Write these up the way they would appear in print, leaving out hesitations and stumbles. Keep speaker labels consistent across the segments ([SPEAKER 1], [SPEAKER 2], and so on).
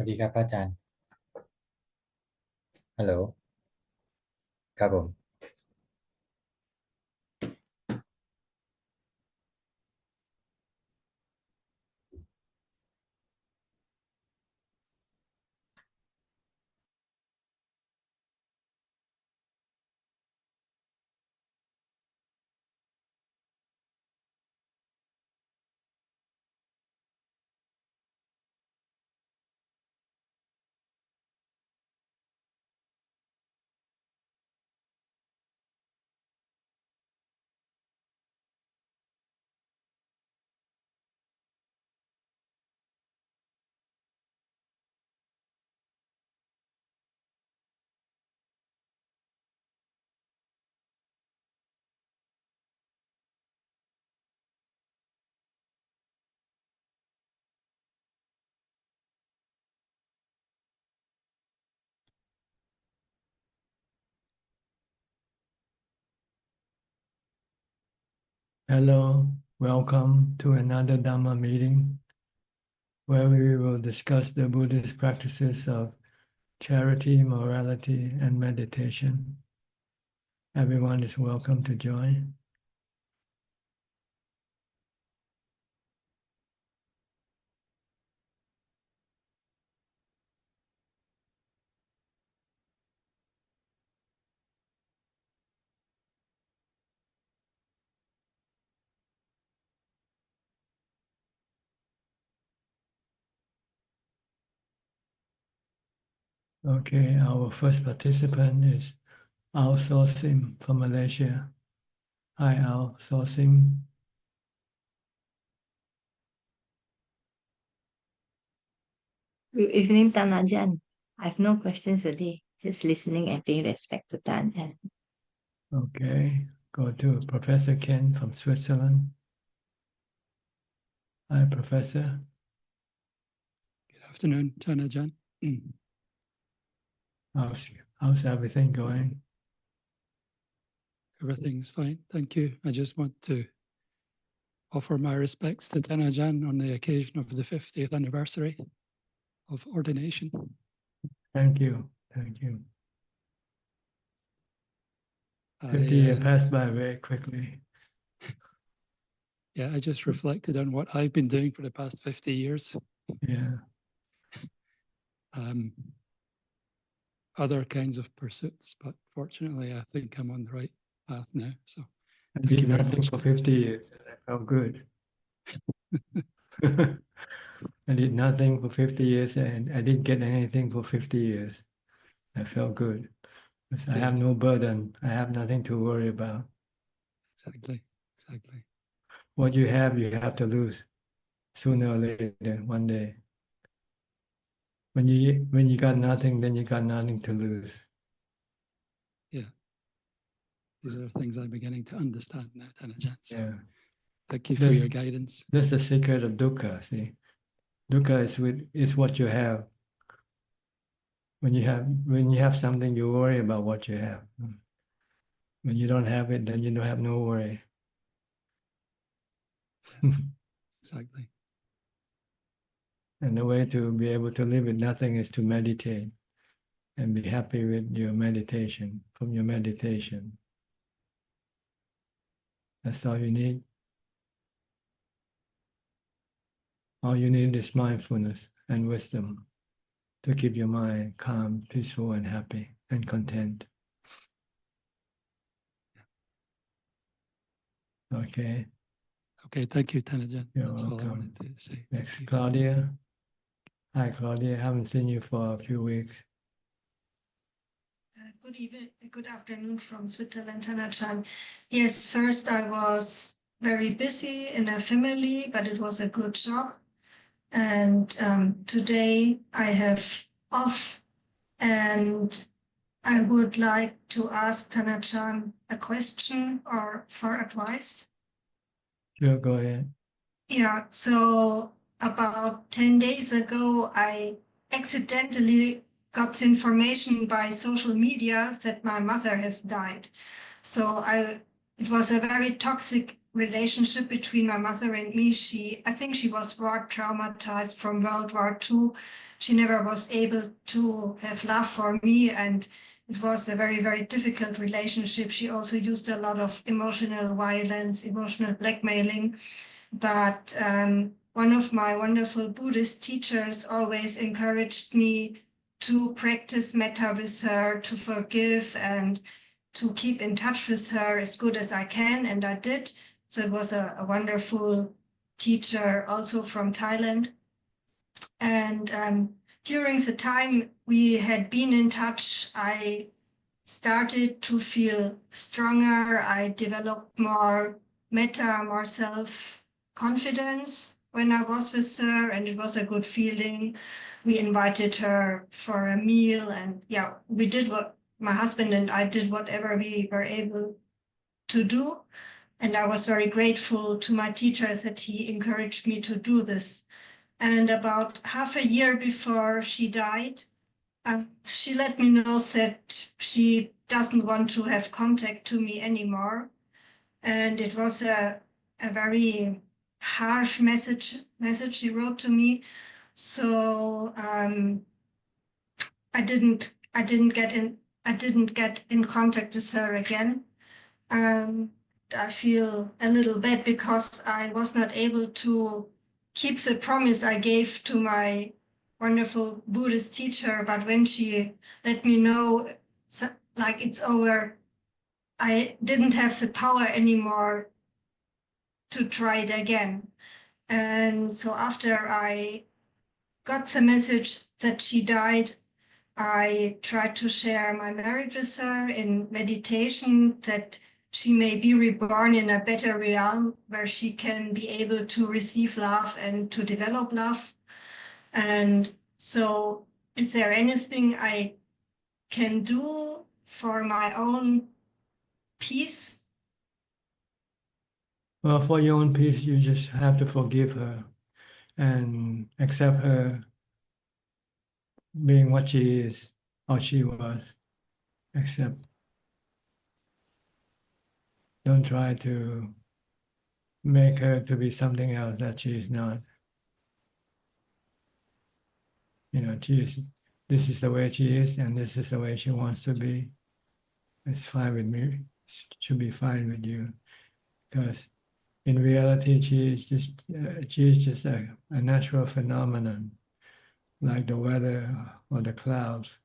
[SPEAKER 1] วัสดีครับพระอาจารย์ฮัลโหลครับผม
[SPEAKER 2] Hello, welcome to another Dhamma meeting where we will discuss the Buddhist practices of charity, morality, and meditation. Everyone is welcome to join. Okay, our first participant is Al Sosim from Malaysia. Hi, Al Sosim.
[SPEAKER 3] Good evening, Ajaan. I have no questions today, just listening and paying respect to Ajaan.
[SPEAKER 2] Okay, go to Professor Ken from Switzerland. Hi, Professor.
[SPEAKER 4] Good afternoon, Ajaan.
[SPEAKER 2] How's everything going?
[SPEAKER 4] Everything's fine, thank you. I just want to offer my respects to Ajaan on the occasion of the 50th anniversary of ordination.
[SPEAKER 2] Thank you. Thank you. 50 years passed by very quickly.
[SPEAKER 4] Yeah, I just reflected on what I've been doing for the past 50 years.
[SPEAKER 2] Yeah.
[SPEAKER 4] Other kinds of pursuits, but fortunately, I think I'm on the right path now. So
[SPEAKER 2] I
[SPEAKER 4] thank you
[SPEAKER 2] did
[SPEAKER 4] very
[SPEAKER 2] nothing
[SPEAKER 4] much.
[SPEAKER 2] for 50 years and I felt good. I did nothing for 50 years and I didn't get anything for 50 years. I felt good. Because I have no burden. I have nothing to worry about.
[SPEAKER 4] Exactly.
[SPEAKER 2] What you have to lose sooner or later, one day. When you got nothing, then you got nothing to lose.
[SPEAKER 4] Yeah. These are things I'm beginning to understand now, Ajaan. So
[SPEAKER 2] Yeah.
[SPEAKER 4] thank you for your guidance.
[SPEAKER 2] That's the secret of dukkha, see. Dukkha is what you have. When you have something, you worry about what you have. When you don't have it, then you don't have no worry.
[SPEAKER 4] Exactly.
[SPEAKER 2] And the way to be able to live with nothing is to meditate and be happy with your meditation, from your meditation. That's all you need. All you need is mindfulness and wisdom to keep your mind calm, peaceful, and happy and content. Okay.
[SPEAKER 4] Okay, thank you, Ajaan.
[SPEAKER 2] You're
[SPEAKER 4] That's
[SPEAKER 2] welcome.
[SPEAKER 4] all I wanted to say.
[SPEAKER 2] Next, Claudia. Hi, Claudia. Haven't seen you for a few weeks.
[SPEAKER 5] Good evening, good afternoon from Switzerland, Ajaan. Yes, first I was very busy in a family, but it was a good job. And today I have off, and I would like to ask Ajaan a question or for advice.
[SPEAKER 2] Sure, go ahead.
[SPEAKER 5] Yeah, so about 10 days ago, I accidentally got the information by social media that my mother has died. So it was a very toxic relationship between my mother and me. I think she was war traumatized from World War II. She never was able to have love for me, and it was a very, very difficult relationship. She also used a lot of emotional violence, emotional blackmailing. But one of my wonderful Buddhist teachers always encouraged me to practice metta with her, to forgive and to keep in touch with her as good as I can, and I did. So it was a wonderful teacher, also from Thailand. And during the time we had been in touch, I started to feel stronger. I developed more metta, more self-confidence when I was with her, and it was a good feeling. We invited her for a meal, and yeah, we did what my husband and I did whatever we were able to do. And I was very grateful to my teacher that he encouraged me to do this. And about half a year before she died, she let me know that she doesn't want to have contact to me anymore. And it was a very harsh message she wrote to me. So I didn't get in contact with her again. I feel a little bad because I was not able to keep the promise I gave to my wonderful Buddhist teacher. But when she let me know, like it's over, I didn't have the power anymore to try it again. And so after I got the message that she died, I tried to share my merit with her in meditation, that she may be reborn in a better realm where she can be able to receive love and to develop love. And so is there anything I can do for my own peace?
[SPEAKER 2] Well, for your own peace, you just have to forgive her and accept her being what she is or she was. Accept. Don't try to make her to be something else that she is not. You know, this is the way she is, and this is the way she wants to be. It's fine with me. It should be fine with you, because in reality, she is just a natural phenomenon, like the weather or the clouds.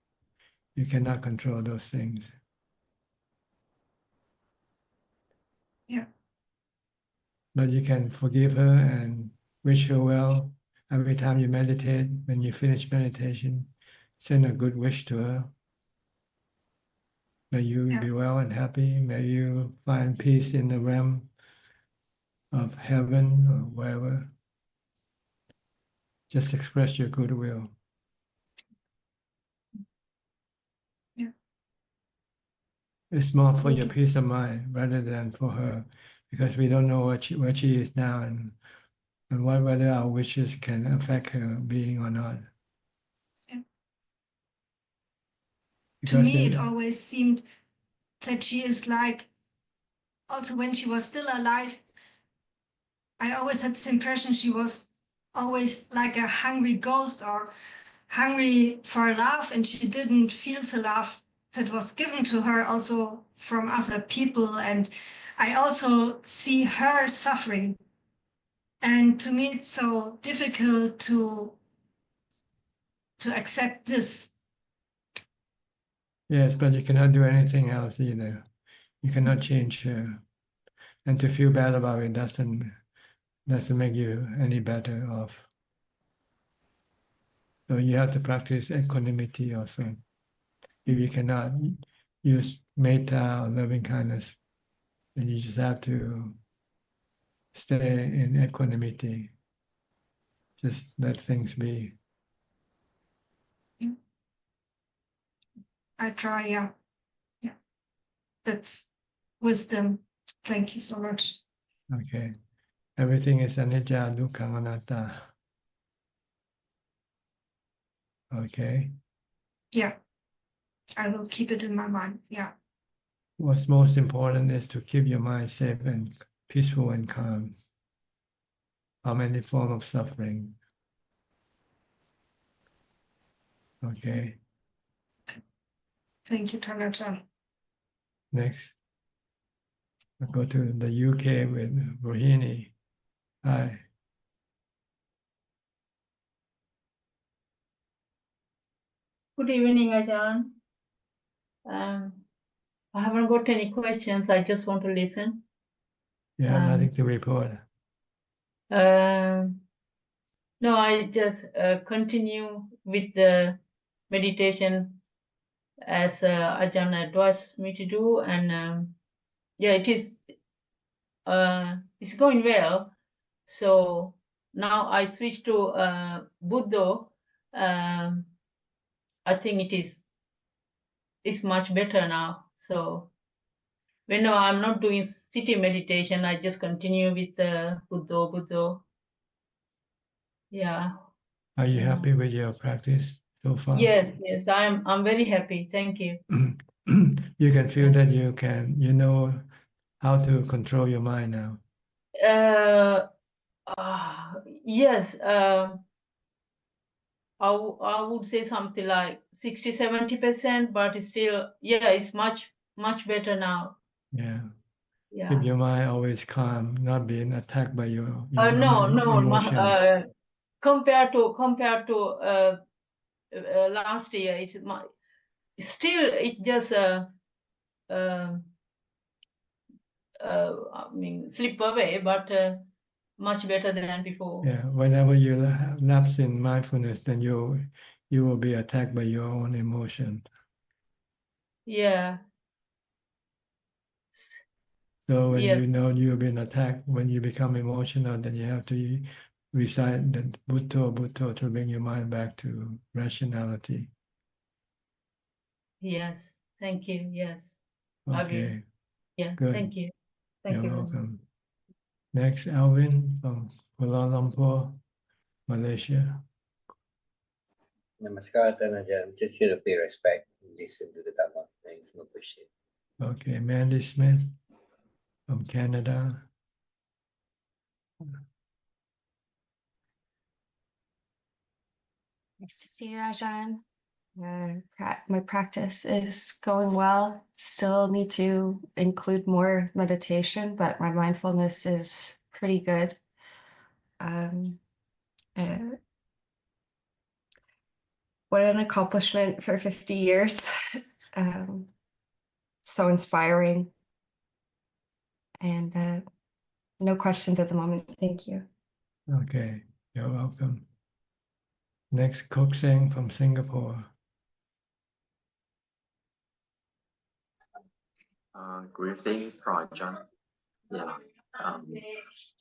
[SPEAKER 2] You cannot control those things.
[SPEAKER 5] Yeah.
[SPEAKER 2] But you can forgive her and wish her well. Every time you meditate, when you finish meditation, send a good wish to her. May you be well and happy. May you find peace in the realm of heaven or wherever. Just express your goodwill.
[SPEAKER 5] Yeah.
[SPEAKER 2] It's more for your peace of mind rather than for her, because we don't know where she is now and whether our wishes can affect her being or not.
[SPEAKER 5] Yeah. To
[SPEAKER 2] Because
[SPEAKER 5] me, it always seemed that she is like, also when she was still alive, I always had this impression she was always like a hungry ghost or hungry for love, and she didn't feel the love that was given to her also from other people. And I also see her suffering. And to me, it's so difficult to accept this.
[SPEAKER 2] yes, but you cannot do anything else either. You cannot change her. And to feel bad about it doesn't make you any better off. So you have to practice equanimity also. If you cannot use metta or loving kindness, then you just have to stay in equanimity. Just let things be.
[SPEAKER 5] I try, yeah. That's wisdom. Thank you so much.
[SPEAKER 2] Okay. Everything is anicca, dukkha, anatta. Okay.
[SPEAKER 5] Yeah, I will keep it in my mind. Yeah.
[SPEAKER 2] What's most important is to keep your mind safe and peaceful and calm? How many forms of suffering? Okay,
[SPEAKER 5] Thank you, Tanachan.
[SPEAKER 2] next. I'll go to the UK with Rohini. Hi.
[SPEAKER 6] Good evening, Ajaan. I haven't got any questions. I just want to listen.
[SPEAKER 2] You have
[SPEAKER 6] Um,
[SPEAKER 2] nothing to report.
[SPEAKER 6] No, I just continue with the meditation as Ajahn advised me to do, and yeah, it's going well. So now I switch to Buddha. I think it's much better now. So when I'm not doing city meditation, I just continue with Buddha. Yeah.
[SPEAKER 2] Are you happy with your practice so far?
[SPEAKER 6] Yes, I'm very happy. Thank you.
[SPEAKER 2] You can feel that you know how to control your mind now.
[SPEAKER 6] Yes, I would say something like 60-70%, but it's still, yeah, it's much better now.
[SPEAKER 2] Yeah.
[SPEAKER 6] Yeah.
[SPEAKER 2] Keep your mind always calm, not being attacked by your
[SPEAKER 6] No,
[SPEAKER 2] emotions.
[SPEAKER 6] Compared to last year, it just I mean slip away, but much better than before.
[SPEAKER 2] Yeah. Whenever you lapse in mindfulness, then you will be attacked by your own emotion.
[SPEAKER 6] Yeah.
[SPEAKER 2] So when
[SPEAKER 6] Yes.
[SPEAKER 2] you know you've been attacked, when you become emotional, then you have to recite the Bhutto to bring your mind back to rationality.
[SPEAKER 6] Yes. Thank you. Yes. I will.
[SPEAKER 2] Okay.
[SPEAKER 6] Yeah.
[SPEAKER 2] Good.
[SPEAKER 6] Thank you. Thank
[SPEAKER 2] You're
[SPEAKER 6] you very much.
[SPEAKER 2] welcome. Next, Alvin from Kuala Lumpur, Malaysia.
[SPEAKER 1] Namaskar, Ajaan. I'm just here to pay respect and listen to the Dhamma. Thanks, no question.
[SPEAKER 2] Okay, Mandy Smith from Canada.
[SPEAKER 7] Nice to see you, Ajahn. My practice is going well. Still need to include more meditation, but my mindfulness is pretty good. What an accomplishment for 50 years. So inspiring. And no questions at the moment. Thank you.
[SPEAKER 2] Okay, you're welcome. Next, Kokseng from Singapore.
[SPEAKER 8] Good evening, Ajahn. Yeah.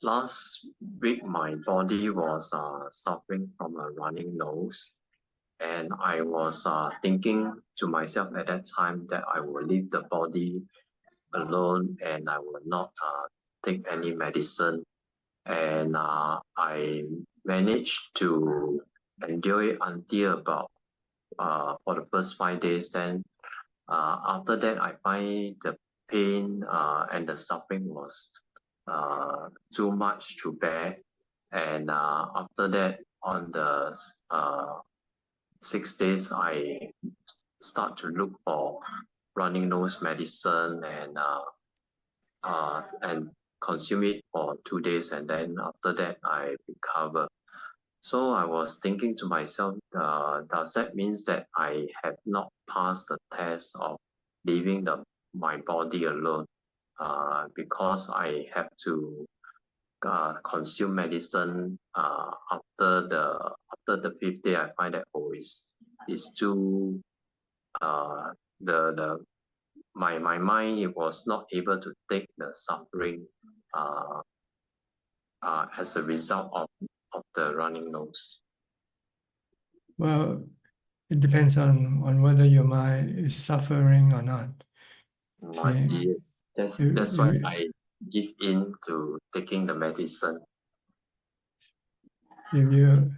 [SPEAKER 8] Last week, my body was suffering from a running nose, and I was thinking to myself at that time that I will leave the body alone and I will not take any medicine. And I managed to endure it until about for the first 5 days. Then after that, I find the pain and the suffering was too much to bear. And after that, on the 6 days, I start to look for running nose medicine and consume it for 2 days, and then after that I recover. So I was thinking to myself, does that means that I have not passed the test of leaving my body alone? Because I have to consume medicine after the 5th day. I find that it's too my mind, it was not able to take the suffering as a result of the running nose.
[SPEAKER 2] Well, it depends on whether your mind is suffering or not.
[SPEAKER 8] Yes, that's why I give in to taking the medicine.
[SPEAKER 2] If you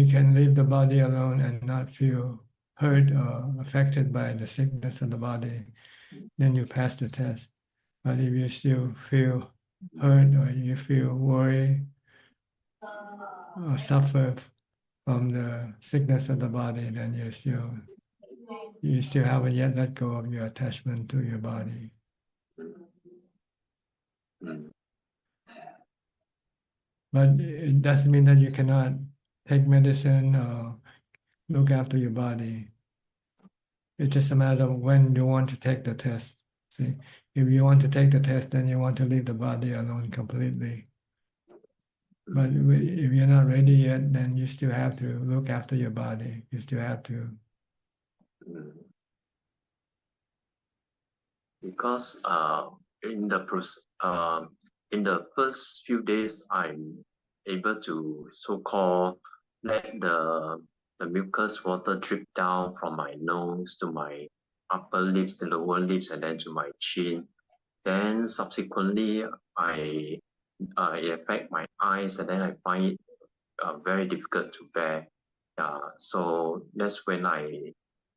[SPEAKER 2] can leave the body alone and not feel hurt or affected by the sickness of the body, then you pass the test. But if you still feel hurt or you feel worry or suffer from the sickness of the body, then you still haven't yet let go of your attachment to your body.
[SPEAKER 8] Mm.
[SPEAKER 2] But it doesn't mean that you cannot take medicine or look after your body. It's just a matter of when you want to take the test. See, if you want to take the test, then you want to leave the body alone completely. But if you're not ready yet, then you still have to look after your body. You still have to.
[SPEAKER 8] Mm. Because in the first few days, I'm able to so-called let the mucus water drip down from my nose to my upper lips, the lower lips, and then to my chin. Then subsequently, it affect my eyes, and then I find it very difficult to bear. So that's when I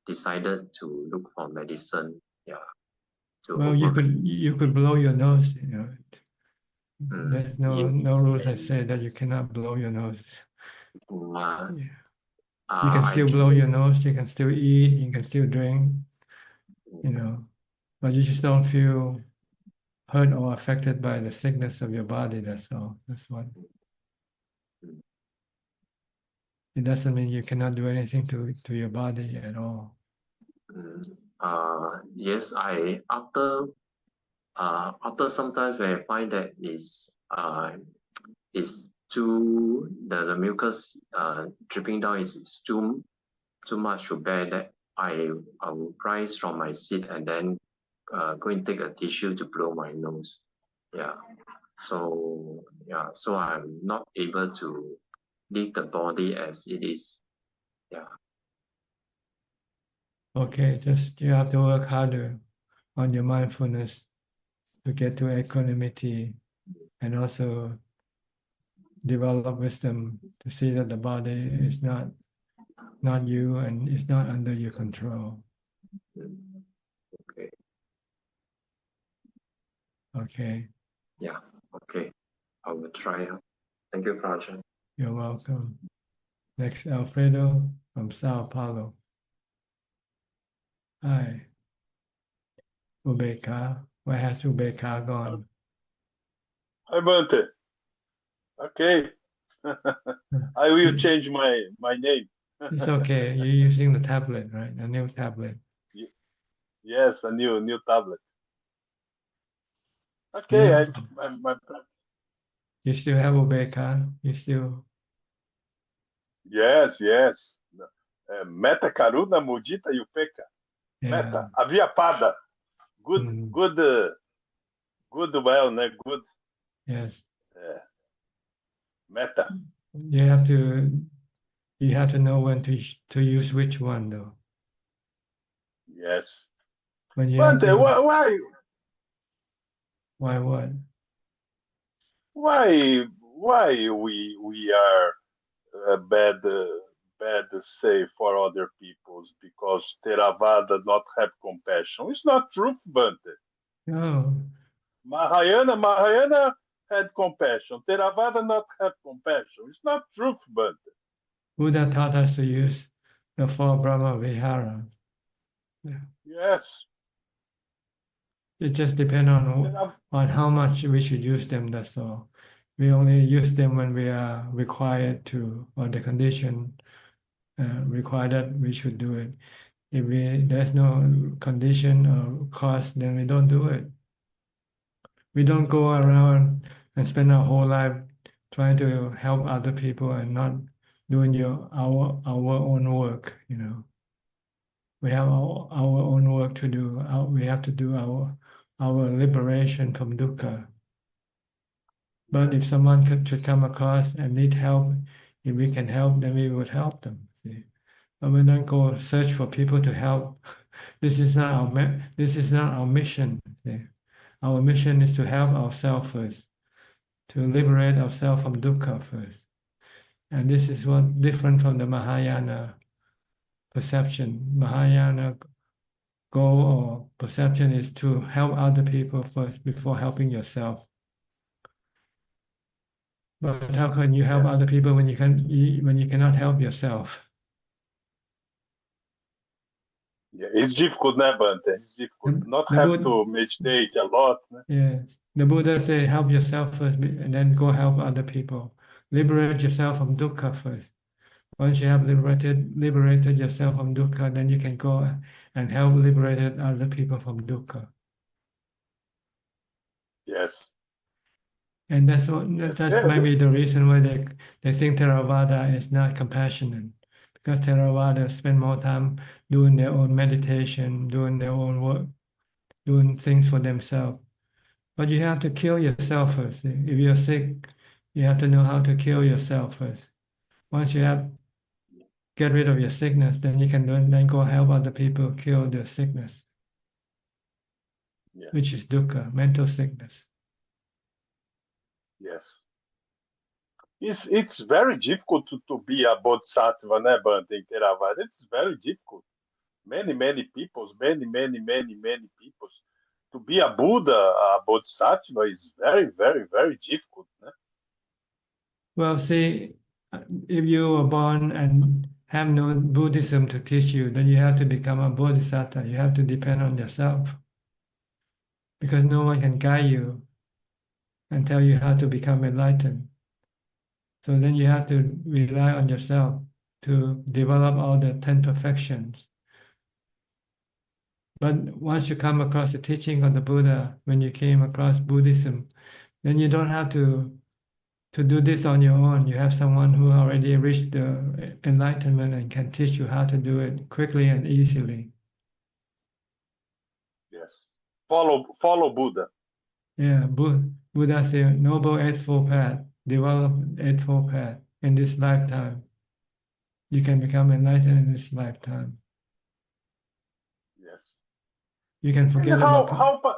[SPEAKER 8] decided to look for medicine.
[SPEAKER 2] Well, you could blow your nose. You know, there's no rules that say that you cannot blow your nose.
[SPEAKER 8] Yeah.
[SPEAKER 2] You can still blow your nose. You can still eat. You can still drink. You know, but you just don't feel hurt or affected by the sickness of your body. That's all. That's what. It doesn't mean you cannot do anything to your body at all.
[SPEAKER 8] Yes, after sometimes when I find that is too the mucus dripping down is too much to bear, that I will rise from my seat and then go and take a tissue to blow my nose. So I'm not able to leave the body as it is.
[SPEAKER 2] Okay, just you have to work harder on your mindfulness to get to equanimity, and also develop wisdom to see that the body is not you and is not under your control.
[SPEAKER 8] Okay.
[SPEAKER 2] Okay.
[SPEAKER 8] Yeah. Okay. I will try. Thank you, Prajna.
[SPEAKER 2] You're welcome. Next, Alfredo from Sao Paulo. Hi. Ubeka. Where has Ubeka gone?
[SPEAKER 9] Hi, Bante. Okay. I will change my name.
[SPEAKER 2] It's okay. You're using the tablet, right? A new tablet.
[SPEAKER 9] Yes, a new tablet. Okay,
[SPEAKER 2] Yeah. You still have Ubeka? You still?
[SPEAKER 9] Yes. Meta Karuna Mudita Yupeka.
[SPEAKER 2] Yeah.
[SPEAKER 9] Meta Aviapada. Good, well, good.
[SPEAKER 2] Yes.
[SPEAKER 9] Meta.
[SPEAKER 2] You have to know when to use which one, though.
[SPEAKER 9] Yes.
[SPEAKER 2] When you
[SPEAKER 9] Bante, why?
[SPEAKER 2] Why what?
[SPEAKER 9] Why we are bad say for other peoples because Theravada not have compassion? It's not truth, Bante.
[SPEAKER 2] No.
[SPEAKER 9] Mahayana had compassion. Theravada not have compassion. It's not truth, Bante.
[SPEAKER 2] Buddha taught us to use the four Brahma Vihara. Yeah.
[SPEAKER 9] Yes.
[SPEAKER 2] It just depends on how much we should use them, that's all. We only use them when we are required to, or the condition require that we should do it. If there's no condition or cause, then we don't do it. We don't go around and spend our whole life trying to help other people and not doing our own work, you know. We have our own work to do. We have to do our liberation from dukkha. But if someone should come across and need help, if we can help, then we would help them. See? But we don't go search for people to help. This is not our mission. See? Our mission is to help ourselves first, to liberate ourselves from dukkha first. And this is what different from the Mahayana perception. Mahayana goal or perception is to help other people first before helping yourself. But how can you help
[SPEAKER 9] Yes.
[SPEAKER 2] other people when you cannot help yourself?
[SPEAKER 9] Yeah, it's difficult, né, Bante? It's difficult. Not
[SPEAKER 2] The
[SPEAKER 9] have
[SPEAKER 2] Buddha,
[SPEAKER 9] to meditate a lot. Né?
[SPEAKER 2] yes, the Buddha said, help yourself first, and then go help other people. Liberate yourself from dukkha first. Once you have liberated yourself from dukkha, then you can go and help liberate other people from dukkha.
[SPEAKER 9] Yes.
[SPEAKER 2] And that's
[SPEAKER 9] Yes.
[SPEAKER 2] that's maybe the reason why they think Theravada is not compassionate, because Theravada spend more time doing their own meditation, doing their own work, doing things for themselves. But you have to kill yourself first. If you're sick, you have to know how to kill yourself first. Once you have get rid of your sickness, then you can then go help other people kill their sickness,
[SPEAKER 9] Yes.
[SPEAKER 2] which is dukkha, mental sickness.
[SPEAKER 9] Yes. It's very difficult to be a bodhisattva, né, Bante, in Theravada. It's very difficult. Many peoples, many peoples. To be a Buddha, a bodhisattva is very, very, very difficult. Né?
[SPEAKER 2] Well, see, if you were born and have no Buddhism to teach you, then you have to become a bodhisattva. You have to depend on yourself, because no one can guide you and tell you how to become enlightened. So then you have to rely on yourself to develop all the 10 perfections. But once you come across the teaching of the Buddha, when you came across Buddhism, then you don't have to do this on your own. You have someone who already reached the enlightenment and can teach you how to do it quickly and easily.
[SPEAKER 9] Yes. Follow Buddha.
[SPEAKER 2] Yeah, Buddha said, Noble Eightfold Path, develop Eightfold Path in this lifetime. You can become enlightened in this lifetime.
[SPEAKER 9] Yes.
[SPEAKER 2] You can forget
[SPEAKER 9] And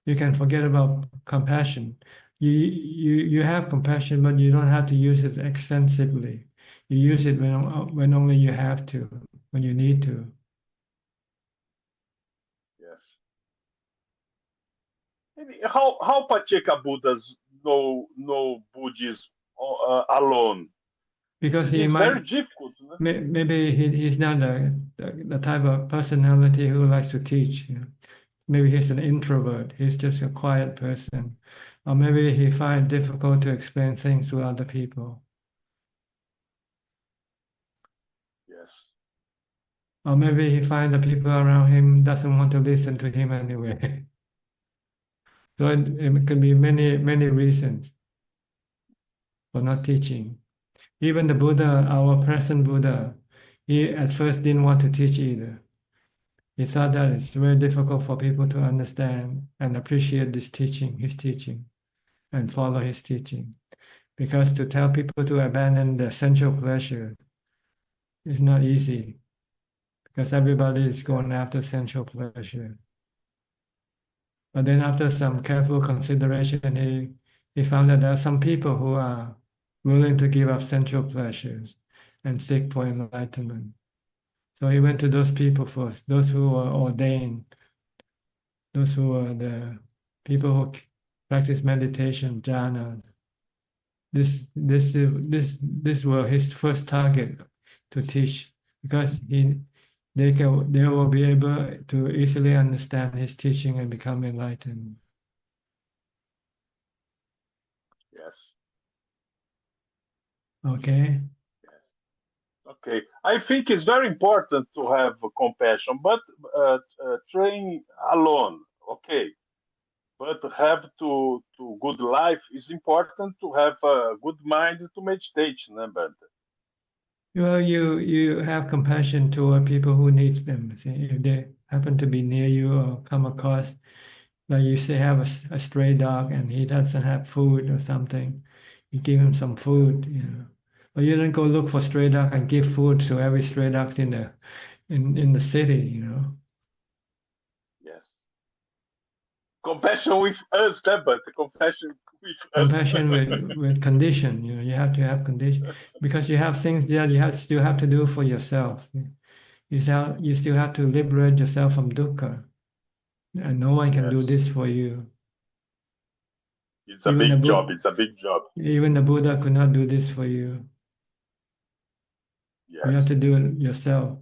[SPEAKER 2] you can forget about compassion. You have compassion, but you don't have to use it extensively. You use it when only you have to, when you need to.
[SPEAKER 9] Yes. And how Pacceka Buddhas know Buddhism alone?
[SPEAKER 2] Because he
[SPEAKER 9] it's
[SPEAKER 2] might
[SPEAKER 9] very difficult. No?
[SPEAKER 2] maybe he's not the type of personality who likes to teach. You know? Maybe he's an introvert. He's just a quiet person, or maybe he finds it difficult to explain things to other people.
[SPEAKER 9] Yes.
[SPEAKER 2] Or maybe he finds the people around him doesn't want to listen to him anyway. So it could be many reasons for not teaching. Even the Buddha, our present Buddha, he at first didn't want to teach either. He thought that it's very difficult for people to understand and appreciate his teaching, and follow his teaching. Because to tell people to abandon the sensual pleasure is not easy, because everybody is going after sensual pleasure. But then after some careful consideration, he found that there are some people who are willing to give up sensual pleasures and seek for enlightenment. So he went to those people first, those who were ordained, those who were the people who practice meditation, jhana. This were his first target to teach, because they will be able to easily understand his teaching and become enlightened.
[SPEAKER 9] Yes.
[SPEAKER 2] Okay.
[SPEAKER 9] Okay. I think it's very important to have compassion, but train alone. Okay. But have to good life is important to have a good mind to meditation.
[SPEAKER 2] Well, you have compassion toward people who needs them. See, if they happen to be near you or come across, like you say, have a stray dog and he doesn't have food or something, you give him some food, you know. But you don't go look for stray dog and give food to every stray dog in the city, you know.
[SPEAKER 9] Yes. Compassion with us, but compassion with us.
[SPEAKER 2] Compassion with condition, you know. You have to have condition, because you have things that you still have to do for yourself. You still have to liberate yourself from dukkha, and no one can do
[SPEAKER 9] Yes.
[SPEAKER 2] this for you.
[SPEAKER 9] It's a
[SPEAKER 2] Even the
[SPEAKER 9] big
[SPEAKER 2] Bud-
[SPEAKER 9] job. It's a big job.
[SPEAKER 2] Even the Buddha could not do this for you. You have
[SPEAKER 9] Yes.
[SPEAKER 2] to do it yourself.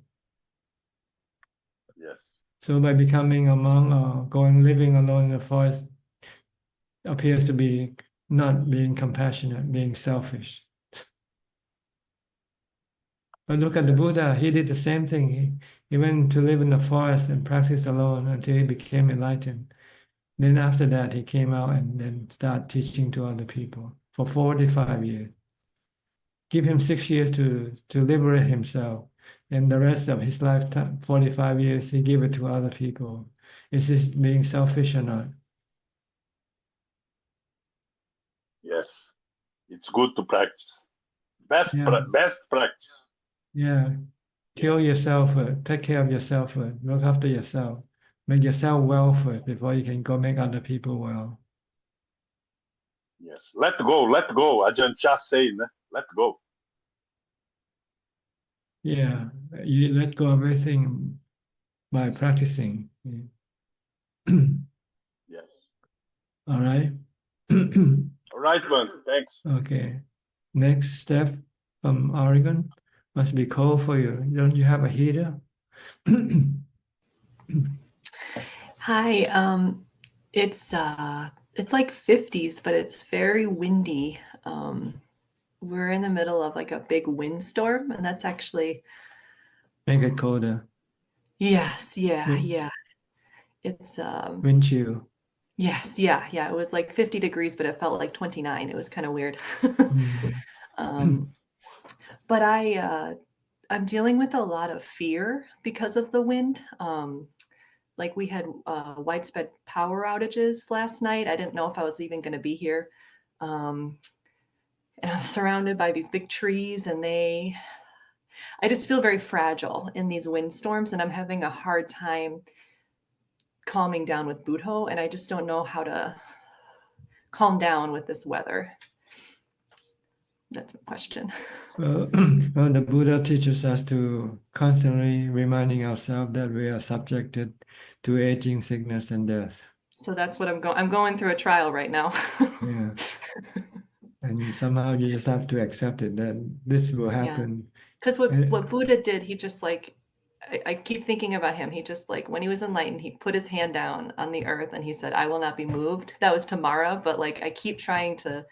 [SPEAKER 9] Yes.
[SPEAKER 2] So by becoming a monk or living alone in the forest appears to be not being compassionate, being selfish. But look at the
[SPEAKER 9] Yes.
[SPEAKER 2] Buddha, he did the same thing. He went to live in the forest and practice alone until he became enlightened. Then after that, he came out and then started teaching to other people for 45 years. Give him 6 years to liberate himself. And the rest of his lifetime, 45 years, he gave it to other people. Is this being selfish or not?
[SPEAKER 9] Yes. It's good to practice. Best practice.
[SPEAKER 2] Yeah. Kill yourself first. Take care of yourself first. Look after yourself. Make yourself well first before you can go make other people well.
[SPEAKER 9] Yes. Let go. Let go. Ajahn just saying, let go.
[SPEAKER 2] Yeah. You let go of everything by practicing.
[SPEAKER 9] Yes.
[SPEAKER 2] All right.
[SPEAKER 9] All right, man. Thanks.
[SPEAKER 2] Okay. Next step from Oregon. Must be cold for you. Don't you have a heater?
[SPEAKER 10] Hi, it's like 50s, but it's very windy. We're in the middle of like a big windstorm, and that's actually
[SPEAKER 2] Make it colder.
[SPEAKER 10] yes, yeah,
[SPEAKER 2] Wind-
[SPEAKER 10] yeah. It's
[SPEAKER 2] Wind chill.
[SPEAKER 10] yes, yeah, yeah. It was like 50 degrees, but it felt like 29. It was kind of weird. But I'm dealing with a lot of fear because of the wind. Like we had widespread power outages last night. I didn't know if I was even going to be here. And I'm surrounded by these big trees, and I just feel very fragile in these windstorms, and I'm having a hard time calming down with Buddho, and I just don't know how to calm down with this weather. That's my question.
[SPEAKER 2] Well, the Buddha teaches us to constantly reminding ourselves that we are subjected to aging, sickness, and death.
[SPEAKER 10] So that's what I'm going through a trial right now.
[SPEAKER 2] Yeah. And somehow you just have to accept it, that this will happen.
[SPEAKER 10] Because what Buddha did, he just like, I keep thinking about him. He just like, when he was enlightened, he put his hand down on the earth and he said, I will not be moved. That was Tamara, but like, I keep trying to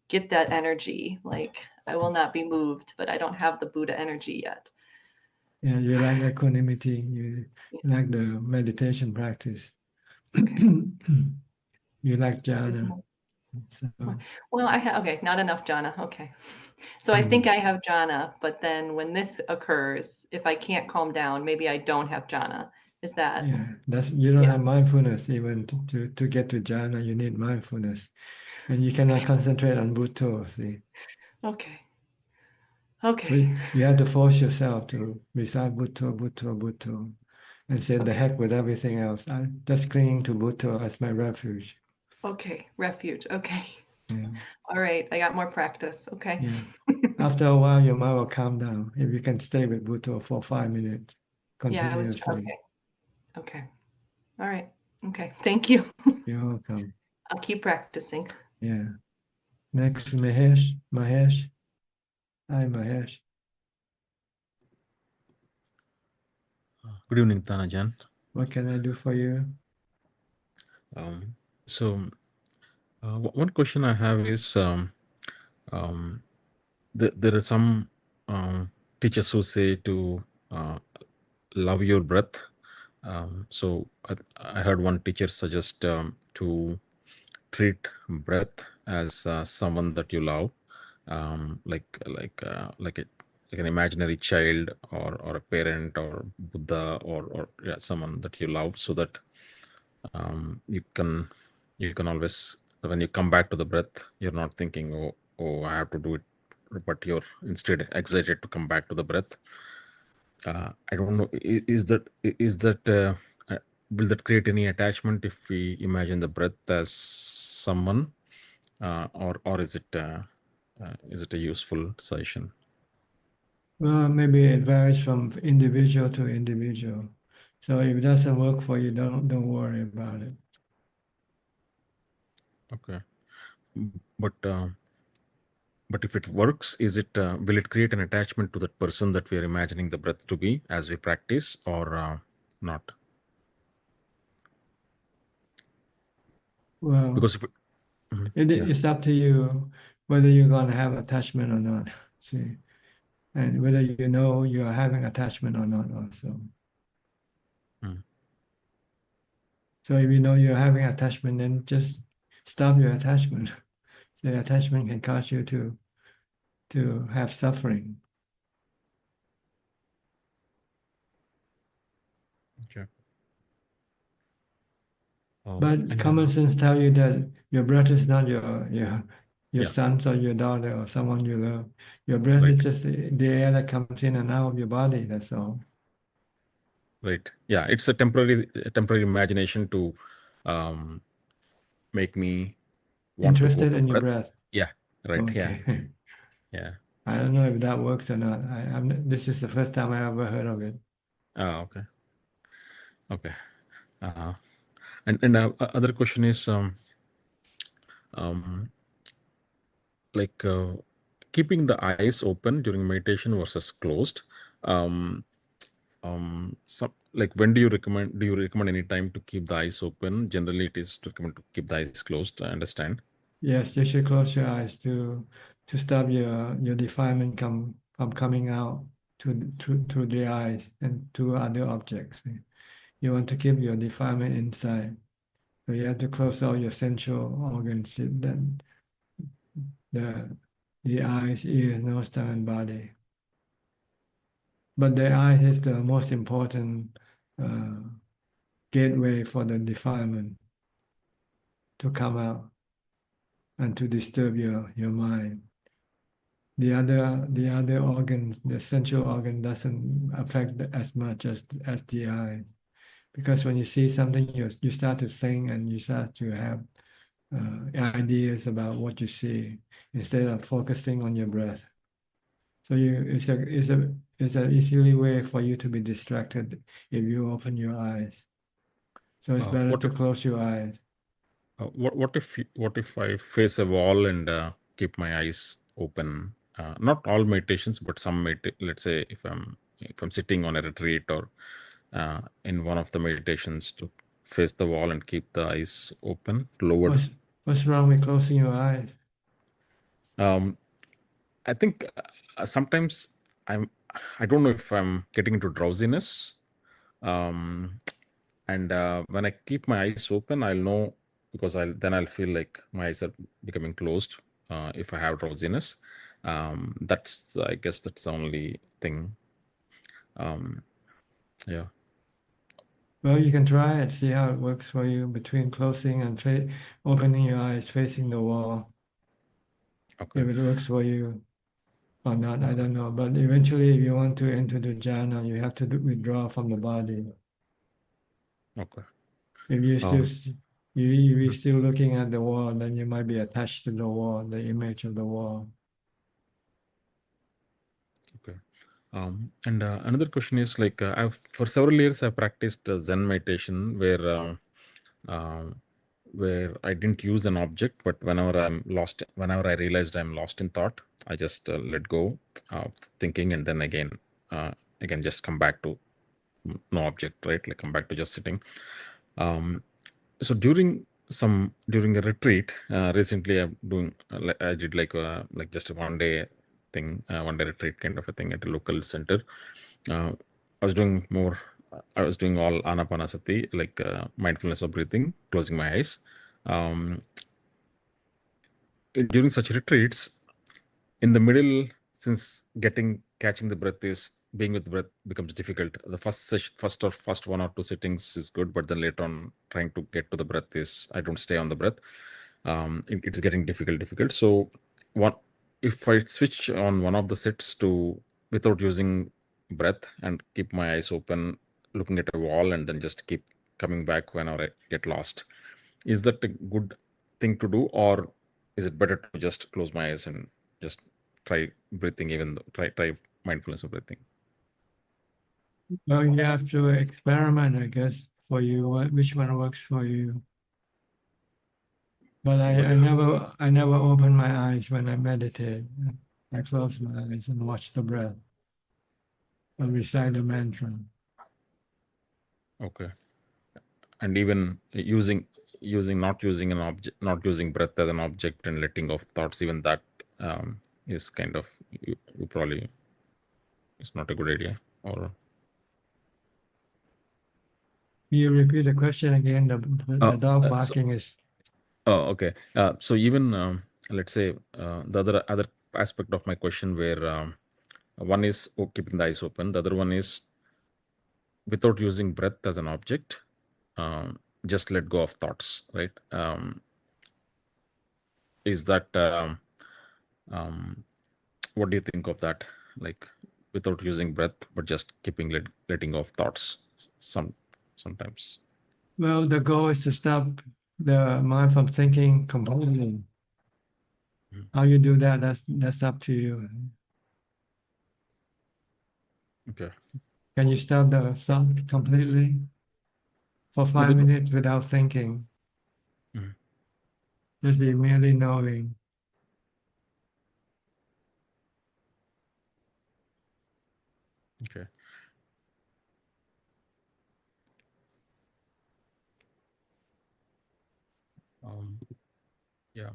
[SPEAKER 10] get that energy. Like, I will not be moved, but I don't have the Buddha energy yet.
[SPEAKER 2] Yeah, you like equanimity, you like the meditation practice.
[SPEAKER 10] Okay.
[SPEAKER 2] You like jhana. So,
[SPEAKER 10] well, okay, not enough jhana. Okay. So I think I have jhana, but then when this occurs, if I can't calm down, maybe I don't have jhana. Is that?
[SPEAKER 2] Yeah, you don't have mindfulness even to get to jhana, you need mindfulness. And you cannot concentrate on Buddha, see.
[SPEAKER 10] Okay. Okay.
[SPEAKER 2] So you have to force yourself to recite Buddha, Buddha, Buddha, and say the heck with everything else. I'm just clinging to Buddha as my refuge.
[SPEAKER 10] Okay, refuge. Okay.
[SPEAKER 2] Yeah.
[SPEAKER 10] All right, I got more practice. Okay.
[SPEAKER 2] Yeah. After a while, your mind will calm down. If you can stay with Buddha for 5 minutes continuously.
[SPEAKER 10] Okay. Okay. All right. Okay. Thank you.
[SPEAKER 2] You're welcome.
[SPEAKER 10] I'll keep practicing.
[SPEAKER 2] Yeah. Next, Mahesh. Mahesh. Hi, Mahesh.
[SPEAKER 11] Good evening, Tanajan.
[SPEAKER 2] What can I do for you?
[SPEAKER 11] One question I have is, there are some teachers who say to love your breath. So I heard one teacher suggest to treat breath as someone that you love, like an imaginary child or a parent or Buddha or someone that you love, so that you can always, when you come back to the breath, you're not thinking, oh I have to do it, but you're instead excited to come back to the breath. I don't know, is that will that create any attachment if we imagine the breath as someone, or is it a useful session?
[SPEAKER 2] Well, maybe it varies from individual to individual. So if it doesn't work for you, don't worry about it.
[SPEAKER 11] Okay. but if it works, is it will it create an attachment to that person that we are imagining the breath to be as we practice, or not?
[SPEAKER 2] Well,
[SPEAKER 11] Because if
[SPEAKER 2] it's up to you whether you're going to have attachment or not. See, and whether you know you're having attachment or not also.
[SPEAKER 11] Mm.
[SPEAKER 2] So if you know you're having attachment, then just stop your attachment. The attachment can cause you to have suffering.
[SPEAKER 11] Okay.
[SPEAKER 2] But common sense tell you that your breath is not your
[SPEAKER 11] Yeah.
[SPEAKER 2] sons or your daughter or someone you love. Your breath
[SPEAKER 11] Right.
[SPEAKER 2] is just the air that comes in and out of your body. That's all.
[SPEAKER 11] Right. Yeah, it's a temporary imagination to make me want to go
[SPEAKER 2] Interested
[SPEAKER 11] to
[SPEAKER 2] in your
[SPEAKER 11] breath.
[SPEAKER 2] breath.
[SPEAKER 11] Yeah. Right. Yeah.
[SPEAKER 2] Okay.
[SPEAKER 11] Yeah.
[SPEAKER 2] I don't know if that works or not. This is the first time I ever heard of it.
[SPEAKER 11] Oh, okay. Okay. And other question is like keeping the eyes open during meditation versus closed. Some, like, when do you recommend any time to keep the eyes open? Generally, it is recommend to keep the eyes closed. I understand.
[SPEAKER 2] Yes, you should close your eyes to stop your defilement from coming out to the eyes and to other objects. You want to keep your defilement inside, so you have to close all your sensual organs. Then the eyes, ears, nose, tongue, and body. But the eye is the most important gateway for the defilement to come out and to disturb your mind. The other organs, the sensual organ, doesn't affect as much as the eye, because when you see something, you start to think and you start to have ideas about what you see instead of focusing on your breath. So it's an easily way for you to be distracted if you open your eyes. So it's better to close your eyes.
[SPEAKER 11] What if I face a wall and keep my eyes open? Not all meditations, but some let's say if I'm sitting on a retreat or in one of the meditations, to face the wall and keep the eyes open, lowered.
[SPEAKER 2] What's wrong with closing your eyes?
[SPEAKER 11] I think sometimes I don't know if I'm getting into drowsiness, and when I keep my eyes open, I'll know, because I'll feel like my eyes are becoming closed if I have drowsiness. I guess that's the only thing. Yeah.
[SPEAKER 2] Well, you can try it, see how it works for you between closing and opening your eyes facing the wall.
[SPEAKER 11] Okay.
[SPEAKER 2] If it works for you or not, I don't know. But eventually, if you want to enter the jhana, you have to withdraw from the body.
[SPEAKER 11] Okay.
[SPEAKER 2] If you're still looking at the wall, then you might be attached to the wall, the image of the wall.
[SPEAKER 11] Okay. And another question is, like, for several years I've practiced Zen meditation where I didn't use an object, but whenever I realized I'm lost in thought, I just let go of thinking, and then again just come back to no object, right? Like, come back to just sitting. So during a retreat recently, I did like just a one day thing, one day retreat kind of a thing at a local center. I was doing all anapanasati, like mindfulness of breathing, closing my eyes. During such retreats, in the middle, since catching the breath is being with the breath becomes difficult. The first 1 or 2 sittings is good, but then later on, trying to get to the breath I don't stay on the breath. It's getting difficult. So if I switch on one of the sits to without using breath and keep my eyes open, looking at a wall, and then just keep coming back whenever I get lost, is that a good thing to do, or is it better to just close my eyes and just try breathing, even though try mindfulness of breathing?
[SPEAKER 2] Well, you have to experiment, I guess, for you, which one works for you. But I never open my eyes when I meditate. I close my eyes and watch the breath. I recite the mantra.
[SPEAKER 11] Okay. And even not using an object, not using breath as an object and letting off thoughts, even that is kind of, you probably, it's not a good idea. Or
[SPEAKER 2] You repeat the question again. The dog barking is.
[SPEAKER 11] Oh, okay. So even let's say the other aspect of my question, where one is keeping the eyes open, the other one is without using breath as an object, just let go of thoughts, right? Is that what do you think of that? Like without using breath, but just letting go of thoughts sometimes.
[SPEAKER 2] Well, the goal is to stop the mind from thinking completely. How you do that, that's up to you.
[SPEAKER 11] Okay.
[SPEAKER 2] Can you stop the thought completely for 5 minutes without thinking? Just be merely knowing.
[SPEAKER 11] Okay. Yeah.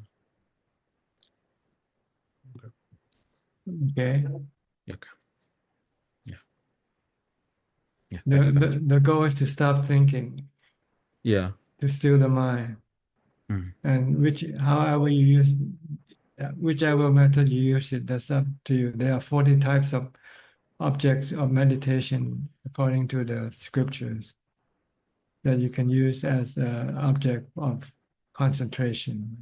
[SPEAKER 2] Okay.
[SPEAKER 11] Okay. Yeah.
[SPEAKER 2] The goal is to stop thinking.
[SPEAKER 11] Yeah.
[SPEAKER 2] To still the mind. And whichever method you use it, that's up to you. There are 40 types of objects of meditation according to the scriptures that you can use as an object of concentration.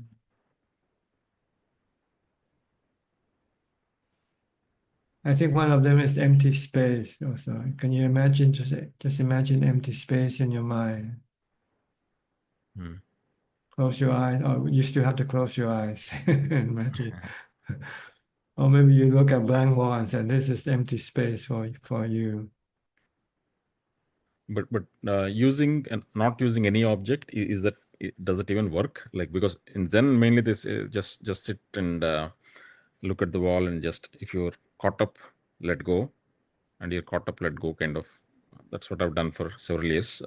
[SPEAKER 2] I think one of them is empty space also. Can you imagine, just imagine empty space in your mind? Close your eyes, or you still have to close your eyes. Imagine. Or maybe you look at blank wall and say, this is empty space for you.
[SPEAKER 11] But using and not using any object, is that, does it even work? Like, because in Zen mainly this is just sit and look at the wall, and just, if you're caught up, let go, and you're caught up, let go, kind of. That's what I've done for several years.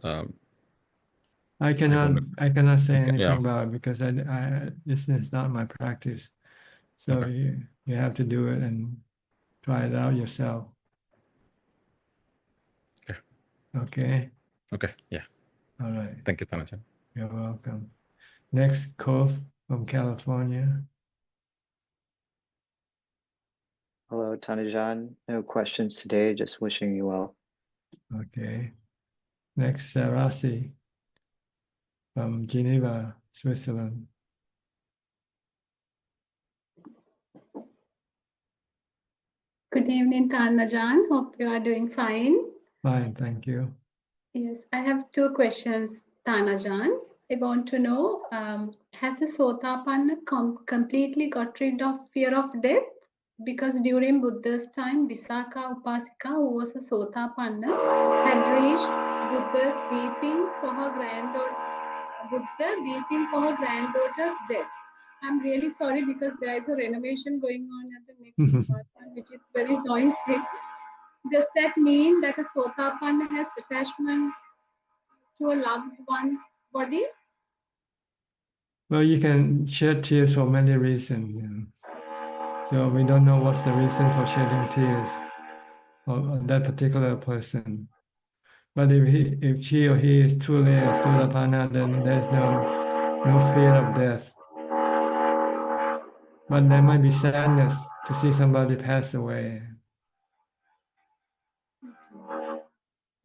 [SPEAKER 2] I cannot say anything
[SPEAKER 11] yeah.
[SPEAKER 2] about it because this is not my practice. So
[SPEAKER 11] Okay.
[SPEAKER 2] you have to do it and try it out yourself.
[SPEAKER 11] Okay.
[SPEAKER 2] Okay.
[SPEAKER 11] Okay. Yeah.
[SPEAKER 2] All right.
[SPEAKER 11] Thank you, Tanajan.
[SPEAKER 2] You're welcome. Next, Cove from California.
[SPEAKER 12] Hello, Tanajan. No questions today, just wishing you well.
[SPEAKER 2] Okay. Next, Rasi from Geneva, Switzerland.
[SPEAKER 13] Good evening, Tanajan. Hope you are doing fine.
[SPEAKER 2] Fine, thank you.
[SPEAKER 13] Yes, I have two questions, Tanajan. I want to know, has a Sotapanna completely got rid of fear of death? Because during Buddha's time, Visakha Upasika, who was a Sotapanna, had reached Buddha's weeping for her granddaughter's death. I'm really sorry because there is a renovation going on at the next apartment, which is very noisy. Does that mean that a Sotapanna has attachment to a loved one's body?
[SPEAKER 2] Well, you can shed tears for many reasons. So we don't know what's the reason for shedding tears on that particular person. But if she or he is truly a Sotapanna, then there's no fear of death. But there might be sadness to see somebody pass away.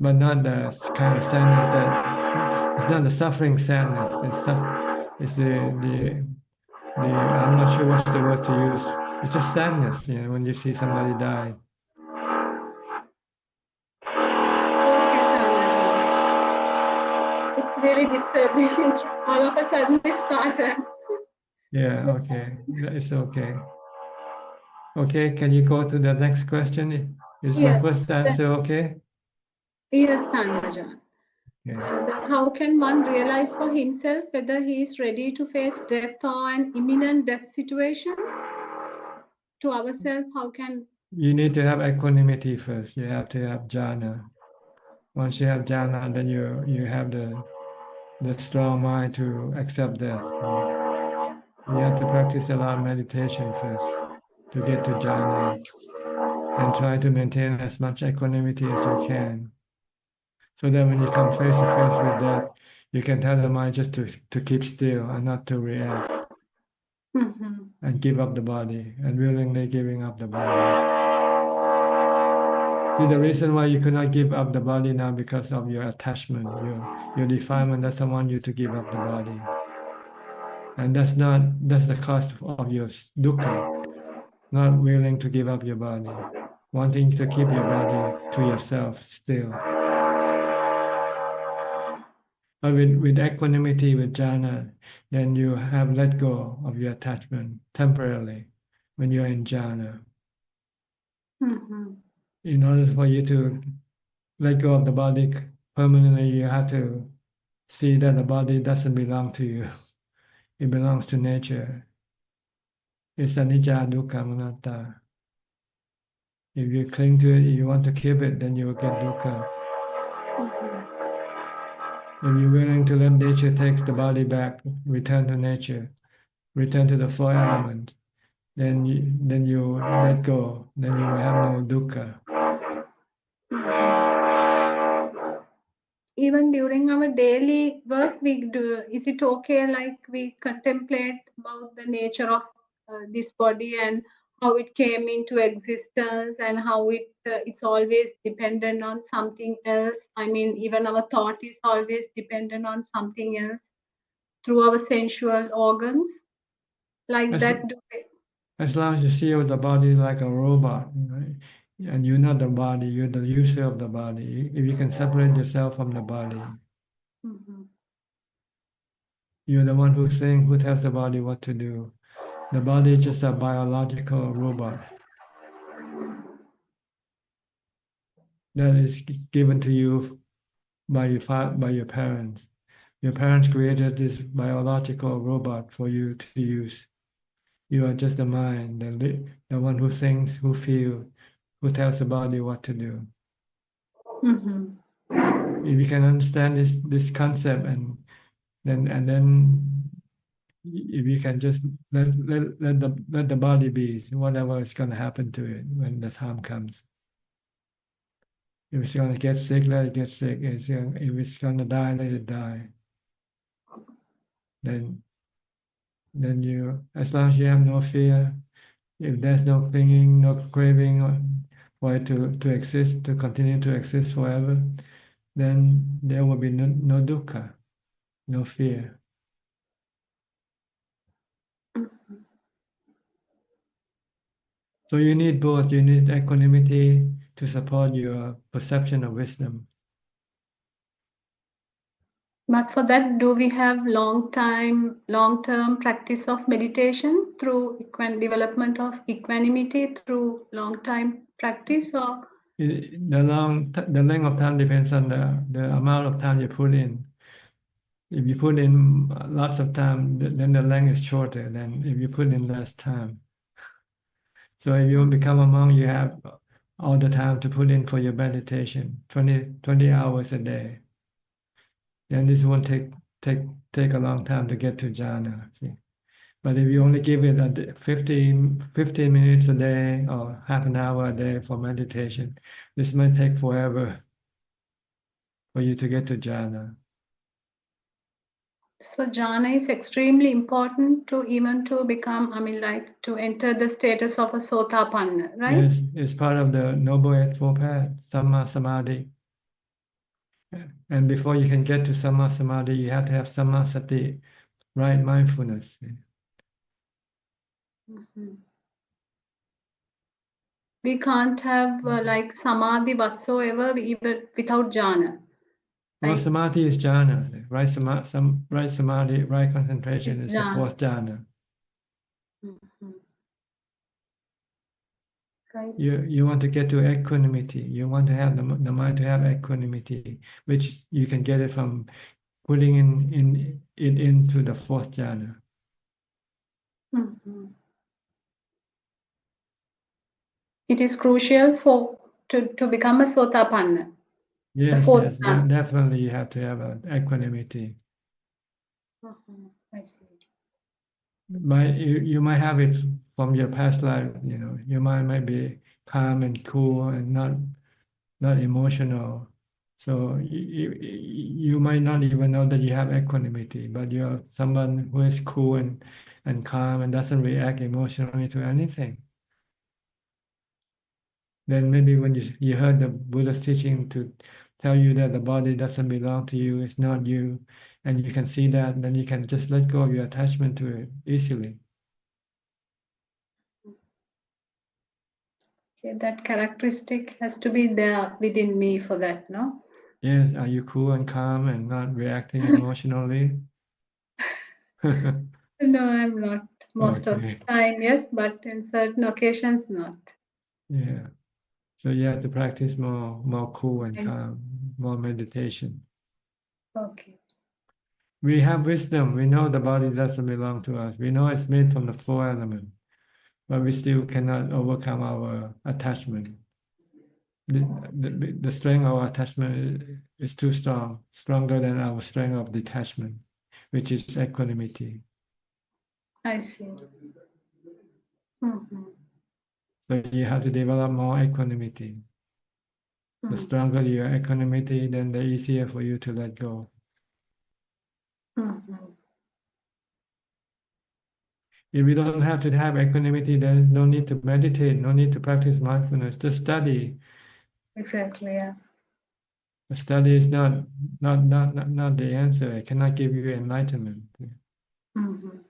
[SPEAKER 2] But not the kind of sadness it's not the suffering sadness. It's the I'm not sure what's the word to use. It's just sadness, when you see somebody die.
[SPEAKER 13] It's really disturbing. All of a sudden it started.
[SPEAKER 2] Yeah, okay. It's okay. Okay, can you go to the next question? Is my first answer okay?
[SPEAKER 13] Yes, Tanajan.
[SPEAKER 2] Yeah.
[SPEAKER 13] And how can one realize for himself whether he is ready to face death or an imminent death situation? To ourselves, how can...
[SPEAKER 2] You need to have equanimity first. You have to have jhana. Once you have jhana, then you have the strong mind to accept death. You have to practice a lot of meditation first to get to jhana, and try to maintain as much equanimity as you can, so that when you come face to face with death, you can tell the mind just to keep still and not to react, and give up the body, and willingly giving up the body. See, the reason why you could not give up the body now because of your attachment, your defilement doesn't want you to give up the body. And that's the cost of your dukkha, not willing to give up your body, wanting to keep your body to yourself still. But with equanimity, with jhana, then you have let go of your attachment temporarily when you're in jhana. In order for you to let go of the body permanently, you have to see that the body doesn't belong to you. It belongs to nature. It's anicca, dukkha, anatta. If you cling to it, you want to keep it, then you will get dukkha. If you're willing to let nature take the body back, return to nature, return to the four elements, then you let go, then you will have no dukkha.
[SPEAKER 13] Even during our daily work, we do. Is it okay? Like we contemplate about the nature of this body and how it came into existence and how it's always dependent on something else. I mean, even our thought is always dependent on something else through our sensual organs. Like
[SPEAKER 2] As,
[SPEAKER 13] that.
[SPEAKER 2] as long as you see the body like a robot, right? And you're not the body, you're the user of the body. If you can separate yourself from the body, you're the one who tells the body what to do. The body is just a biological robot that is given to you by your parents. Your parents created this biological robot for you to use. You are just the mind, the one who thinks, who feels, who tells the body what to do. If you can understand this concept, and then if you can just let the body be, whatever is going to happen to it when the time comes. If it's going to get sick, let it get sick. If it's going to die, let it die. Then you, as long as you have no fear, if there's no clinging, no craving for it to exist, to continue to exist forever, then there will be no dukkha, no fear. So you need both. You need equanimity to support your perception of wisdom.
[SPEAKER 13] But for that, do we have long-term practice of meditation through development of equanimity through long-time practice, or?
[SPEAKER 2] The length of time depends on the amount of time you put in. If you put in lots of time, then the length is shorter than if you put in less time. So if you become a monk, you have all the time to put in for your meditation, 20 hours a day. Then this won't take a long time to get to jhana. See? But if you only give it 15 minutes a day or half an hour a day for meditation, this might take forever for you to get to jhana.
[SPEAKER 13] So jhana is extremely important to become, I mean, like to enter the status of a sotapanna, right?
[SPEAKER 2] Yes, it's part of the Noble Eightfold Path, Samma Samadhi. And before you can get to Samma Samadhi, you have to have Samma Sati, right mindfulness.
[SPEAKER 13] We can't have like samadhi whatsoever even without jhana.
[SPEAKER 2] Well, samadhi is jhana. Right samadhi, right concentration is the fourth jhana. You want to get to equanimity. You want to have the mind to have equanimity, which you can get it from putting it into the fourth jhana.
[SPEAKER 13] Mhm. It is crucial to become a Sotapanna.
[SPEAKER 2] Yes,
[SPEAKER 13] fourth
[SPEAKER 2] yes,
[SPEAKER 13] jhana.
[SPEAKER 2] definitely you have to have an equanimity.
[SPEAKER 13] I see.
[SPEAKER 2] You might have it from your past life, your mind might be calm and cool and not emotional. So you might not even know that you have equanimity, but you're someone who is cool and calm and doesn't react emotionally to anything. Then maybe when you heard the Buddha's teaching to tell you that the body doesn't belong to you, it's not you, and you can see that, then you can just let go of your attachment to it easily.
[SPEAKER 13] Okay, that characteristic has to be there within me for that, no?
[SPEAKER 2] Yes, are you cool and calm and not reacting emotionally?
[SPEAKER 13] No, I'm not most of
[SPEAKER 2] Okay.
[SPEAKER 13] the time, yes, but in certain occasions, not.
[SPEAKER 2] Yeah. So you have to practice more cool and
[SPEAKER 13] And-
[SPEAKER 2] calm, more meditation.
[SPEAKER 13] Okay.
[SPEAKER 2] We have wisdom. We know the body doesn't belong to us. We know it's made from the four elements, but we still cannot overcome our attachment. The strength of our attachment is too strong, stronger than our strength of detachment, which is equanimity.
[SPEAKER 13] I see. Mhm.
[SPEAKER 2] So you have to develop more equanimity. The
[SPEAKER 13] Mhm.
[SPEAKER 2] stronger your equanimity, then the easier for you to let go.
[SPEAKER 13] Mhm.
[SPEAKER 2] If you don't have to have equanimity, there is no need to meditate, no need to practice mindfulness. Just study.
[SPEAKER 13] Exactly, yeah.
[SPEAKER 2] The study is not the answer. It cannot give you enlightenment.
[SPEAKER 13] Mhm.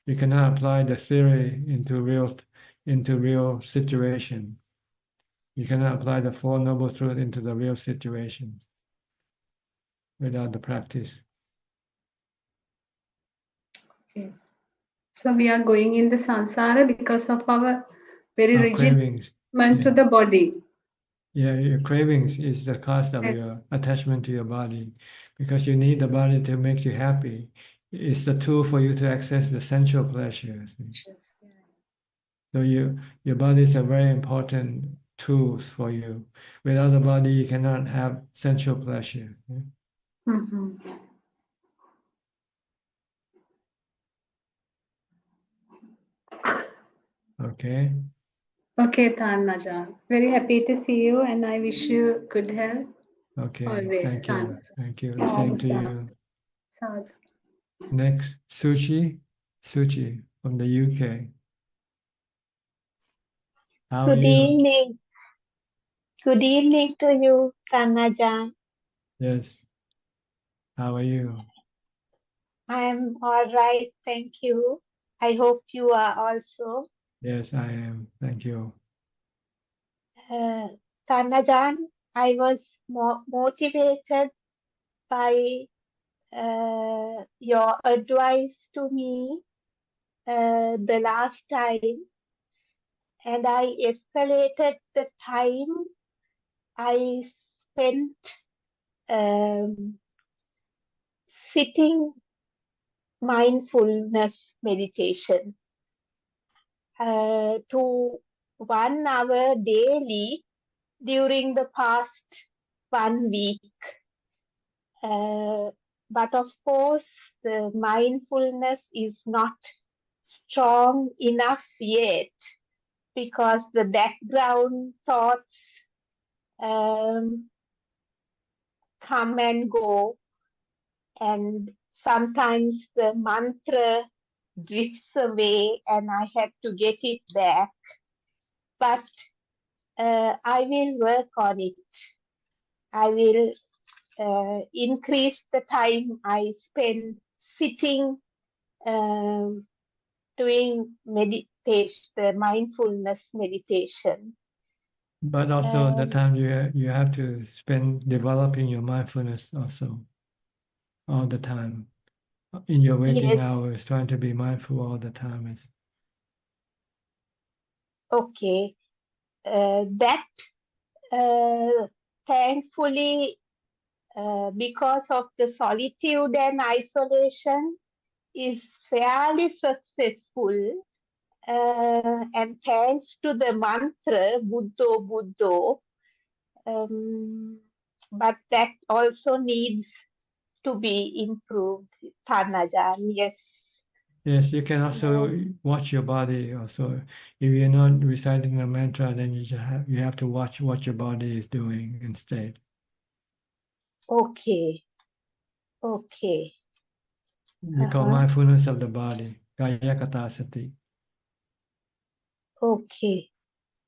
[SPEAKER 2] You cannot apply the theory into real situation. You cannot apply the Four Noble Truths into the real situation without the practice.
[SPEAKER 13] Okay. So we are going in the samsara because of our very
[SPEAKER 2] Our
[SPEAKER 13] rigid
[SPEAKER 2] cravings.
[SPEAKER 13] attachment to
[SPEAKER 2] Yeah.
[SPEAKER 13] the body.
[SPEAKER 2] Yeah, your cravings is the cause of
[SPEAKER 13] Yes.
[SPEAKER 2] your attachment to your body, because you need the body to make you happy. It's the tool for you to access the sensual pleasures.
[SPEAKER 13] Yes, yeah.
[SPEAKER 2] So your body is a very important tool for you. Without the body, you cannot have sensual pleasure.
[SPEAKER 13] Mhm.
[SPEAKER 2] Okay.
[SPEAKER 13] Okay, Ajaan. Very happy to see you, and I wish you good health
[SPEAKER 2] Okay.
[SPEAKER 13] always,
[SPEAKER 2] Thank you.
[SPEAKER 13] Ajaan.
[SPEAKER 2] Thank you.
[SPEAKER 13] Sadhu,
[SPEAKER 2] Same to
[SPEAKER 13] sadhu,
[SPEAKER 2] you.
[SPEAKER 13] sadhu.
[SPEAKER 2] Next, Suchi from the UK. How are
[SPEAKER 14] Good
[SPEAKER 2] you?
[SPEAKER 14] evening. Good evening to you, Ajaan.
[SPEAKER 2] Yes. How are you?
[SPEAKER 14] I am all right, thank you. I hope you are also.
[SPEAKER 2] Yes, I am. Thank you.
[SPEAKER 14] Ajaan, I was motivated by your advice to me the last time, and I escalated the time I spent sitting mindfulness meditation to 1 hour daily during the past 1 week. But of course, the mindfulness is not strong enough yet because the background thoughts come and go, and sometimes the mantra drifts away and I have to get it back. But I will work on it. I will increase the time I spend sitting, doing meditation, the mindfulness meditation.
[SPEAKER 2] But also the time you have to spend developing your mindfulness also all the time. In your waking
[SPEAKER 14] Yes.
[SPEAKER 2] hours, trying to be mindful all the time.
[SPEAKER 14] Okay. that thankfully, because of the solitude and isolation, is fairly successful. And thanks to the mantra Buddho Buddho, but that also needs to be improved. Thanajan, yes.
[SPEAKER 2] Yes, you can also watch your body also. If you're not reciting the mantra, then you have to watch what your body is doing instead.
[SPEAKER 14] Okay. Okay.
[SPEAKER 2] We call mindfulness of the body, Kaya Kata Sati.
[SPEAKER 14] Okay.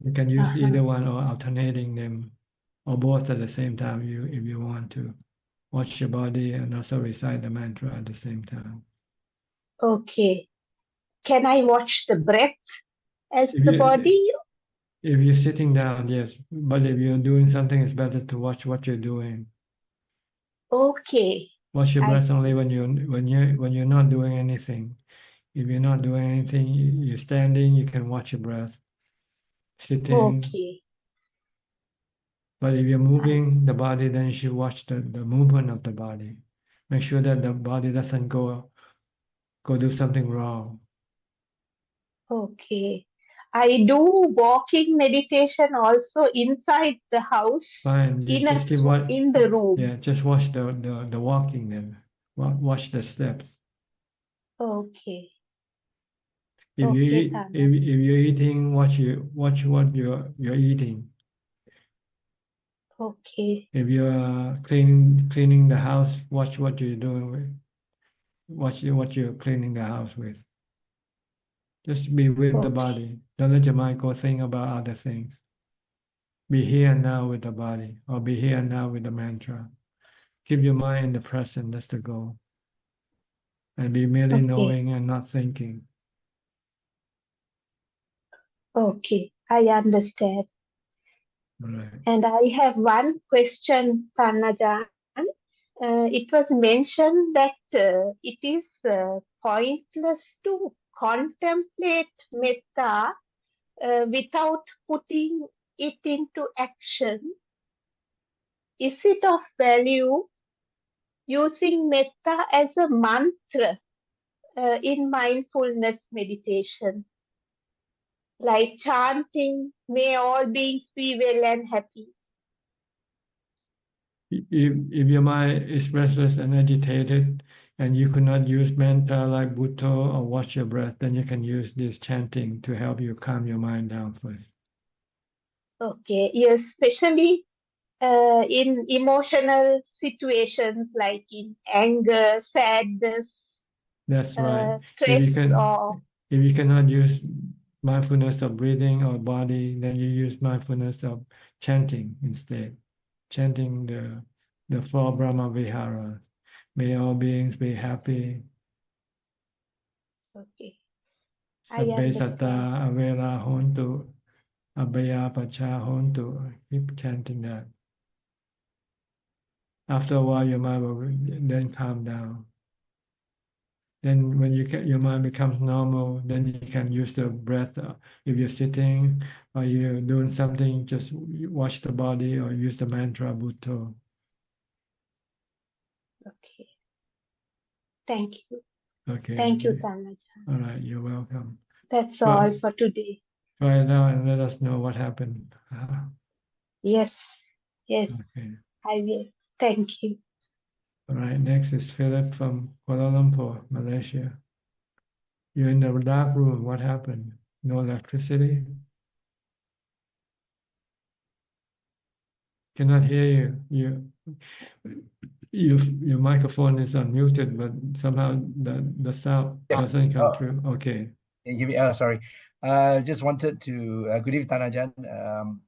[SPEAKER 2] You can use either one or alternating them or both at the same time if you want to. Watch your body and also recite the mantra at the same time.
[SPEAKER 14] Okay. Can I watch the breath as the body?
[SPEAKER 2] If you're sitting down, yes. But if you're doing something, it's better to watch what you're doing.
[SPEAKER 14] Okay.
[SPEAKER 2] Watch your breath only when you're not doing anything. If you're not doing anything, you're standing, you can watch your breath. Sitting.
[SPEAKER 14] Okay.
[SPEAKER 2] But if you're moving the body, then you should watch the movement of the body. Make sure that the body doesn't go do something wrong.
[SPEAKER 14] Okay. I do walking meditation also inside the house.
[SPEAKER 2] Fine.
[SPEAKER 14] In the room.
[SPEAKER 2] Yeah, just watch the walking then. Watch the steps.
[SPEAKER 14] Okay.
[SPEAKER 2] If you
[SPEAKER 14] Okay,
[SPEAKER 2] eat, if you're eating, watch what you're eating.
[SPEAKER 14] Okay.
[SPEAKER 2] If you're cleaning the house, watch what you're doing with. Watch what you're cleaning the house with. Just be with the body. Don't let your mind go think about other things. Be here and now with the body, or be here and now with the mantra. Keep your mind in the present, that's the goal. And be merely knowing and not thinking.
[SPEAKER 14] Okay, I understand.
[SPEAKER 2] Right.
[SPEAKER 14] And I have one question, Tanajan. It was mentioned that it is pointless to contemplate metta without putting it into action. Is it of value using metta as a mantra in mindfulness meditation? Like chanting, may all beings be well and happy.
[SPEAKER 2] If your mind is restless and agitated, and you could not use mantra like Buddha or watch your breath, then you can use this chanting to help you calm your mind down first.
[SPEAKER 14] Okay, yes, especially in emotional situations like in anger, sadness,
[SPEAKER 2] That's right.
[SPEAKER 14] stress,
[SPEAKER 2] If you cannot use mindfulness of breathing or body, then you use mindfulness of chanting instead. Chanting the four Brahma Viharas. May all beings be happy.
[SPEAKER 14] Okay. I
[SPEAKER 2] Sabbe
[SPEAKER 14] understand.
[SPEAKER 2] satta avera hontu, abhaya pacha hontu. Keep chanting that. After a while, your mind will then calm down. Then when your mind becomes normal, then you can use the breath. If you're sitting or you're doing something, just watch the body or use the mantra Buddha.
[SPEAKER 14] Okay. Thank you.
[SPEAKER 2] Okay.
[SPEAKER 14] Thank you, Tanajan.
[SPEAKER 2] All right, you're welcome.
[SPEAKER 14] That's all for today.
[SPEAKER 2] Try it out and let us know what happened.
[SPEAKER 14] Yes, yes,
[SPEAKER 2] Okay.
[SPEAKER 14] I will. Thank you.
[SPEAKER 2] All right, next is Philip from Kuala Lumpur, Malaysia. You're in the dark room. What happened? No electricity? Cannot hear you. Your microphone is unmuted, but somehow the sound doesn't come through. Okay.
[SPEAKER 15] Can you hear me? Sorry. Just wanted to good evening, Tanajan.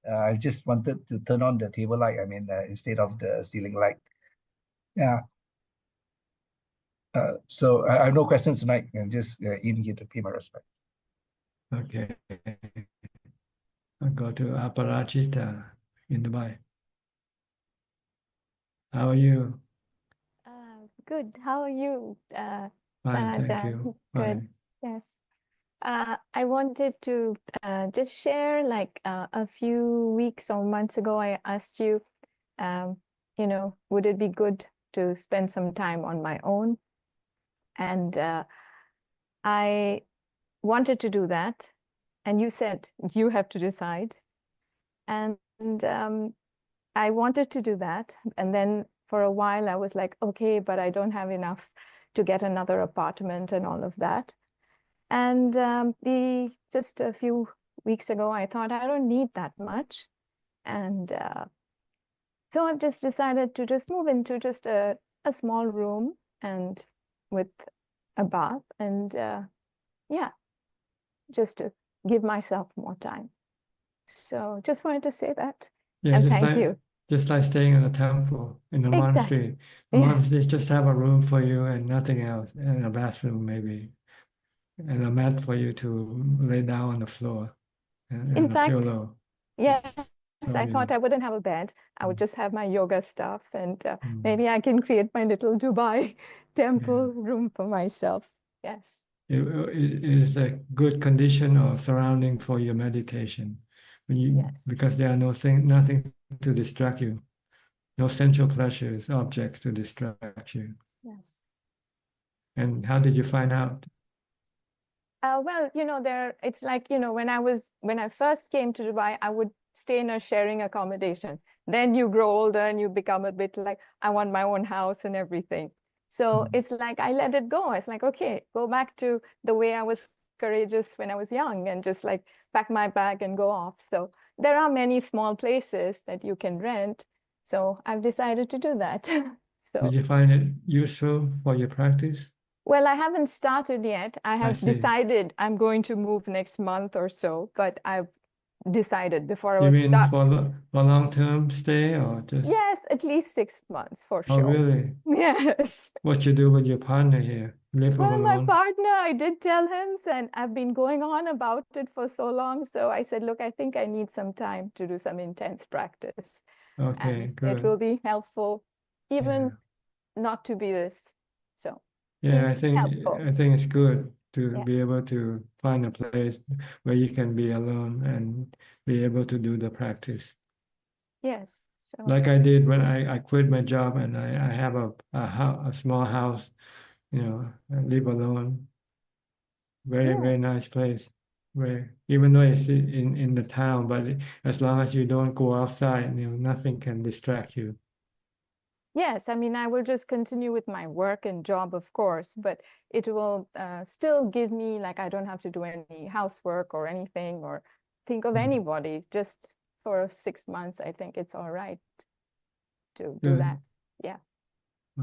[SPEAKER 15] I just wanted to turn on the table light. I mean, instead of the ceiling light. Yeah. So I have no questions tonight. I'm just in here to pay my respect.
[SPEAKER 2] Okay. I'll go to Aparajita in Dubai. How are you?
[SPEAKER 16] Good. How are you,
[SPEAKER 2] Fine, thank
[SPEAKER 16] Tanajan?
[SPEAKER 2] you.
[SPEAKER 16] Good.
[SPEAKER 2] Fine.
[SPEAKER 16] Yes. I wanted to just share, like a few weeks or months ago, I asked you, would it be good to spend some time on my own? And I wanted to do that. And you said, you have to decide. And I wanted to do that. And then for a while, I was like, okay, but I don't have enough to get another apartment and all of that. And just a few weeks ago, I thought I don't need that much. And so I've just decided to just move into just a small room and with a bath and yeah, just to give myself more time. So just wanted to say that.
[SPEAKER 2] Yeah,
[SPEAKER 16] and
[SPEAKER 2] just
[SPEAKER 16] thank
[SPEAKER 2] like
[SPEAKER 16] you.
[SPEAKER 2] just like staying in a temple, in a
[SPEAKER 16] Exactly.
[SPEAKER 2] monastery.
[SPEAKER 16] Yes.
[SPEAKER 2] Monasteries just have a room for you and nothing else, and a bathroom maybe, and a mat for you to lay down on the floor, and
[SPEAKER 16] In
[SPEAKER 2] a
[SPEAKER 16] fact,
[SPEAKER 2] pillow.
[SPEAKER 16] yes,
[SPEAKER 2] So,
[SPEAKER 16] I thought
[SPEAKER 2] yeah.
[SPEAKER 16] I wouldn't have a bed. I would just have my yoga stuff, and
[SPEAKER 2] Mm.
[SPEAKER 16] maybe I can create my little Dubai temple room for myself. Yes.
[SPEAKER 2] It is a good condition or surrounding for your meditation. When you,
[SPEAKER 16] Yes.
[SPEAKER 2] because there are nothing to distract you, no sensual pleasures, objects to distract you.
[SPEAKER 16] Yes.
[SPEAKER 2] And how did you find out?
[SPEAKER 16] Well, it's like, when I first came to Dubai, I would stay in a sharing accommodation. Then you grow older and you become a bit like, I want my own house and everything. So it's like, I let it go. It's like, okay, go back to the way I was courageous when I was young and just like pack my bag and go off. So there are many small places that you can rent. So I've decided to do that. So.
[SPEAKER 2] Did you find it useful for your practice?
[SPEAKER 16] Well, I haven't started yet. I have
[SPEAKER 2] see.
[SPEAKER 16] decided I'm going to move next month or so, but I've decided before I
[SPEAKER 2] You
[SPEAKER 16] was
[SPEAKER 2] mean
[SPEAKER 16] start.
[SPEAKER 2] for long-term stay or just?
[SPEAKER 16] Yes, at least 6 months for
[SPEAKER 2] Oh,
[SPEAKER 16] sure.
[SPEAKER 2] really?
[SPEAKER 16] Yes.
[SPEAKER 2] What you do with your partner here? Live
[SPEAKER 16] Well, my
[SPEAKER 2] alone?
[SPEAKER 16] partner, I did tell him, and I've been going on about it for so long. So I said, look, I think I need some time to do some intense practice.
[SPEAKER 2] Okay,
[SPEAKER 16] And
[SPEAKER 2] good.
[SPEAKER 16] it will be helpful, even not to be this. So
[SPEAKER 2] Yeah,
[SPEAKER 16] he's helpful.
[SPEAKER 2] I think it's good to
[SPEAKER 16] Yeah.
[SPEAKER 2] be able to find a place where you can be alone and be able to do the practice.
[SPEAKER 16] Yes. So
[SPEAKER 2] Like I did when I quit my job and I have a small house, I live alone. Very,
[SPEAKER 16] Yeah.
[SPEAKER 2] very nice place. Where even though it's in the town, but as long as you don't go outside, nothing can distract you.
[SPEAKER 16] Yes, I mean, I will just continue with my work and job, of course, but it will still give me, like, I don't have to do any housework or anything or think of anybody. Just for 6 months, I think it's all right to do
[SPEAKER 2] Good.
[SPEAKER 16] that. Yeah.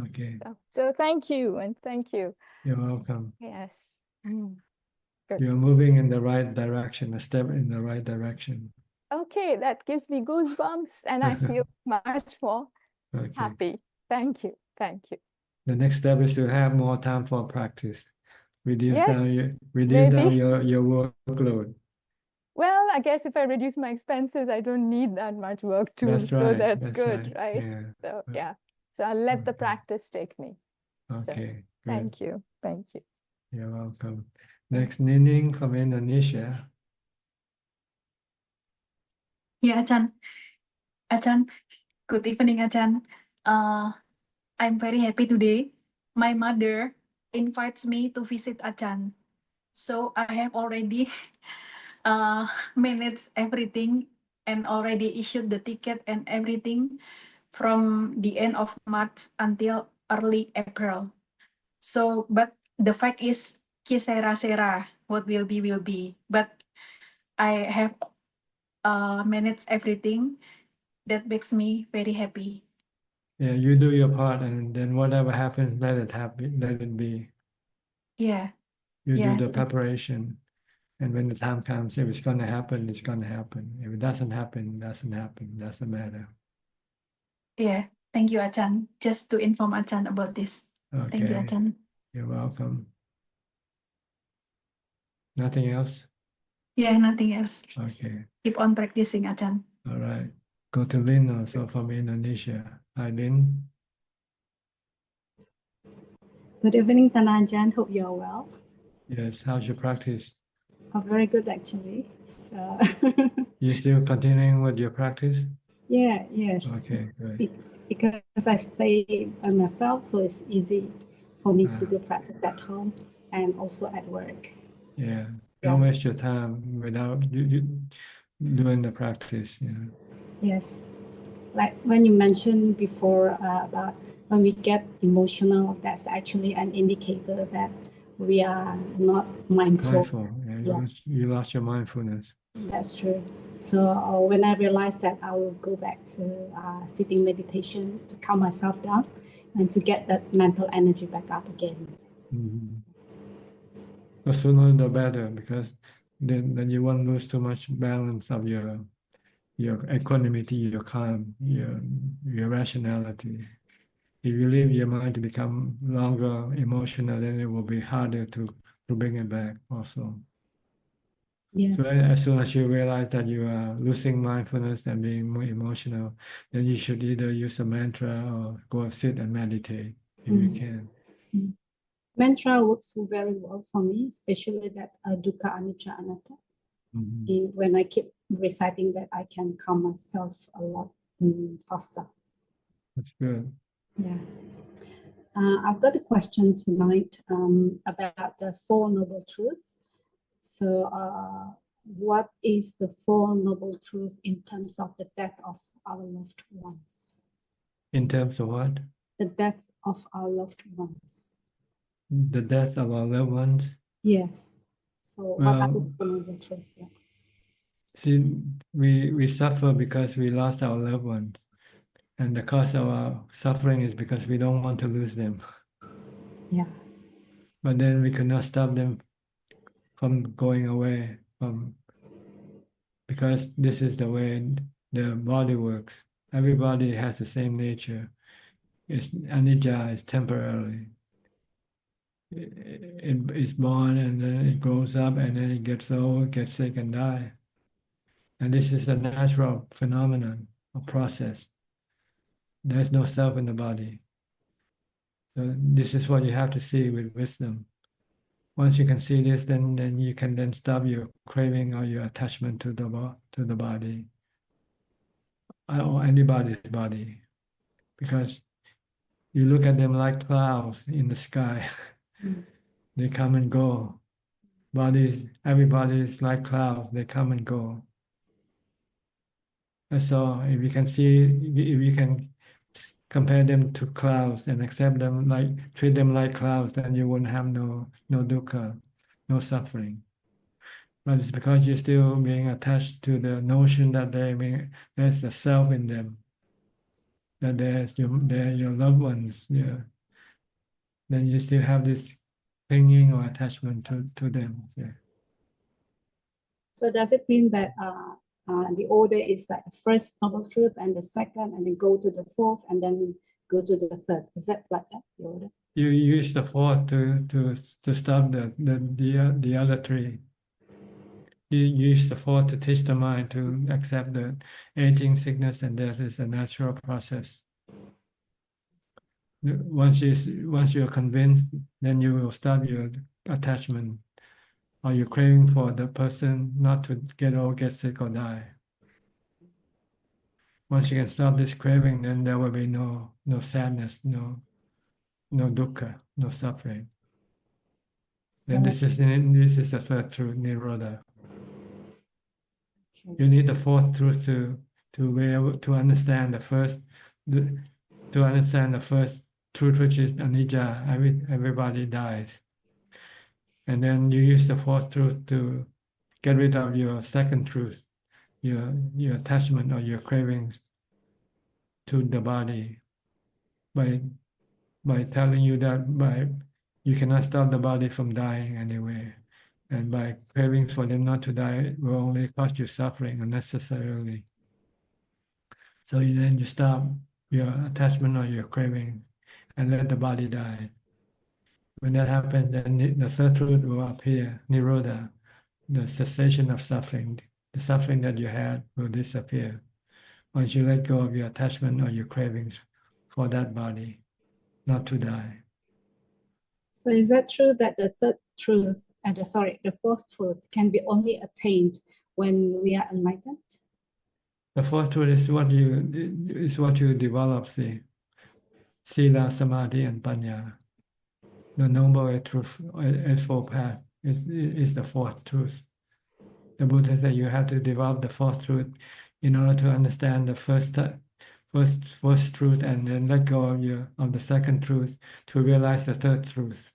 [SPEAKER 2] Okay.
[SPEAKER 16] So thank you, and thank you.
[SPEAKER 2] You're welcome.
[SPEAKER 16] Yes. Good.
[SPEAKER 2] You're moving in the right direction, a step in the right direction.
[SPEAKER 16] Okay, that gives me goosebumps, and I feel much more happy. Thank you. Thank you.
[SPEAKER 2] The next step is to have more time for practice. Reduce
[SPEAKER 16] Yes,
[SPEAKER 2] down
[SPEAKER 16] maybe.
[SPEAKER 2] your workload.
[SPEAKER 16] Well, I guess if I reduce my expenses, I don't need that much work too.
[SPEAKER 2] That's
[SPEAKER 16] So
[SPEAKER 2] right.
[SPEAKER 16] that's
[SPEAKER 2] That's
[SPEAKER 16] good,
[SPEAKER 2] right.
[SPEAKER 16] right?
[SPEAKER 2] Yeah.
[SPEAKER 16] So yeah. So I'll let the practice take me. So
[SPEAKER 2] Okay. Good.
[SPEAKER 16] thank you. Thank you.
[SPEAKER 2] You're welcome. Next, Nining from Indonesia.
[SPEAKER 17] Yeah, Ajahn, good evening, Ajahn. I'm very happy today. My mother invites me to visit Ajahn. So I have already managed everything and already issued the ticket and everything from the end of March until early April. So, but the fact is, kisera sera, what will be, will be. But I have managed everything. That makes me very happy.
[SPEAKER 2] Yeah, you do your part, and then whatever happens, let it happen. Let it be.
[SPEAKER 17] Yeah.
[SPEAKER 2] You
[SPEAKER 17] Yeah.
[SPEAKER 2] do the preparation, and when the time comes, if it's going to happen, it's going to happen. If it doesn't happen, it doesn't happen. Doesn't matter.
[SPEAKER 17] Yeah. Thank you, Ajahn. Just to inform Ajahn about this. Thank you,
[SPEAKER 2] Okay.
[SPEAKER 17] Ajahn.
[SPEAKER 2] You're welcome. Nothing else?
[SPEAKER 17] Yeah, nothing else.
[SPEAKER 2] Okay.
[SPEAKER 17] Keep on practicing, Ajahn.
[SPEAKER 2] All right. Go to Lynn also from Indonesia. Hi, Lynn.
[SPEAKER 18] Good evening, Tanajan. Hope you're well.
[SPEAKER 2] Yes. How's your practice?
[SPEAKER 18] very good actually. So
[SPEAKER 2] You still continuing with your practice?
[SPEAKER 18] yeah, yes.
[SPEAKER 2] Okay, good.
[SPEAKER 18] Because I stay by myself, so it's easy for me to
[SPEAKER 2] Ah.
[SPEAKER 18] do practice at home and also at work.
[SPEAKER 2] Yeah, don't waste your time without doing the practice. Yeah.
[SPEAKER 18] Yes, like when you mentioned before about when we get emotional, that's actually an indicator that we are not mindful.
[SPEAKER 2] Mindful. Yeah,
[SPEAKER 18] Yes,
[SPEAKER 2] you lost your mindfulness.
[SPEAKER 18] that's true. So when I realized that, I will go back to sitting meditation to calm myself down and to get that mental energy back up again.
[SPEAKER 2] Mm-hmm. The sooner the better, because then you won't lose too much balance of your equanimity, your calm, your rationality. If you leave your mind to become longer emotional, then it will be harder to bring it back also.
[SPEAKER 18] Yes.
[SPEAKER 2] So as soon as you realize that you are losing mindfulness and being more emotional, then you should either use a mantra or go sit and meditate if you can.
[SPEAKER 18] Mantra works very well for me, especially that dukkha anicca anatta. When I keep reciting that, I can calm myself a lot faster.
[SPEAKER 2] That's good.
[SPEAKER 18] Yeah. I've got a question tonight about the Four Noble Truths. So what is the Four Noble Truths in terms of the death of our loved ones?
[SPEAKER 2] In terms of what?
[SPEAKER 18] The death of our loved ones.
[SPEAKER 2] The death of our loved ones.
[SPEAKER 18] Yes. So what are the
[SPEAKER 2] Well,
[SPEAKER 18] Four Noble Truths? Yeah.
[SPEAKER 2] see, we suffer because we lost our loved ones. And the cause of our suffering is because we don't want to lose them.
[SPEAKER 18] Yeah.
[SPEAKER 2] But then we cannot stop them from going away because this is the way the body works. Everybody has the same nature. It's anicca, it's temporary. It's born and then it grows up and then it gets old, gets sick and die. And this is a natural phenomenon, a process. There's no self in the body. So this is what you have to see with wisdom. Once you can see this, then you can then stop your craving or your attachment to the body or anybody's body, because you look at them like clouds in the sky. They come and go. Everybody is like clouds. They come and go. And so if you can compare them to clouds and accept them treat them like clouds, then you wouldn't have no dukkha, no suffering. But it's because you're still being attached to the notion that there's a self in them, that they're your loved ones. Yeah. Then you still have this clinging or attachment to them. Yeah.
[SPEAKER 18] So does it mean that the order is like the first noble truth and the second, and then go to the fourth, and then go to the third? Is that like that, the order?
[SPEAKER 2] You use the fourth to stop the other three. You use the fourth to teach the mind to accept that aging, sickness, and death is a natural process. Once you're convinced, then you will stop your attachment or your craving for the person not to get old, get sick, or die. Once you can stop this craving, then there will be no sadness, no dukkha, no suffering. Then this is the third truth, nirodha. You need the fourth truth to be able to understand the first truth, which is anicca. Everybody dies, and then you use the fourth truth to get rid of your second truth, your attachment or your cravings to the body, by telling you that you cannot stop the body from dying anyway, and by craving for them not to die, it will only cause you suffering unnecessarily. So then you stop your attachment or your craving and let the body die. When that happens, then the third truth will appear, nirodha, the cessation of suffering. The suffering that you had will disappear once you let go of your attachment or your cravings for that body, not to die.
[SPEAKER 18] So is that true that the third truth and the fourth truth can be only attained when we are enlightened?
[SPEAKER 2] The fourth truth is what you develop, see. Sila, Samadhi, and Panya. The Noble Eightfold Path is the fourth truth. The Buddha said you have to develop the fourth truth in order to understand the first truth, and then let go of the second truth to realize the third truth.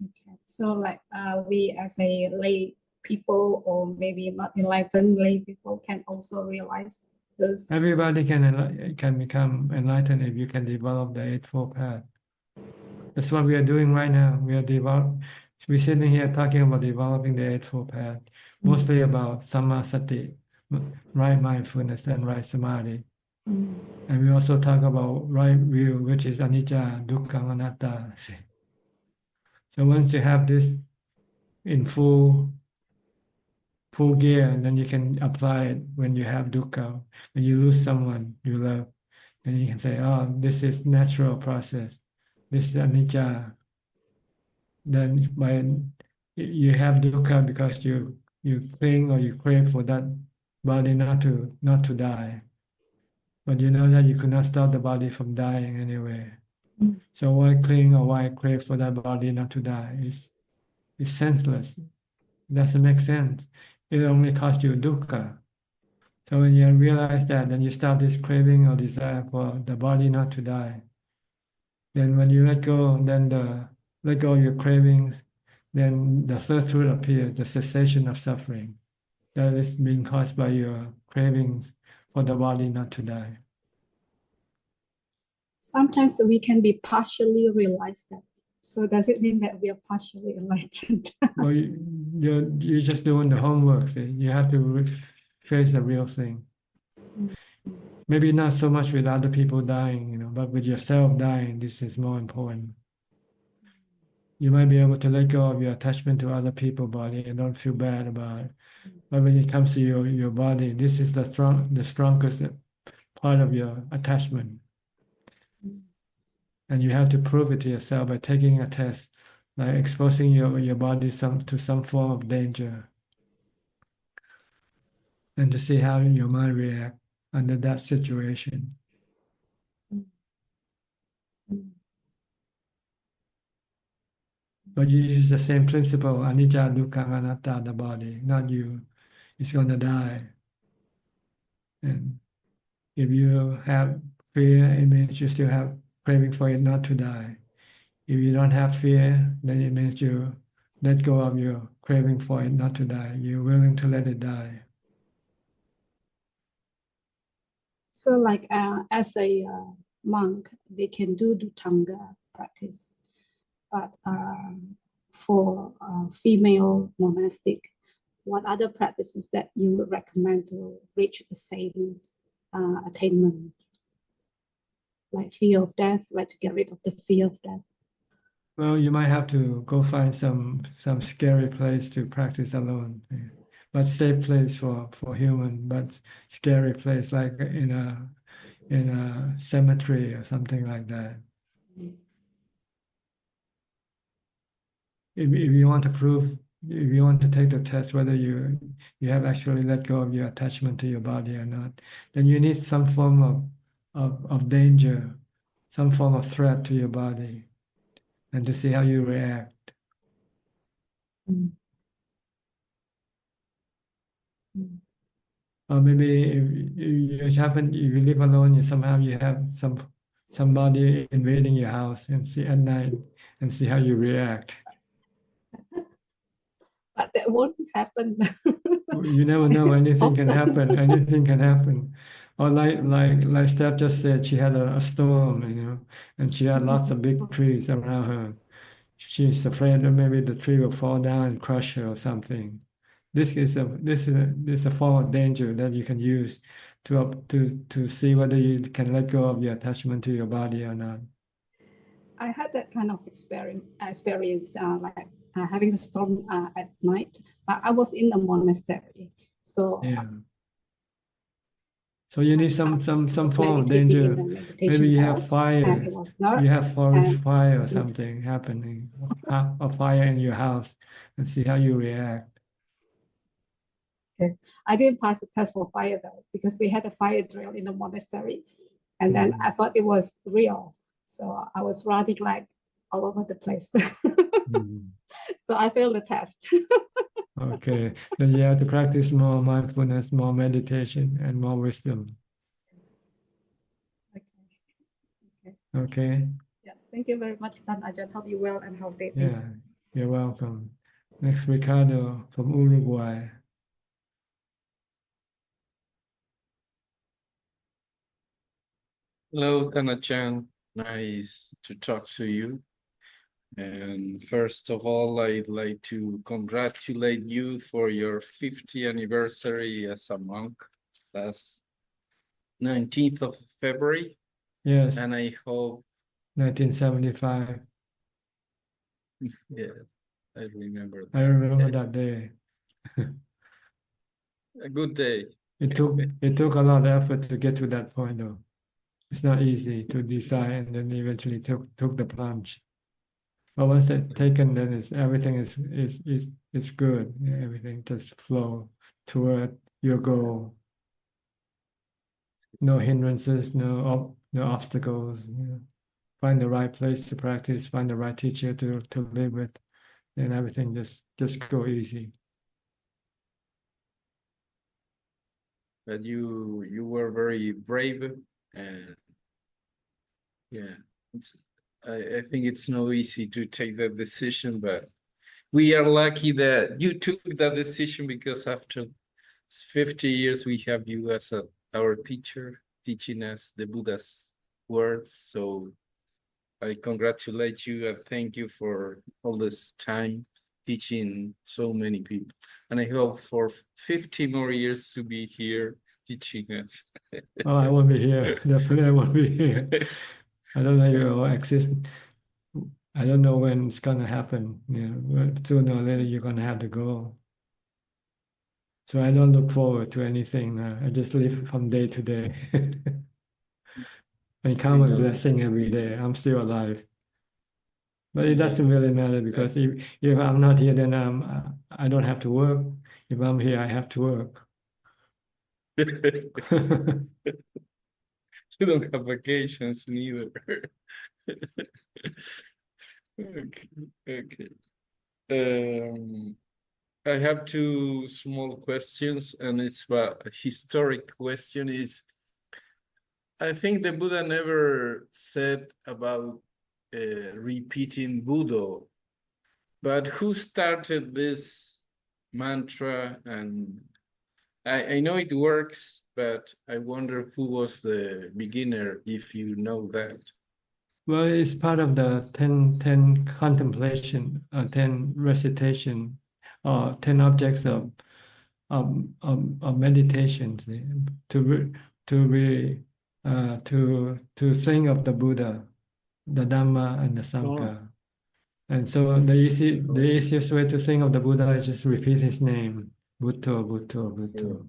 [SPEAKER 18] Okay. So like we as a lay people, or maybe not enlightened lay people, can also realize those.
[SPEAKER 2] Everybody can become enlightened if you can develop the Eightfold Path. That's what we are doing right now. We're sitting here talking about developing the Eightfold Path, mostly about Samma Sati, right mindfulness and right samadhi. And we also talk about right view, which is anicca, dukkha, anatta. So once you have this in full gear, and then you can apply it when you have dukkha. When you lose someone you love, then you can say, oh, this is natural process. This is anicca. Then when you have dukkha because you cling or you crave for that body not to die. But you know that you could not stop the body from dying anyway. So why cling or why crave for that body not to die? It's senseless. It doesn't make sense. It only costs you dukkha. So when you realize that, then you stop this craving or desire for the body not to die. Then when you let go, let go of your cravings, then the third truth appears, the cessation of suffering. That is being caused by your cravings for the body not to die.
[SPEAKER 18] Sometimes we can be partially realized that. So does it mean that we are partially enlightened?
[SPEAKER 2] Well, you're just doing the homework. See? You have to face the real thing. Maybe not so much with other people dying, but with yourself dying, this is more important. You might be able to let go of your attachment to other people's body and don't feel bad about it. But when it comes to your body, this is the strongest part of your attachment. And you have to prove it to yourself by taking a test, like exposing your body to some form of danger. And to see how your mind reacts under that situation. But you use the same principle, anicca, dukkha, anatta, the body, not you. It's going to die. And if you have fear, it means you still have craving for it not to die. If you don't have fear, then it means you let go of your craving for it not to die. You're willing to let it die.
[SPEAKER 18] So like as a monk, they can do Dhutanga practice. But for female monastic, what other practices that you would recommend to reach the same attainment? Like fear of death, like to get rid of the fear of death.
[SPEAKER 2] Well, you might have to go find some scary place to practice alone, but safe place for human, but scary place like in a cemetery or something like that. If you want to prove, if you want to take the test whether you have actually let go of your attachment to your body or not, then you need some form of danger, some form of threat to your body, and to see how you react. Or maybe if you live alone, somehow you have somebody invading your house and see at night and see how you react.
[SPEAKER 18] But that won't happen.
[SPEAKER 2] You never know. Anything can happen. Anything can happen. Or like Steph just said, she had a storm, and she had lots of big trees around her. She's afraid that maybe the tree will fall down and crush her or something. This is a form of danger that you can use to see whether you can let go of your attachment to your body or not.
[SPEAKER 18] I had that kind of experience like having a storm at night, but I was in a monastery, so
[SPEAKER 2] yeah. So you need some form of danger. Maybe you have fire. You have forest fire or something happening. a fire in your house and see how you react.
[SPEAKER 18] Okay. I didn't pass the test for fire though, because we had a fire drill in the monastery. And then I thought it was real. So I was running like all over the place. So I failed the test.
[SPEAKER 2] Okay, then you have to practice more mindfulness, more meditation, and more wisdom. Okay.
[SPEAKER 18] Yeah, thank you very much, Tan Ajahn. Hope you well and healthy.
[SPEAKER 2] Yeah, you're welcome. Next, Ricardo from Uruguay.
[SPEAKER 19] Hello, Tana-chan. Nice to talk to you. And first of all, I'd like to congratulate you for your 50th anniversary as a monk. That's 19th of February.
[SPEAKER 2] Yes.
[SPEAKER 19] And I hope
[SPEAKER 2] 1975.
[SPEAKER 19] yes, I remember that.
[SPEAKER 2] I remember that day.
[SPEAKER 19] A good day.
[SPEAKER 2] It took a lot of effort to get to that point, though. It's not easy to decide and then eventually took the plunge. But once it's taken, then everything is good. Everything just flow toward your goal. No hindrances, no obstacles. Find the right place to practice, find the right teacher to live with, and everything just go easy.
[SPEAKER 19] But you were very brave, and yeah, I think it's not easy to take that decision, but we are lucky that you took that decision, because after 50 years we have you as our teacher, teaching us the Buddha's words. So I congratulate you and thank you for all this time teaching so many people. And I hope for 50 more years to be here teaching us.
[SPEAKER 2] Oh, I won't be here. Definitely I won't be here. I don't know if it will exist. I don't know when it's gonna happen. But sooner or later you're gonna have to go. So I don't look forward to anything. I just live from day to day. I count my blessing every day. I'm still alive. But it doesn't really matter, because if I'm not here, then I don't have to work. If I'm here, I have to work.
[SPEAKER 19] You don't have vacations neither. Okay. I have two small questions, and it's a historic question. I think the Buddha never said about repeating Buddha, but who started this mantra? And I know it works, but I wonder who was the beginner, if you know that.
[SPEAKER 2] Well, it's part of the 10 contemplation, 10 recitation, 10 objects of meditation, to think of the Buddha, the Dhamma, and the Sangha. And so the easiest way to think of the Buddha is just repeat his name, Bhutto, Bhutto, Bhutto.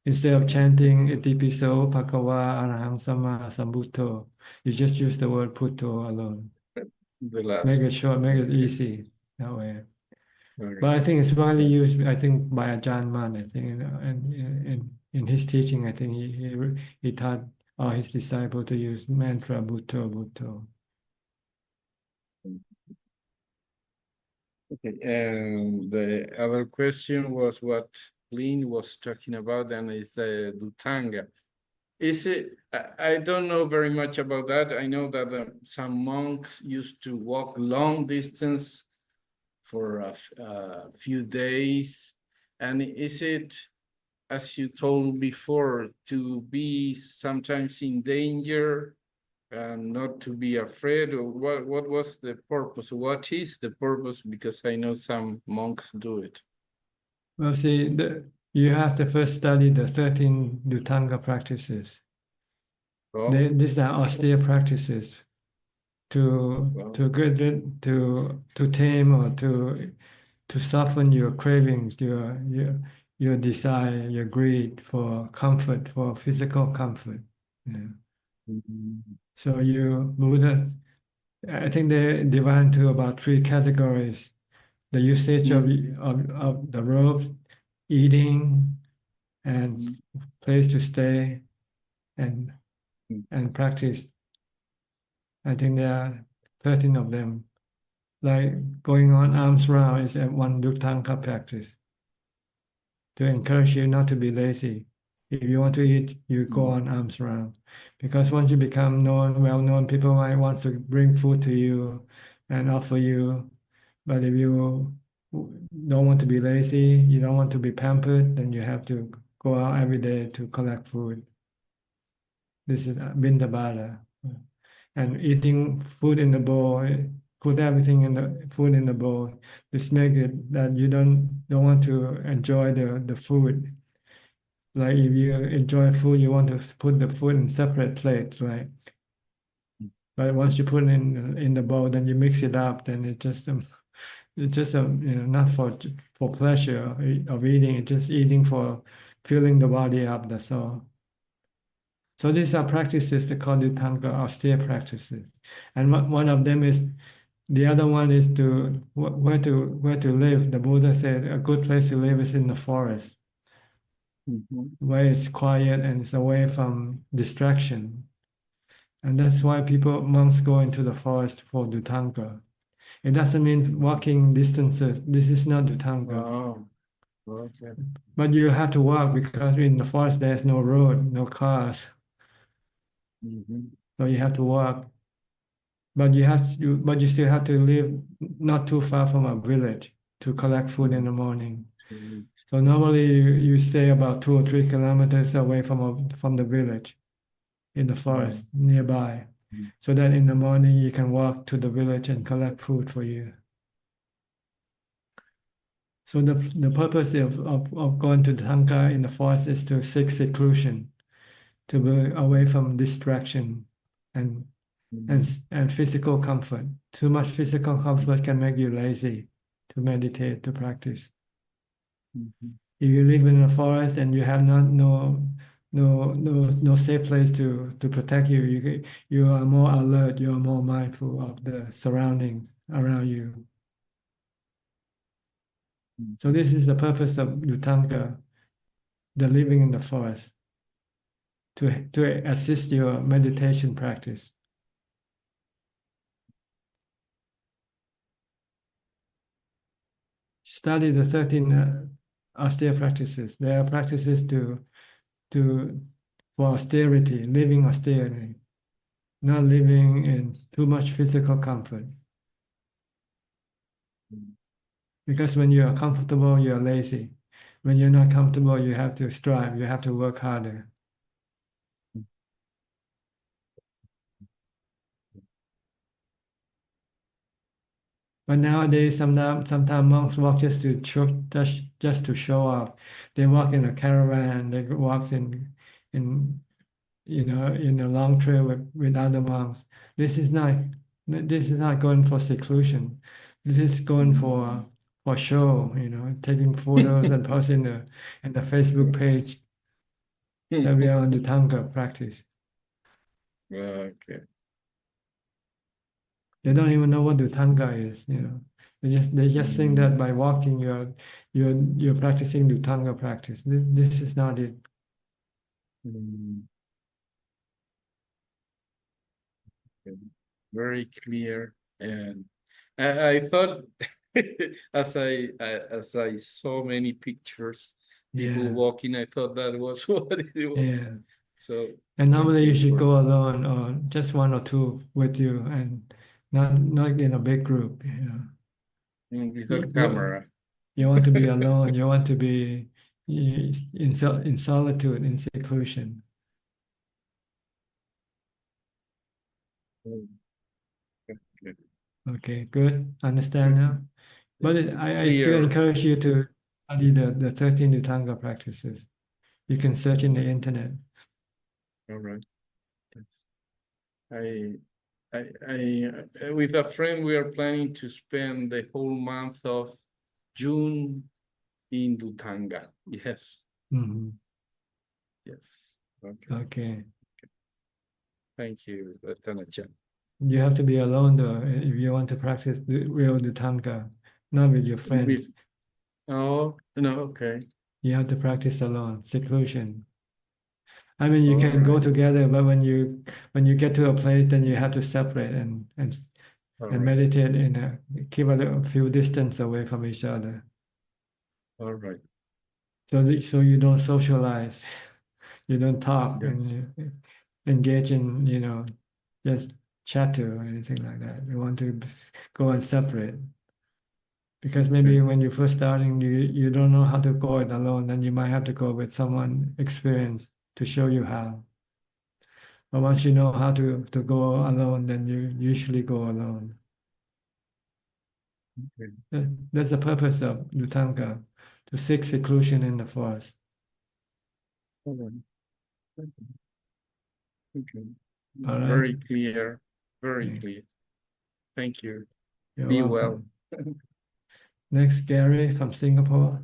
[SPEAKER 2] Instead of chanting Itipiso, Bhagava, Arahang Sama Sambuddho, you just use the word Bhutto alone. Make it short, make it easy that way. But I think it's widely used, I think, by Ajaan Man, I think, and in his teaching, I think he taught all his disciples to use mantra Bhutto, Bhutto.
[SPEAKER 19] Okay, and the other question was what Lynn was talking about, and is the Dhutanga. Is it, I don't know very much about that. I know that some monks used to walk long distance for a few days. And is it, as you told before, to be sometimes in danger and not to be afraid? Or what was the purpose? What is the purpose? Because I know some monks do it.
[SPEAKER 2] Well, see, you have to first study the 13 Dhutanga practices. These are austere practices to tame or to soften your cravings, your desire, your greed for comfort, for physical comfort. So Buddha I think they divide into about 3 categories: the usage of the robe, eating, and place to stay, and practice. I think there are 13 of them. Like going on arms round is one Dhutanga practice to encourage you not to be lazy. If you want to eat, you go on arms round. Because once you become well-known, people might want to bring food to you and offer you. But if you don't want to be lazy, you don't want to be pampered, then you have to go out every day to collect food. This is Bindabada. And eating food in the bowl, put everything in the food in the bowl. This make it that you don't want to enjoy the food. Like if you enjoy food, you want to put the food in separate plates, right? But once you put it in the bowl, then you mix it up. Then it's just not for pleasure of eating. It's just eating for filling the body up. That's all. So these are practices that called Dhutanga, austere practices, and one of them is. The other one is where to live. The Buddha said a good place to live is in the forest, where it's quiet and it's away from distraction. And that's why monks go into the forest for Dhutanga. It doesn't mean walking distances. This is not Dhutanga.
[SPEAKER 19] Oh, okay.
[SPEAKER 2] But you have to walk because in the forest there's no road, no cars. So you have to walk. But you still have to live not too far from a village to collect food in the morning. So normally you stay about 2 or 3 kilometers away from the village in the forest nearby, so that in the morning you can walk to the village and collect food for you. So the purpose of going to Dhanga in the forest is to seek seclusion, to be away from distraction and physical comfort. Too much physical comfort can make you lazy to meditate, to practice. If you live in a forest and you have no safe place to protect you, you are more alert, you are more mindful of the surroundings around you. So this is the purpose of Dhutanga, the living in the forest, to assist your meditation practice. Study the 13 austere practices. They are practices for austerity, living austerity, not living in too much physical comfort. Because when you are comfortable, you are lazy. When you're not comfortable, you have to strive, you have to work harder. But nowadays, sometimes monks walk just to show off. They walk in a caravan. They walk in a long trail with other monks. This is not going for seclusion. This is going for show. Taking photos and posting in the Facebook page that we are on the Dhutanga practice.
[SPEAKER 19] Okay.
[SPEAKER 2] They don't even know what Dhutanga is. They just think that by walking you're practicing Dhutanga practice. This is not it.
[SPEAKER 19] Very clear, and I thought as I saw many pictures, people walking, I thought that was what it was.
[SPEAKER 2] Yeah.
[SPEAKER 19] So
[SPEAKER 2] And normally you should go alone or just 1 or 2 with you, and not in a big group.
[SPEAKER 19] Without camera.
[SPEAKER 2] You want to be alone. You want to be in solitude, in seclusion. Okay, good. Understand now? But I still
[SPEAKER 19] Clear.
[SPEAKER 2] encourage you to study the 13 Dhutanga practices. You can search in the internet.
[SPEAKER 19] All right. Yes. I with a friend, we are planning to spend the whole month of June in Dhutanga. Yes. Yes. Okay.
[SPEAKER 2] Okay.
[SPEAKER 19] Thank you, Ajaan.
[SPEAKER 2] You have to be alone though if you want to practice the real Dhutanga, not with your friends.
[SPEAKER 19] Oh, no, okay.
[SPEAKER 2] You have to practice alone, seclusion. I mean, you can
[SPEAKER 19] All
[SPEAKER 2] go
[SPEAKER 19] right.
[SPEAKER 2] together, but when you get to a place, then you have to separate and
[SPEAKER 19] All
[SPEAKER 2] and
[SPEAKER 19] right.
[SPEAKER 2] meditate keep a few distance away from each other.
[SPEAKER 19] All right.
[SPEAKER 2] So you don't socialize, you don't talk,
[SPEAKER 19] Yes.
[SPEAKER 2] and you engage in just chatter or anything like that. You want to go and separate. Because maybe when you're first starting, you don't know how to go it alone, then you might have to go with someone experienced to show you how. But once you know how to go alone, then you usually go alone.
[SPEAKER 19] Okay.
[SPEAKER 2] That's the purpose of Dhutanga, to seek seclusion in the forest.
[SPEAKER 19] All right. Okay.
[SPEAKER 2] All right.
[SPEAKER 19] Very clear. Very
[SPEAKER 2] Okay.
[SPEAKER 19] clear. Thank you.
[SPEAKER 2] You're
[SPEAKER 19] Be
[SPEAKER 2] welcome.
[SPEAKER 19] well.
[SPEAKER 2] Next, Gary from Singapore.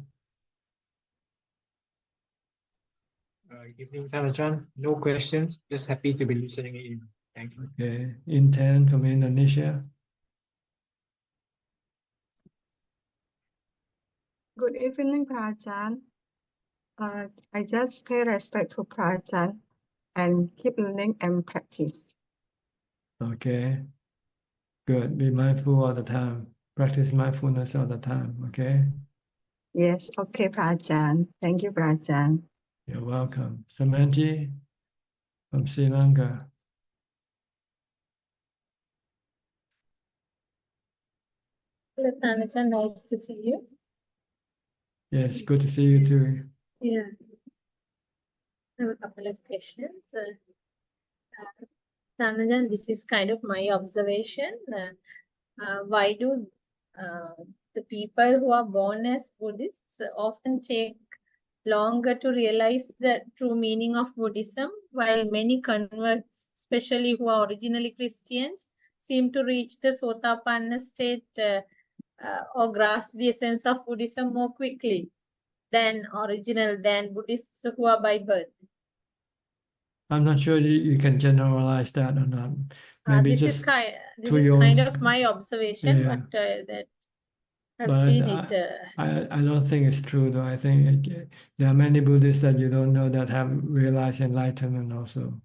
[SPEAKER 20] Evening, Ajaan. No questions. Just happy to be listening in. Thank you.
[SPEAKER 2] Okay. Intan from Indonesia.
[SPEAKER 21] Good evening, Prajan. I just pay respect to Prajan and keep learning and practice.
[SPEAKER 2] Okay. Good. Be mindful all the time. Practice mindfulness all the time. Okay.
[SPEAKER 21] Yes, okay, Prajan. Thank you, Prajan.
[SPEAKER 2] You're welcome. Samanji from Sri Lanka.
[SPEAKER 22] Hello, Tanaja. Nice to see you.
[SPEAKER 2] Yes, good to see you too.
[SPEAKER 22] Yeah, I have a couple of questions. Tanajan, this is kind of my observation. Why do the people who are born as Buddhists often take longer to realize the true meaning of Buddhism, while many converts, especially who are originally Christians, seem to reach the Sotapanna state or grasp the essence of Buddhism more quickly than Buddhists who are by birth?
[SPEAKER 2] I'm not sure you can generalize that or not. Maybe
[SPEAKER 22] This
[SPEAKER 2] just
[SPEAKER 22] is kind. This
[SPEAKER 2] to
[SPEAKER 22] is
[SPEAKER 2] your
[SPEAKER 22] kind
[SPEAKER 2] own,
[SPEAKER 22] of my observation,
[SPEAKER 2] yeah.
[SPEAKER 22] but that I've
[SPEAKER 2] But
[SPEAKER 22] seen it.
[SPEAKER 2] I don't think it's true though. I think there are many Buddhists that you don't know that have realized enlightenment also.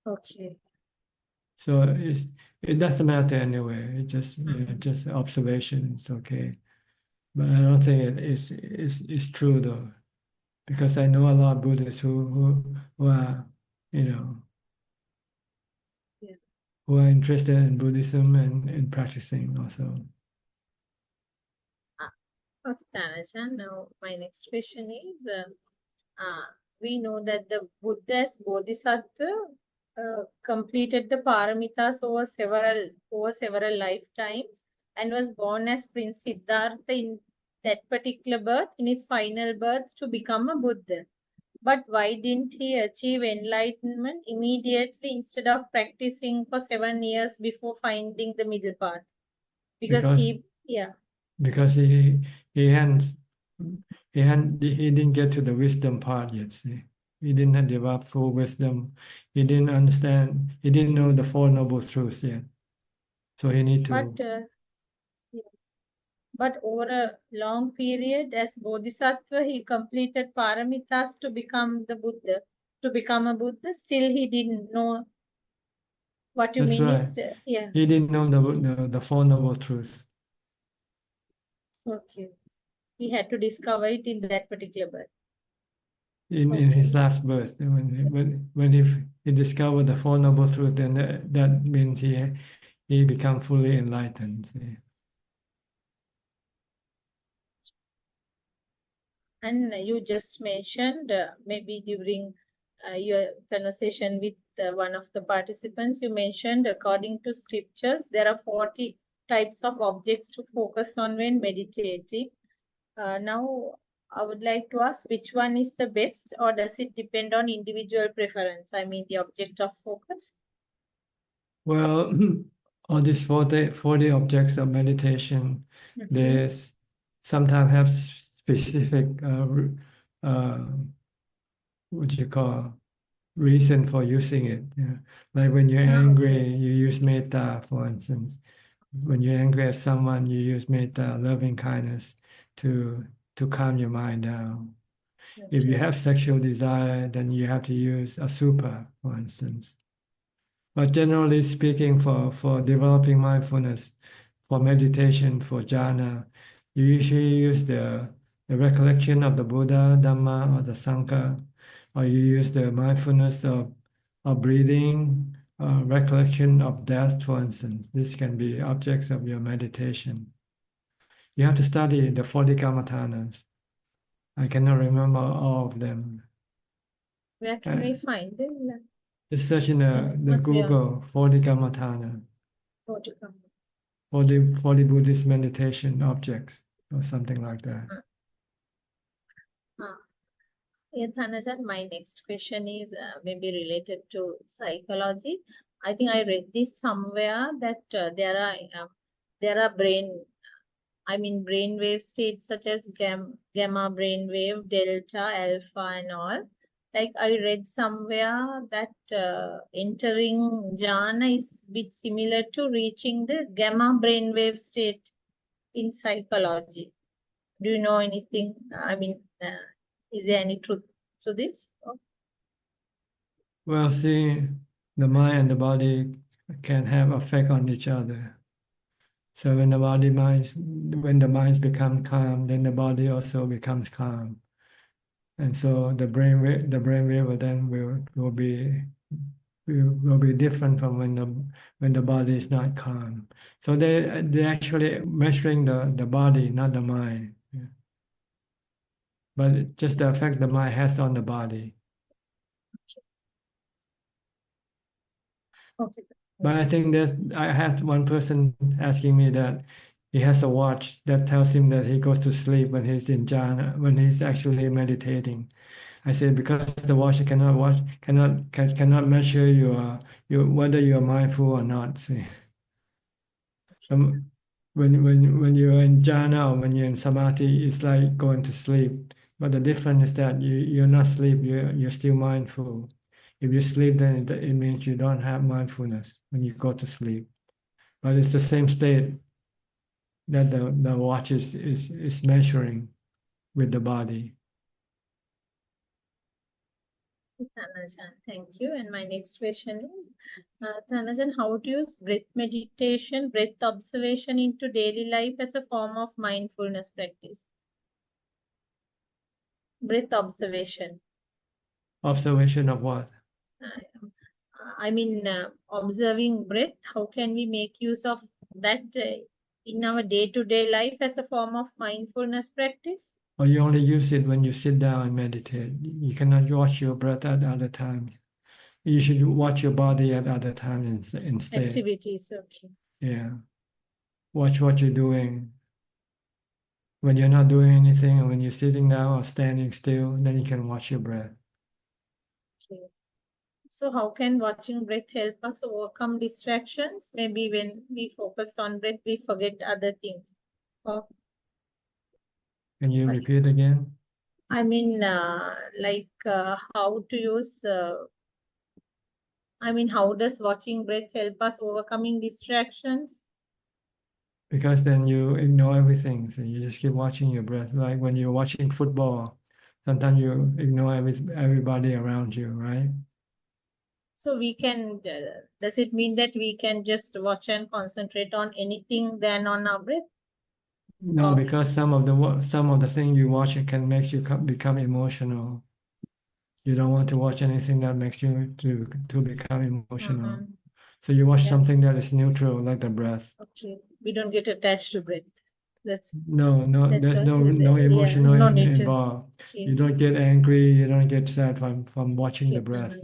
[SPEAKER 22] Okay.
[SPEAKER 2] So it doesn't matter anyway. It just just observation. It's okay. But I don't think it's true though, because I know a lot of Buddhists who are
[SPEAKER 22] Yeah.
[SPEAKER 2] who are interested in Buddhism and in practicing also.
[SPEAKER 22] Okay, Tanajan. Now my next question is: we know that the Buddha's Bodhisattva completed the paramitas over several lifetimes and was born as Prince Siddhartha in that particular birth, in his final birth, to become a Buddha. But why didn't he achieve enlightenment immediately instead of practicing for 7 years before finding the middle path? Because he
[SPEAKER 2] didn't get to the wisdom part yet. See? He didn't develop full wisdom. He didn't understand. He didn't know the Four Noble Truths yet. So he need to.
[SPEAKER 22] But over a long period, as Bodhisattva, he completed paramitas to become the Buddha, to become a Buddha. Still, he didn't know what you
[SPEAKER 2] That's
[SPEAKER 22] mean
[SPEAKER 2] right.
[SPEAKER 22] is, yeah.
[SPEAKER 2] He didn't know the Four Noble Truths.
[SPEAKER 22] Okay. He had to discover it in that particular birth.
[SPEAKER 2] In his last birth, when he discovered the Four Noble Truths, then that means he become fully enlightened. See?
[SPEAKER 22] And you just mentioned, maybe during your conversation with one of the participants, you mentioned according to scriptures, there are 40 types of objects to focus on when meditating. Now, I would like to ask which one is the best, or does it depend on individual preference? I mean, the object of focus.
[SPEAKER 2] Well, all these 40 objects of meditation, they sometimes have specific what you call reason for using it. Yeah. Like when you're angry, you use metta, for instance. When you're angry at someone, you use metta, loving kindness, to calm your mind down. If you have sexual desire, then you have to use asupa, for instance. But generally speaking, for developing mindfulness, for meditation, for jhana, you usually use the recollection of the Buddha, Dhamma, or the Sangha, or you use the mindfulness of breathing, recollection of death, for instance. This can be objects of your meditation. You have to study the 40 Kammathanas. I cannot remember all of them.
[SPEAKER 22] Where can we find them?
[SPEAKER 2] Just search in the
[SPEAKER 22] Must be on
[SPEAKER 2] Google 40 Kammathana,
[SPEAKER 22] 40.
[SPEAKER 2] 40 Buddhist meditation objects, or something like that.
[SPEAKER 22] Yeah, Thanajan, my next question is maybe related to psychology. I think I read this somewhere that there are brainwave states such as gamma brainwave, delta, alpha, and all. Like I read somewhere that entering jhana is a bit similar to reaching the gamma brainwave state in psychology. Do you know anything? Is there any truth to this?
[SPEAKER 2] Well, see, the mind and the body can have effect on each other. So when the minds become calm, then the body also becomes calm. And so the brainwave will be different from when the body is not calm. So they're actually measuring the body, not the mind. Yeah. But just the effect the mind has on the body.
[SPEAKER 22] Okay.
[SPEAKER 2] But I think that I had one person asking me that he has a watch that tells him that he goes to sleep when he's in jhana, when he's actually meditating. I said because the watch cannot measure your whether you are mindful or not. See, when you're in jhana or when you're in samadhi, it's like going to sleep. But the difference is that you're not asleep. You're still mindful. If you sleep, then it means you don't have mindfulness when you go to sleep. But it's the same state that the watch is measuring with the body.
[SPEAKER 22] Thanajan, thank you. And my next question is, Thanajan, how to use breath meditation, breath observation into daily life as a form of mindfulness practice? Breath observation.
[SPEAKER 2] Observation of what?
[SPEAKER 22] Observing breath. How can we make use of that in our day-to-day life as a form of mindfulness practice?
[SPEAKER 2] Or you only use it when you sit down and meditate. You cannot watch your breath at other times. You should watch your body at other times instead.
[SPEAKER 22] Activities, okay.
[SPEAKER 2] Yeah. Watch what you're doing. When you're not doing anything, or when you're sitting down or standing still, then you can watch your breath.
[SPEAKER 22] Okay. So how can watching breath help us overcome distractions? Maybe when we focus on breath, we forget other things. Or,
[SPEAKER 2] Can you repeat again?
[SPEAKER 22] how to use, how does watching breath help us overcoming distractions?
[SPEAKER 2] Because then you ignore everything. So you just keep watching your breath. Like when you're watching football, sometimes you ignore everybody around you, right?
[SPEAKER 22] So we can, does it mean that we can just watch and concentrate on anything than on our breath?
[SPEAKER 2] No, because some of the things you watch it can make you become emotional. You don't want to watch anything that makes you to become emotional. So you watch something that is neutral, like the breath.
[SPEAKER 22] Okay, we don't get attached to breath. There's
[SPEAKER 2] no emotional involved.
[SPEAKER 22] Okay.
[SPEAKER 2] You don't get angry, you don't get sad from watching the breath.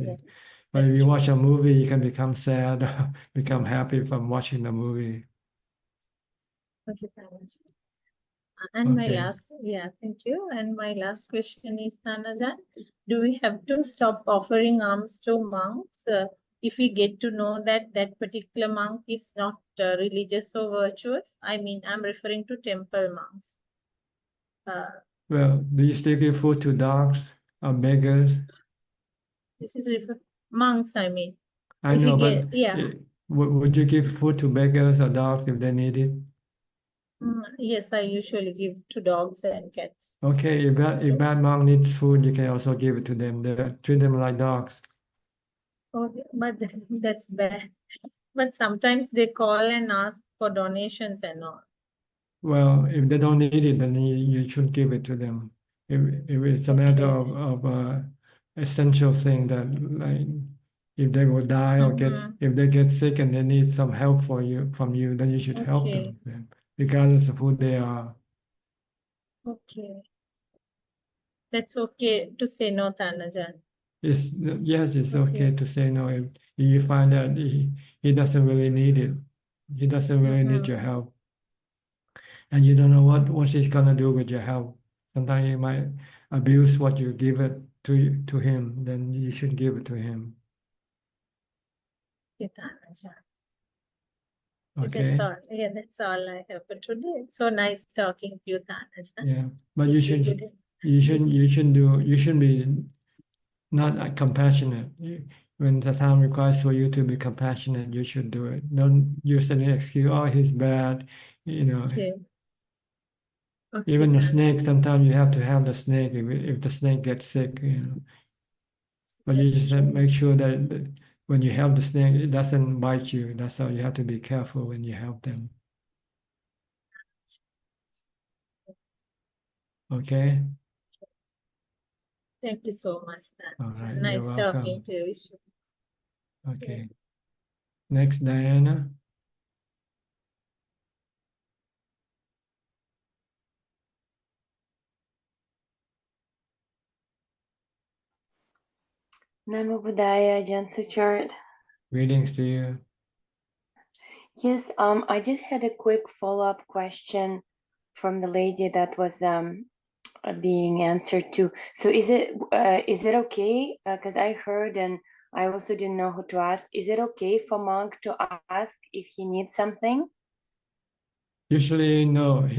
[SPEAKER 2] But if you watch a movie, you can become sad, or become happy from watching the movie.
[SPEAKER 22] Okay, thanks. And my
[SPEAKER 2] Okay.
[SPEAKER 22] last, thank you. And my last question is, Thanajan, do we have to stop offering alms to monks if we get to know that that particular monk is not religious or virtuous? I'm referring to temple monks.
[SPEAKER 2] Well, do you still give food to dogs or beggars?
[SPEAKER 22] This is referred. monks, I mean.
[SPEAKER 2] I
[SPEAKER 22] If you
[SPEAKER 2] know,
[SPEAKER 22] get,
[SPEAKER 2] but
[SPEAKER 22] yeah.
[SPEAKER 2] would you give food to beggars or dogs if they need it?
[SPEAKER 22] Yes, I usually give to dogs and cats.
[SPEAKER 2] Okay, if bad monk needs food, you can also give it to them. Treat them like dogs.
[SPEAKER 22] Okay, but that's bad. But sometimes they call and ask for donations and all.
[SPEAKER 2] Well, if they don't need it, then you should give it to them. If it's a matter of essential thing that, like, if they will die or if they get sick and they need some help from you, then you should help
[SPEAKER 22] Okay.
[SPEAKER 2] them, regardless of who they are.
[SPEAKER 22] Okay. That's okay to say no, Tanajan.
[SPEAKER 2] Yes, it's okay to say no if you find that he doesn't really need it. He doesn't really need your help. And you don't know what he's gonna do with your help. Sometimes he might abuse what you give it to him, then you should give it to him.
[SPEAKER 22] Okay, Tanajan.
[SPEAKER 2] Okay?
[SPEAKER 22] That's all. Yeah, that's all I have for today. It's so nice talking to you, Tanajan.
[SPEAKER 2] Yeah. But
[SPEAKER 22] Wish you good.
[SPEAKER 2] you shouldn't be not compassionate. When the time requires for you to be compassionate, you should do it. Don't use any excuse, oh, he's bad, you know.
[SPEAKER 22] Okay. Okay.
[SPEAKER 2] Even the snake, sometimes you have to have the snake if the snake gets sick, you know. But you just have to make sure that when you help the snake, it doesn't bite you. That's how you have to be careful when you help them. Okay?
[SPEAKER 22] Thank you so much,
[SPEAKER 2] All
[SPEAKER 22] Tanajan.
[SPEAKER 2] right, you're
[SPEAKER 22] Nice talking
[SPEAKER 2] welcome.
[SPEAKER 22] to you.
[SPEAKER 2] Okay. Next, Diana.
[SPEAKER 3] Namo Buddhaya, Ajaan Suchart.
[SPEAKER 2] Greetings to you.
[SPEAKER 3] Yes, I just had a quick follow-up question from the lady that was being answered to. So is it okay? Because I heard and I also didn't know who to ask. Is it okay for monk to ask if he needs something?
[SPEAKER 2] Usually, no.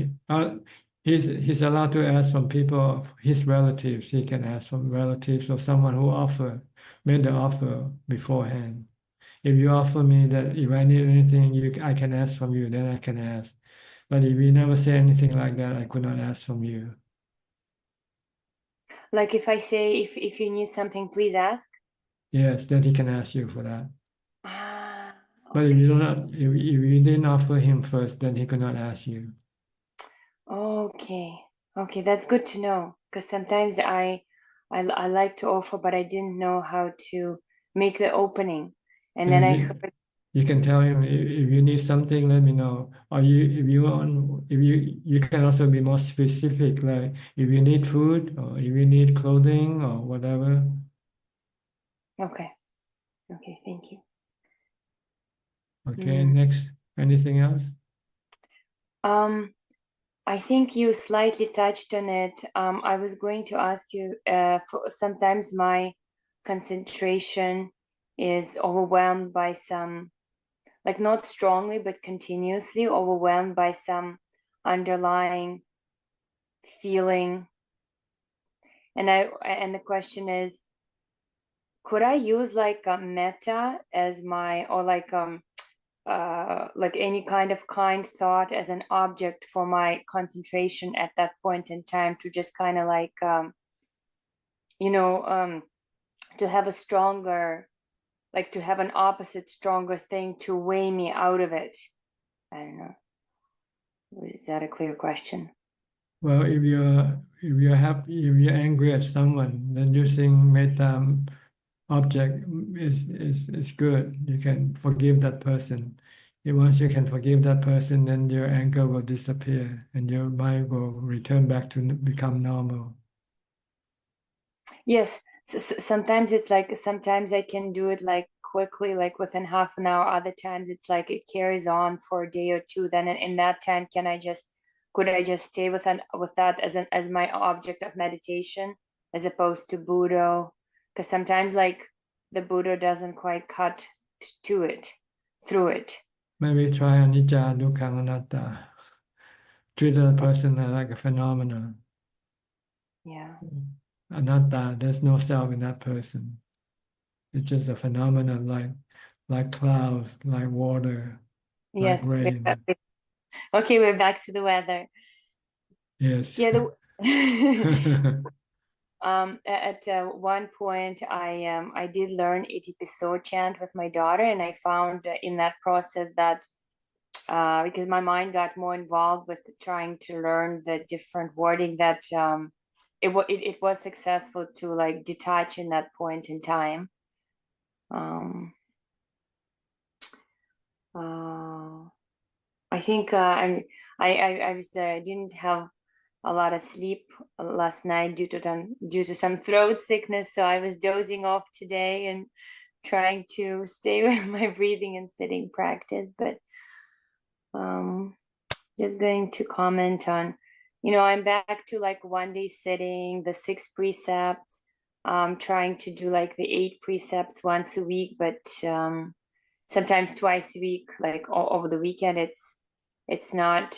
[SPEAKER 2] He's allowed to ask from people, his relatives. He can ask from relatives or someone who made the offer beforehand. If you offer me that if I need anything, I can ask from you, then I can ask. But if you never say anything like that, I could not ask from you.
[SPEAKER 3] Like if I say, if you need something, please ask?
[SPEAKER 2] Yes, then he can ask you for that. But if you didn't offer him first, then he could not ask you.
[SPEAKER 3] Okay, that's good to know. Because sometimes I like to offer, but I didn't know how to make the opening. And then I heard.
[SPEAKER 2] You can tell him if you need something, let me know. Or you can also be more specific, like if you need food or if you need clothing or whatever.
[SPEAKER 3] Okay, thank you.
[SPEAKER 2] Okay, next, anything else?
[SPEAKER 3] I think you slightly touched on it. I was going to ask you, sometimes my concentration is overwhelmed by some, like not strongly, but continuously overwhelmed by some underlying feeling. And the question is, could I use like a metta as my, or like any kind of kind thought as an object for my concentration at that point in time, to just kind of like, to have a stronger, like to have an opposite stronger thing to weigh me out of it. I don't know. Is that a clear question?
[SPEAKER 2] Well, if you're happy, if you're angry at someone, then using metta object is good. You can forgive that person. Once you can forgive that person, then your anger will disappear and your mind will return back to become normal.
[SPEAKER 3] Yes, sometimes it's like, sometimes I can do it like quickly, like within half an hour. Other times it's like it carries on for a day or two. Then in that time, could I just stay with that as my object of meditation, as opposed to Buddha? Because sometimes like the Buddha doesn't quite cut through it.
[SPEAKER 2] Maybe try anicca, dukkha, anatta. Treat that person like a phenomenon.
[SPEAKER 3] Yeah.
[SPEAKER 2] Anatta, there's no self in that person. It's just a phenomenon like clouds, like water, like
[SPEAKER 3] Yes.
[SPEAKER 2] rain.
[SPEAKER 3] Okay, we're back to the weather.
[SPEAKER 2] Yes.
[SPEAKER 3] Yeah. At one point, I did learn 80 chant with my daughter, and I found in that process that because my mind got more involved with trying to learn the different wording, that it was successful to like detach in that point in time. I think I didn't have a lot of sleep last night due to some throat sickness, so I was dozing off today and trying to stay with my breathing and sitting practice. But just going to comment on, I'm back to like 1 day sitting, the 6 precepts, trying to do like the 8 precepts once a week, but sometimes twice a week, like over the weekend. It's not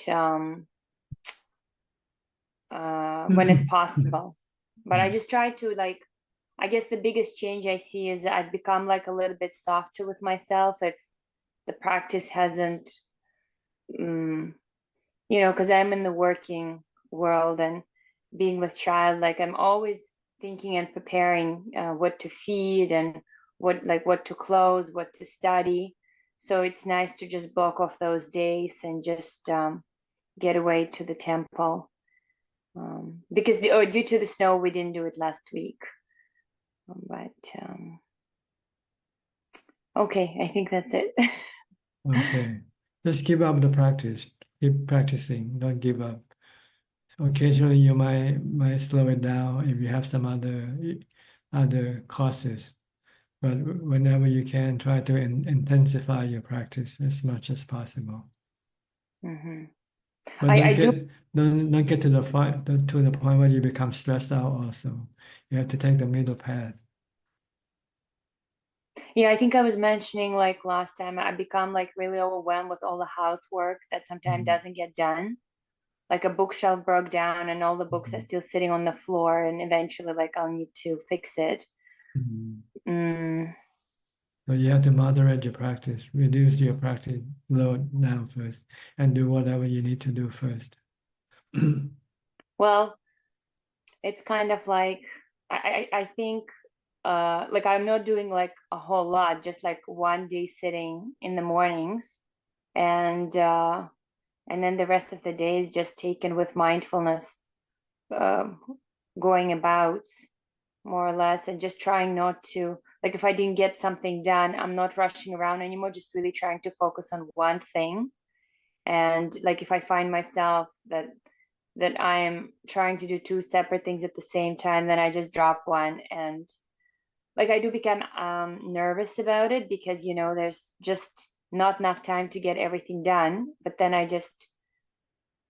[SPEAKER 3] when it's possible, but I just try to like, I guess the biggest change I see is I've become like a little bit softer with myself if the practice hasn't, because I'm in the working world and being with child, like I'm always thinking and preparing what to feed and what to close, what to study. So it's nice to just block off those days and just get away to the temple. Because due to the snow, we didn't do it last week. But okay, I think that's it.
[SPEAKER 2] Okay. Just keep up the practice. Keep practicing. Don't give up. Occasionally you might slow it down if you have some other causes. But whenever you can, try to intensify your practice as much as possible.
[SPEAKER 3] Mm-hmm.
[SPEAKER 2] But don't get to the point where you become stressed out also. You have to take the middle path.
[SPEAKER 3] Yeah, I think I was mentioning like last time, I become like really overwhelmed with all the housework that sometimes doesn't get done. Like a bookshelf broke down and all the books are still sitting on the floor, and eventually like I'll need to fix it.
[SPEAKER 2] So you have to moderate your practice, reduce your practice load down first, and do whatever you need to do first.
[SPEAKER 3] Well, it's kind of like I think like I'm not doing like a whole lot, just like 1 day sitting in the mornings, and then the rest of the day is just taken with mindfulness, going about more or less, and just trying not to, like if I didn't get something done, I'm not rushing around anymore, just really trying to focus on one thing. And like if I find myself that I am trying to do 2 separate things at the same time, then I just drop one. And like I do become nervous about it because there's just not enough time to get everything done. But then I just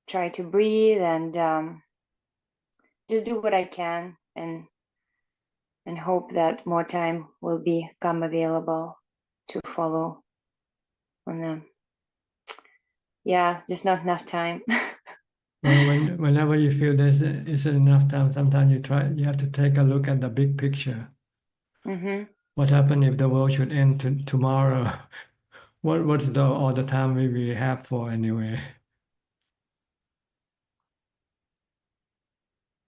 [SPEAKER 3] try to breathe and just do what I can and hope that more time will become available to follow on them. Yeah, just not enough time.
[SPEAKER 2] Well, whenever you feel there isn't enough time, sometimes you have to take a look at the big picture. What happens if the world should end tomorrow? What's all the time we have for anyway?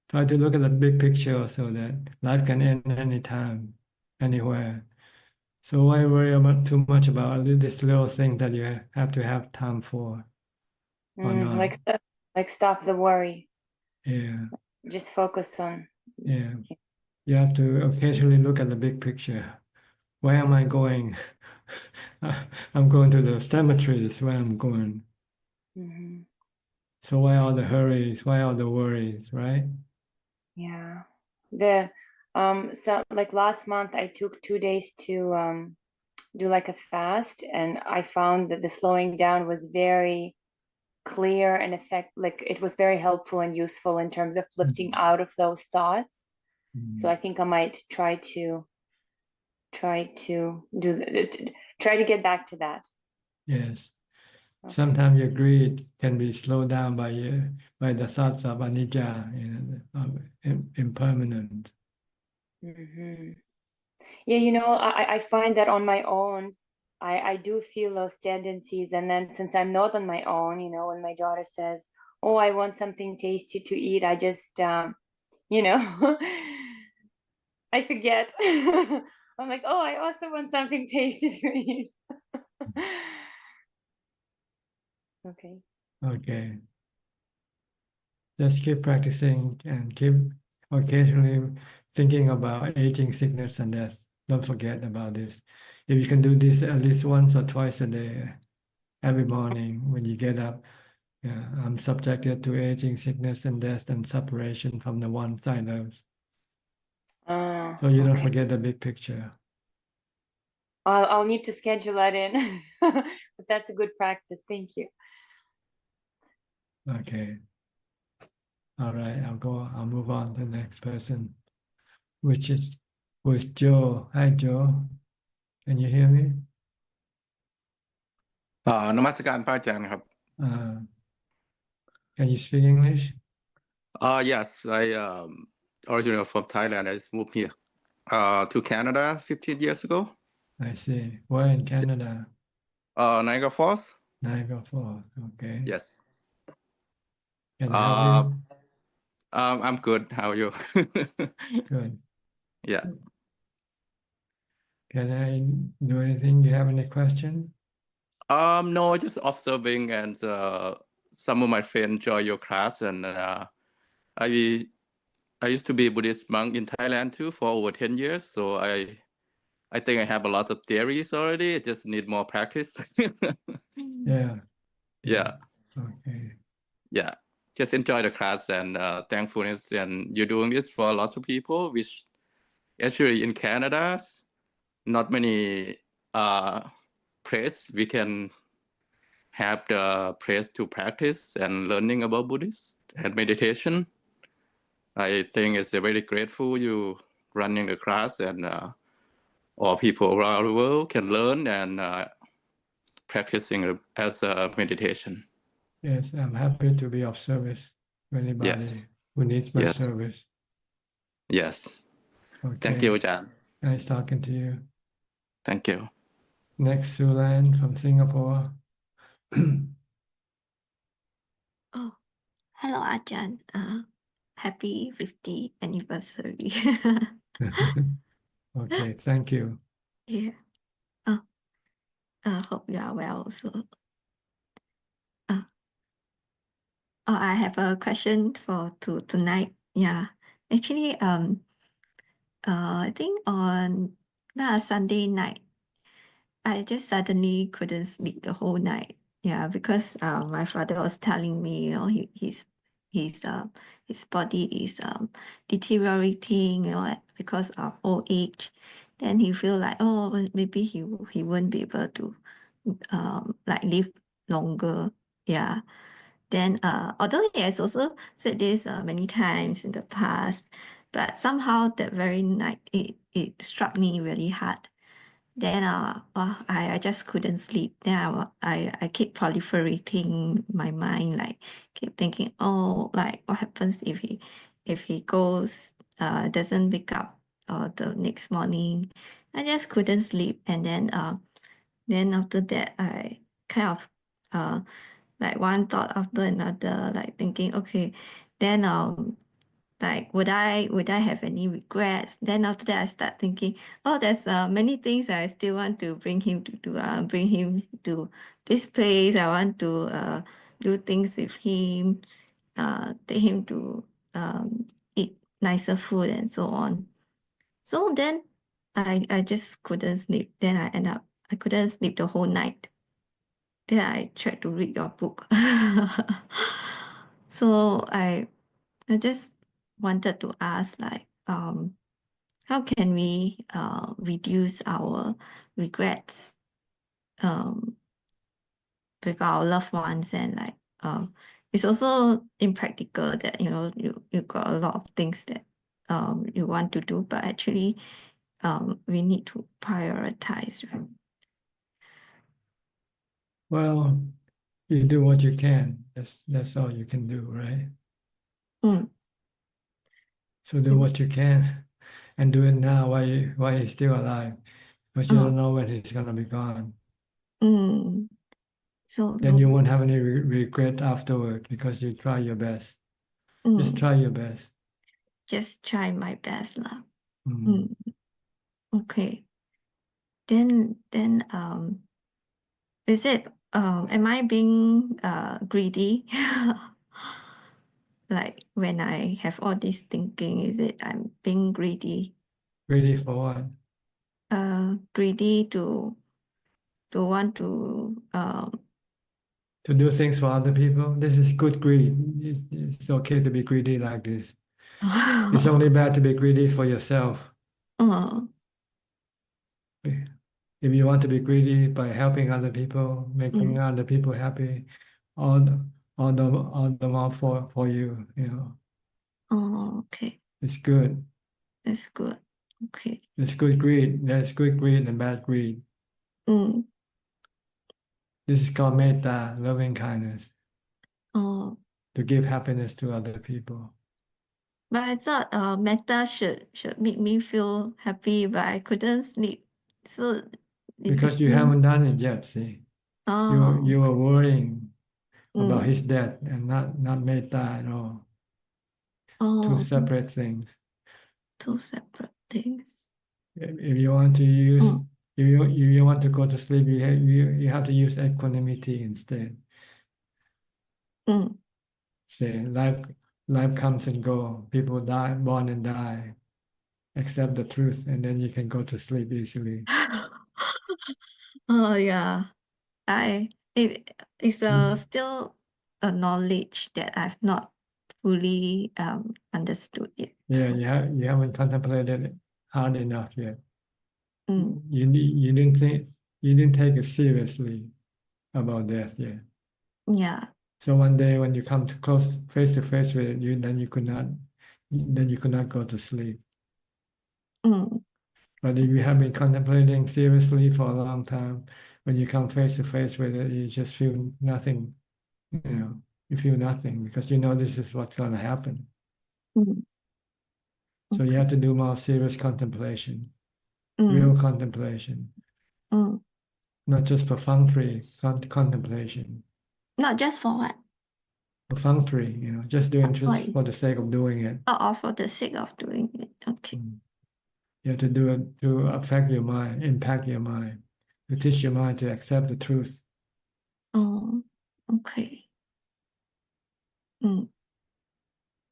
[SPEAKER 2] Try to look at the big picture so that life can end anytime, anywhere. So why worry about too much about this little thing that you have to have time for? Or not?
[SPEAKER 3] Like stop the worry.
[SPEAKER 2] Yeah.
[SPEAKER 3] Just focus on.
[SPEAKER 2] Yeah. You have to occasionally look at the big picture. Where am I going? I'm going to the cemetery. That's where I'm going. So why all the hurries? Why all the worries, right?
[SPEAKER 3] Yeah. So like last month I took 2 days to do like a fast, and I found that the slowing down was very clear and like it was very helpful and useful in terms of lifting out of those thoughts. So I think I might try to get back to that.
[SPEAKER 2] Yes. Okay. Sometimes your greed can be slowed down by the thoughts of anicca, of impermanent.
[SPEAKER 3] Yeah, you know, I find that on my own, I do feel those tendencies. And then since I'm not on my own, you know, when my daughter says, oh, I want something tasty to eat, I just, you know, I forget. I'm like, oh, I also want something tasty to eat. Okay.
[SPEAKER 2] Okay. Just keep practicing and keep occasionally thinking about aging, sickness, and death. Don't forget about this. If you can do this at least once or twice a day, every morning when you get up, yeah, I'm subjected to aging, sickness, and death, and separation from the ones I love. So you don't
[SPEAKER 3] Okay.
[SPEAKER 2] forget the big picture.
[SPEAKER 3] I'll need to schedule that in, but that's a good practice. Thank you.
[SPEAKER 2] Okay. All right, I'll move on to the next person, which is Joe. Hi, Joe. Can you hear me?
[SPEAKER 4] นมัสการพระอาจารย์ครับ
[SPEAKER 2] Can you speak English?
[SPEAKER 4] Yes, I originally from Thailand. I just moved here to Canada 15 years ago.
[SPEAKER 2] I see. Where in Canada?
[SPEAKER 4] Niagara Falls.
[SPEAKER 2] Niagara Falls. Okay.
[SPEAKER 4] Yes.
[SPEAKER 2] Can I help you?
[SPEAKER 4] I'm good. How are you?
[SPEAKER 2] Good.
[SPEAKER 4] Yeah.
[SPEAKER 2] Can I do anything? You have any question?
[SPEAKER 4] No, just observing, and some of my friends join your class, and I used to be a Buddhist monk in Thailand too for over 10 years. So I think I have a lot of theories already. I just need more practice.
[SPEAKER 2] Yeah.
[SPEAKER 4] Yeah.
[SPEAKER 2] Okay.
[SPEAKER 4] Yeah. Just enjoy the class and thankfulness. And you're doing this for lots of people, which actually in Canada, not many place we can have the place to practice and learning about Buddhist and meditation. I think it's very grateful you running the class, and all people around the world can learn and practicing as a meditation.
[SPEAKER 2] Yes, I'm happy to be of service to anybody
[SPEAKER 4] Yes.
[SPEAKER 2] who needs my
[SPEAKER 4] Yes.
[SPEAKER 2] service.
[SPEAKER 4] Yes.
[SPEAKER 2] Okay.
[SPEAKER 4] Thank you, Ajahn.
[SPEAKER 2] Nice talking to you.
[SPEAKER 4] Thank you.
[SPEAKER 2] Next, Sulan from Singapore.
[SPEAKER 5] Oh, hello, Ajahn. Happy 50th anniversary.
[SPEAKER 2] Okay, thank you.
[SPEAKER 5] Yeah. Hope you are well also. I have a question for tonight. Yeah. Actually, I think on last Sunday night, I just suddenly couldn't sleep the whole night. Yeah, because my father was telling me, you know, his body is deteriorating, you know, because of old age. Then he feel like, oh, maybe he won't be able to like live longer. Yeah. Then although he has also said this many times in the past, but somehow that very night it struck me really hard. Then I just couldn't sleep. Then I keep proliferating my mind, like keep thinking, oh, like what happens if he goes doesn't wake up the next morning. I just couldn't sleep. And then after that I kind of like one thought after another, like thinking, okay, then like would I have any regrets? Then after that I start thinking, oh, there's many things I still want to bring him to do. Bring him to this place. I want to do things with him. Take him to eat nicer food and so on. So then I just couldn't sleep. Then I couldn't sleep the whole night. Then I tried to read your book. So I just wanted to ask, like, how can we reduce our regrets with our loved ones, and like it's also impractical that you got a lot of things that you want to do, but actually we need to prioritize, right?
[SPEAKER 2] Well, you do what you can. That's all you can do, right? So do what you can. and do it now while he's still alive, because you don't know when he's gonna be gone.
[SPEAKER 5] So
[SPEAKER 2] Then you won't have any regret afterward because you try your best. Just try your best.
[SPEAKER 5] just try my best lah.
[SPEAKER 2] Mm.
[SPEAKER 5] Okay. Then is it am I being greedy? Like when I have all this thinking, is it I'm being greedy?
[SPEAKER 2] Greedy for what?
[SPEAKER 5] Greedy to want to
[SPEAKER 2] To do things for other people. This is good greed. It's okay to be greedy like this. It's only bad to be greedy for yourself. If you want to be greedy by helping other people, making other people happy, all the more for you, you know.
[SPEAKER 5] Okay.
[SPEAKER 2] It's good.
[SPEAKER 5] It's good. Okay.
[SPEAKER 2] It's good greed. There's good greed and bad greed. This is called metta, loving kindness. To give happiness to other people.
[SPEAKER 5] But I thought metta should make me feel happy, but I couldn't sleep. So
[SPEAKER 2] Because you haven't done it yet, see. You were worrying about his death and not metta at all. Two separate things.
[SPEAKER 5] Two separate things.
[SPEAKER 2] If you want to use, if you want to go to sleep, you have to use equanimity instead. Say life comes and go. People die, born and die. Accept the truth, and then you can go to sleep easily.
[SPEAKER 5] Oh yeah, it's still a knowledge that I've not fully understood yet.
[SPEAKER 2] Yeah, you haven't contemplated it hard enough yet. You didn't take it seriously about death yet.
[SPEAKER 5] Yeah.
[SPEAKER 2] So one day when you come to close face to face with it, then you could not go to sleep. But if you have been contemplating seriously for a long time, when you come face to face with it, you just feel nothing. You know, you feel nothing because you know this is what's going to happen. So you have to do more serious contemplation, real contemplation, not just perfunctory contemplation.
[SPEAKER 5] Not just for what?
[SPEAKER 2] Perfunctory, you know, just doing just for the sake of doing it.
[SPEAKER 5] Or for the sake of doing it. Okay.
[SPEAKER 2] You have to do it to affect your mind, impact your mind, to teach your mind to accept the truth.
[SPEAKER 5] Oh, okay.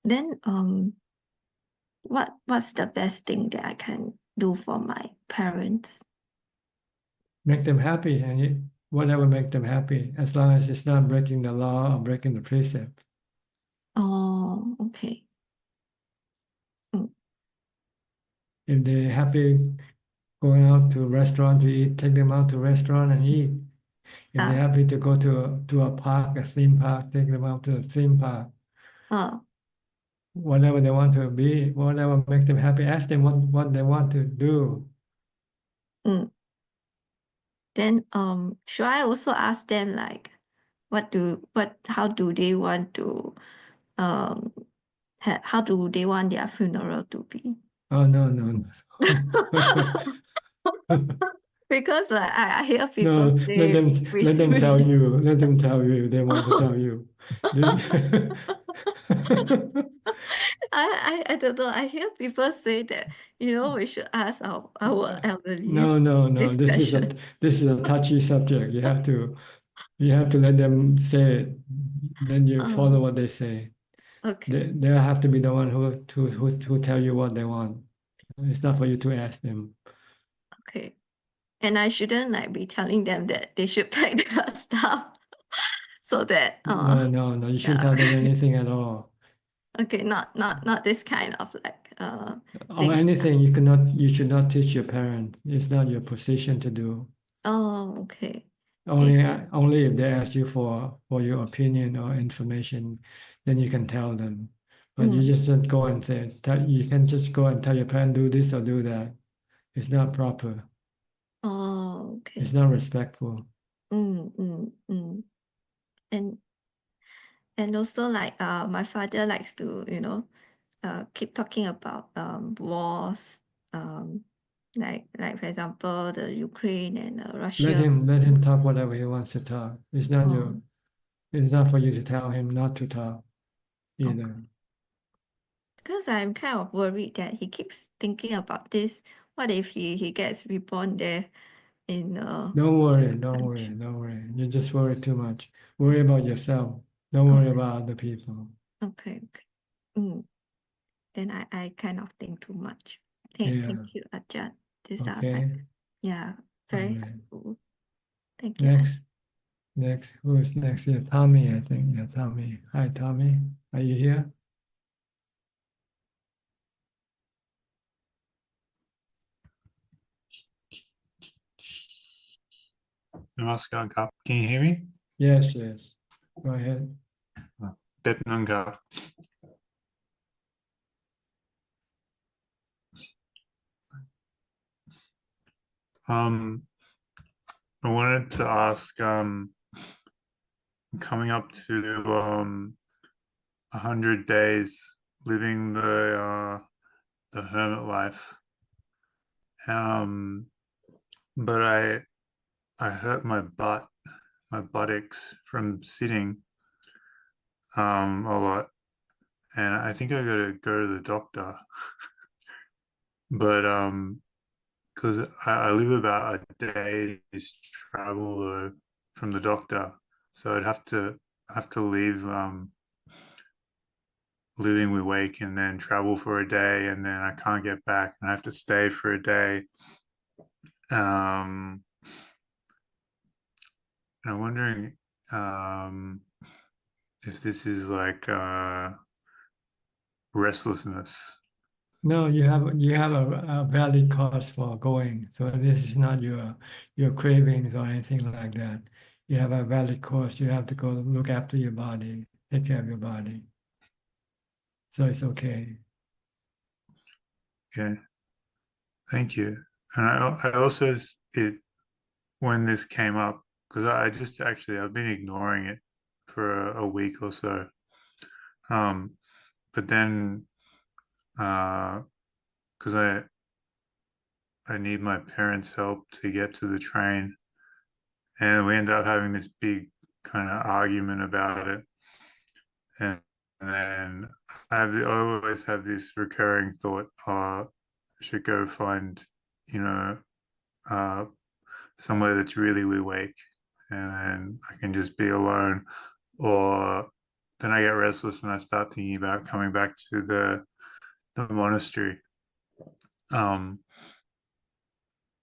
[SPEAKER 5] Then what's the best thing that I can do for my parents?
[SPEAKER 2] Make them happy, and whatever make them happy, as long as it's not breaking the law or breaking the precept.
[SPEAKER 5] Oh, okay.
[SPEAKER 2] If they're happy going out to a restaurant to eat, take them out to a restaurant and eat. If they're happy to go to a park, a theme park, take them out to a theme park. Whatever they want to be, whatever makes them happy, ask them what they want to do.
[SPEAKER 5] Then should I also ask them like how do they want to how do they want their funeral to be?
[SPEAKER 2] Oh no.
[SPEAKER 5] Because like I hear
[SPEAKER 2] No,
[SPEAKER 5] people say
[SPEAKER 2] let them tell you. Let them tell you. They want to tell you.
[SPEAKER 5] I don't know. I hear people say that we should ask our elderly.
[SPEAKER 2] No. This is a touchy subject. You have to let them say it. Then you follow what they say.
[SPEAKER 5] Okay.
[SPEAKER 2] They have to be the one who tell you what they want. It's not for you to ask them.
[SPEAKER 5] Okay. And I shouldn't like be telling them that they should pack their stuff so that
[SPEAKER 2] No. You shouldn't tell them anything at all.
[SPEAKER 5] Okay, not this kind of like
[SPEAKER 2] Or anything you should not teach your parents. It's not your position to do.
[SPEAKER 5] Oh, okay.
[SPEAKER 2] Only if they ask you for your opinion or information, then you can tell them. But you just don't go and say, you can just go and tell your parent do this or do that. It's not proper.
[SPEAKER 5] Oh, okay.
[SPEAKER 2] It's not respectful.
[SPEAKER 5] And also like my father likes to keep talking about wars like for example, the Ukraine and Russia.
[SPEAKER 2] Let him talk whatever he wants to talk. It's not it's not for you to tell him not to talk either.
[SPEAKER 5] Because I'm kind of worried that he keeps thinking about this. What if he gets reborn there in
[SPEAKER 2] Don't worry. You just worry too much. Worry about yourself. Don't worry about other people.
[SPEAKER 5] Okay. Then I kind of think too much.
[SPEAKER 2] Yeah.
[SPEAKER 5] Thank you, Ajahn. These are
[SPEAKER 2] Okay.
[SPEAKER 5] very
[SPEAKER 2] Alright.
[SPEAKER 5] helpful. Thank you.
[SPEAKER 2] Next. Who is next? Yeah, Tommy, I think. Yeah, Tommy. Hi, Tommy. Are you here?
[SPEAKER 1] Namaskar, Kap. Can you hear me?
[SPEAKER 2] Yes. Go ahead.
[SPEAKER 1] Dhutanga. I wanted to ask, coming up to 100 days living the hermit life. But I hurt my buttocks from sitting a lot, and I think I gotta go to the doctor. But because I live about a day's travel from the doctor, so I'd have to leave living we wake and then travel for a day, and then I can't get back and I have to stay for a day. And I'm wondering if this is like restlessness.
[SPEAKER 2] No, you have a valid cause for going. So this is not your cravings or anything like that. You have a valid cause. You have to go look after your body, take care of your body. So it's okay.
[SPEAKER 1] Okay, thank you. And I also when this came up, because I've been ignoring it for a week or so. But then because I need my parents' help to get to the train, and we end up having this big kind of argument about it. And then I always have this recurring thought, I should go find, somewhere that's really awake, and then I can just be alone. Or then I get restless and I start thinking about coming back to the monastery. But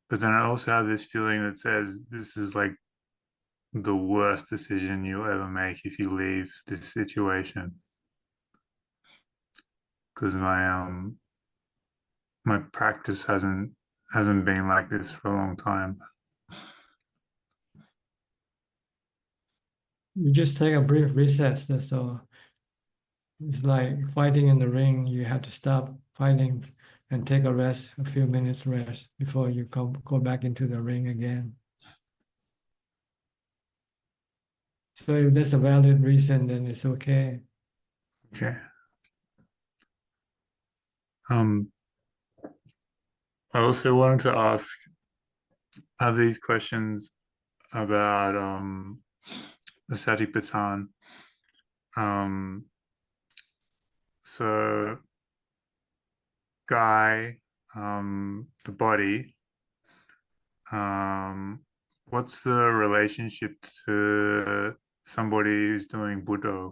[SPEAKER 1] then I also have this feeling that says this is like the worst decision you'll ever make if you leave this situation, because my practice hasn't been like this for a long time.
[SPEAKER 2] You just take a brief recess. That's all. It's like fighting in the ring. You have to stop fighting and take a rest, a few minutes rest before you go back into the ring again. So if that's a valid reason, then it's okay.
[SPEAKER 1] Okay. I also wanted to ask, have these questions about the Satipatthana. So Guy, the body, what's the relationship to somebody who's doing Buddha?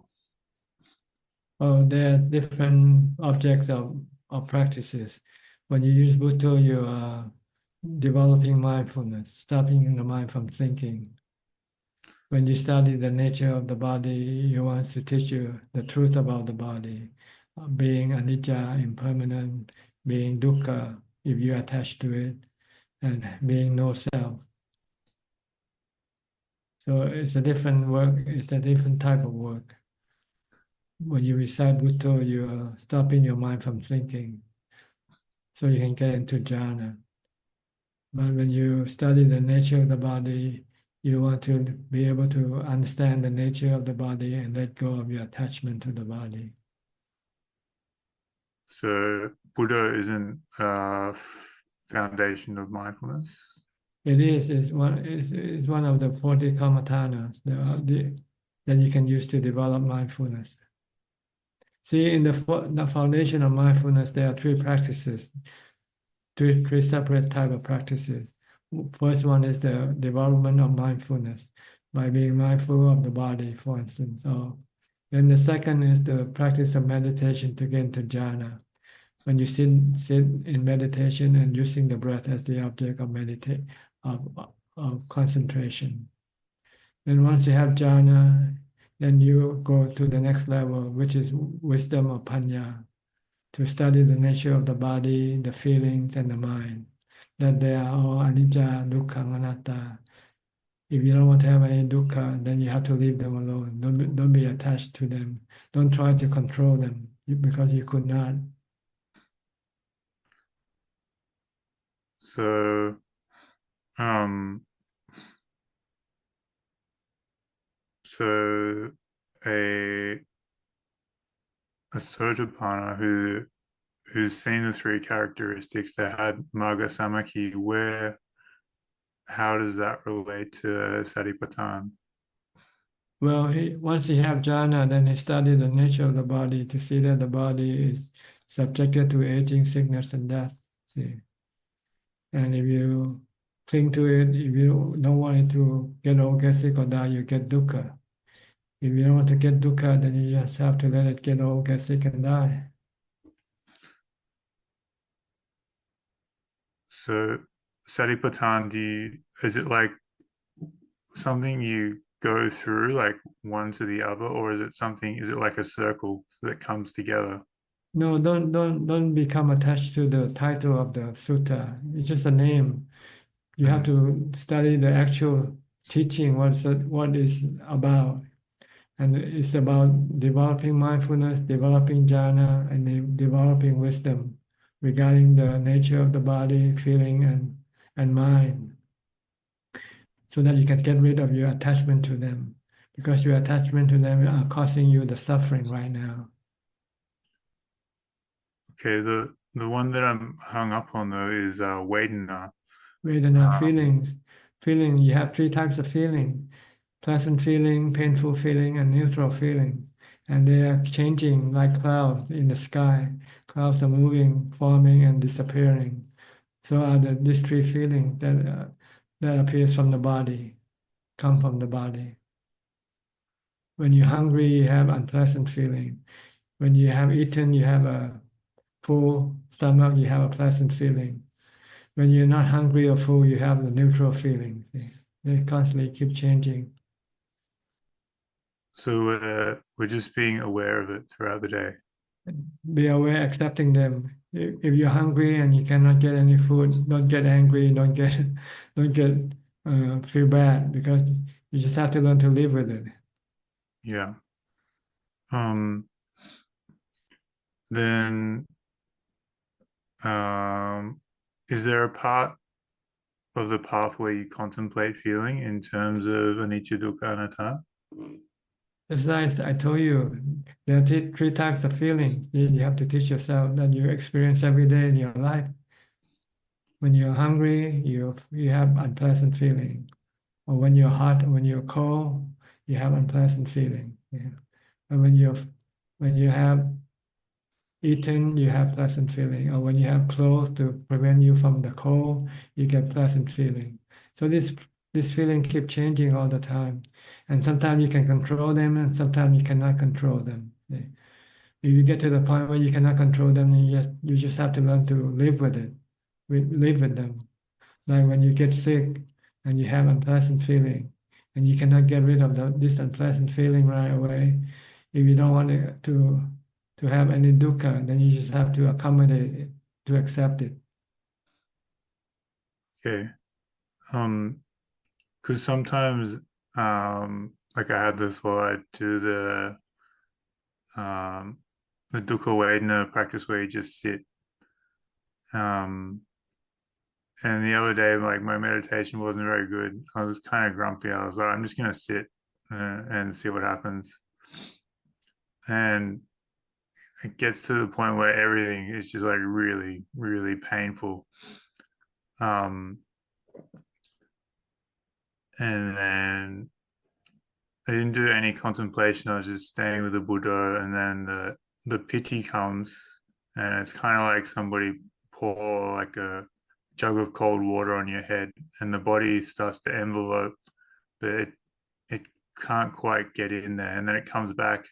[SPEAKER 2] Oh, there are different objects of practices. When you use Buddha, you are developing mindfulness, stopping the mind from thinking. When you study the nature of the body, he wants to teach you the truth about the body, being anicca, impermanent, being dukkha, if you attach to it, and being no self. So it's a different work, it's a different type of work. When you recite Buddha, you are stopping your mind from thinking, so you can get into jhana. But when you study the nature of the body, you want to be able to understand the nature of the body and let go of your attachment to the body.
[SPEAKER 1] So Buddha isn't a foundation of mindfulness?
[SPEAKER 2] It is. It's one of the 40 kamatanas that you can use to develop mindfulness. See, in the foundation of mindfulness, there are three practices, three separate type of practices. First one is the development of mindfulness by being mindful of the body, for instance. Or then the second is the practice of meditation to get into jhana. When you sit in meditation and using the breath as the object of concentration. Then once you have jhana, then you go to the next level, which is wisdom or panya, to study the nature of the body, the feelings, and the mind, that they are all anicca, dukkha, anatta. If you don't want to have any dukkha, then you have to leave them alone. Don't be attached to them. Don't try to control them because you could not.
[SPEAKER 1] So, so a Sotapanna who's seen the three characteristics that had Magga Samakhi, how does that relate to Satipatthana?
[SPEAKER 2] Well, once he have jhana, then he studied the nature of the body to see that the body is subjected to aging, sickness, and death. See, and if you cling to it, if you don't want it to get old, get sick, or die, you get dukkha. If you don't want to get dukkha, then you just have to let it get old, get sick, and die.
[SPEAKER 1] So, Satipatthana, is it like something you go through like one to the other, or is it like a circle that comes together?
[SPEAKER 2] No, don't become attached to the title of the sutta. It's just a name. You have to study the actual teaching, what is about. And it's about developing mindfulness, developing jhana, and developing wisdom regarding the nature of the body, feeling, and mind, so that you can get rid of your attachment to them, because your attachment to them are causing you the suffering right now.
[SPEAKER 1] Okay, the one that I'm hung up on though is Vedana.
[SPEAKER 2] Vedana, feelings. Feeling, you have three types of feeling: pleasant feeling, painful feeling, and neutral feeling. And they are changing like clouds in the sky. Clouds are moving, forming, and disappearing. So are these three feelings that appears from the body, come from the body. When you're hungry, you have unpleasant feeling. When you have eaten, you have a full stomach, you have a pleasant feeling. When you're not hungry or full, you have the neutral feeling. They constantly keep changing.
[SPEAKER 1] So we're just being aware of it throughout the day.
[SPEAKER 2] Be aware, accepting them. If you're hungry and you cannot get any food, don't get angry. Don't get feel bad, because you just have to learn to live with it.
[SPEAKER 1] Yeah. Then, is there a part of the path where you contemplate feeling in terms of anicca, dukkha, anatta?
[SPEAKER 2] As I told you, there are three types of feelings you have to teach yourself that you experience every day in your life. When you're hungry, you have unpleasant feeling. Or when you're hot, when you're cold, you have unpleasant feeling. Yeah. And when you have eaten, you have pleasant feeling. Or when you have clothes to prevent you from the cold, you get pleasant feeling. So this feeling keep changing all the time. And sometimes you can control them, and sometimes you cannot control them. Yeah. If you get to the point where you cannot control them, you just have to learn to live with it, live with them. Like when you get sick and you have unpleasant feeling, and you cannot get rid of this unpleasant feeling right away. If you don't want to have any dukkha, then you just have to accommodate it, to accept it.
[SPEAKER 1] Okay. Because sometimes, like I had this thought to the dukkha vedana practice where you just sit. And the other day, like my meditation wasn't very good. I was kind of grumpy. I was like, I'm just gonna sit and see what happens. And it gets to the point where everything is just like really, really painful. And then I didn't do any contemplation. I was just staying with the Buddha, and then the pity comes, and it's kind of like somebody pour like a jug of cold water on your head, and the body starts to envelope, but it can't quite get in there, and then it comes back,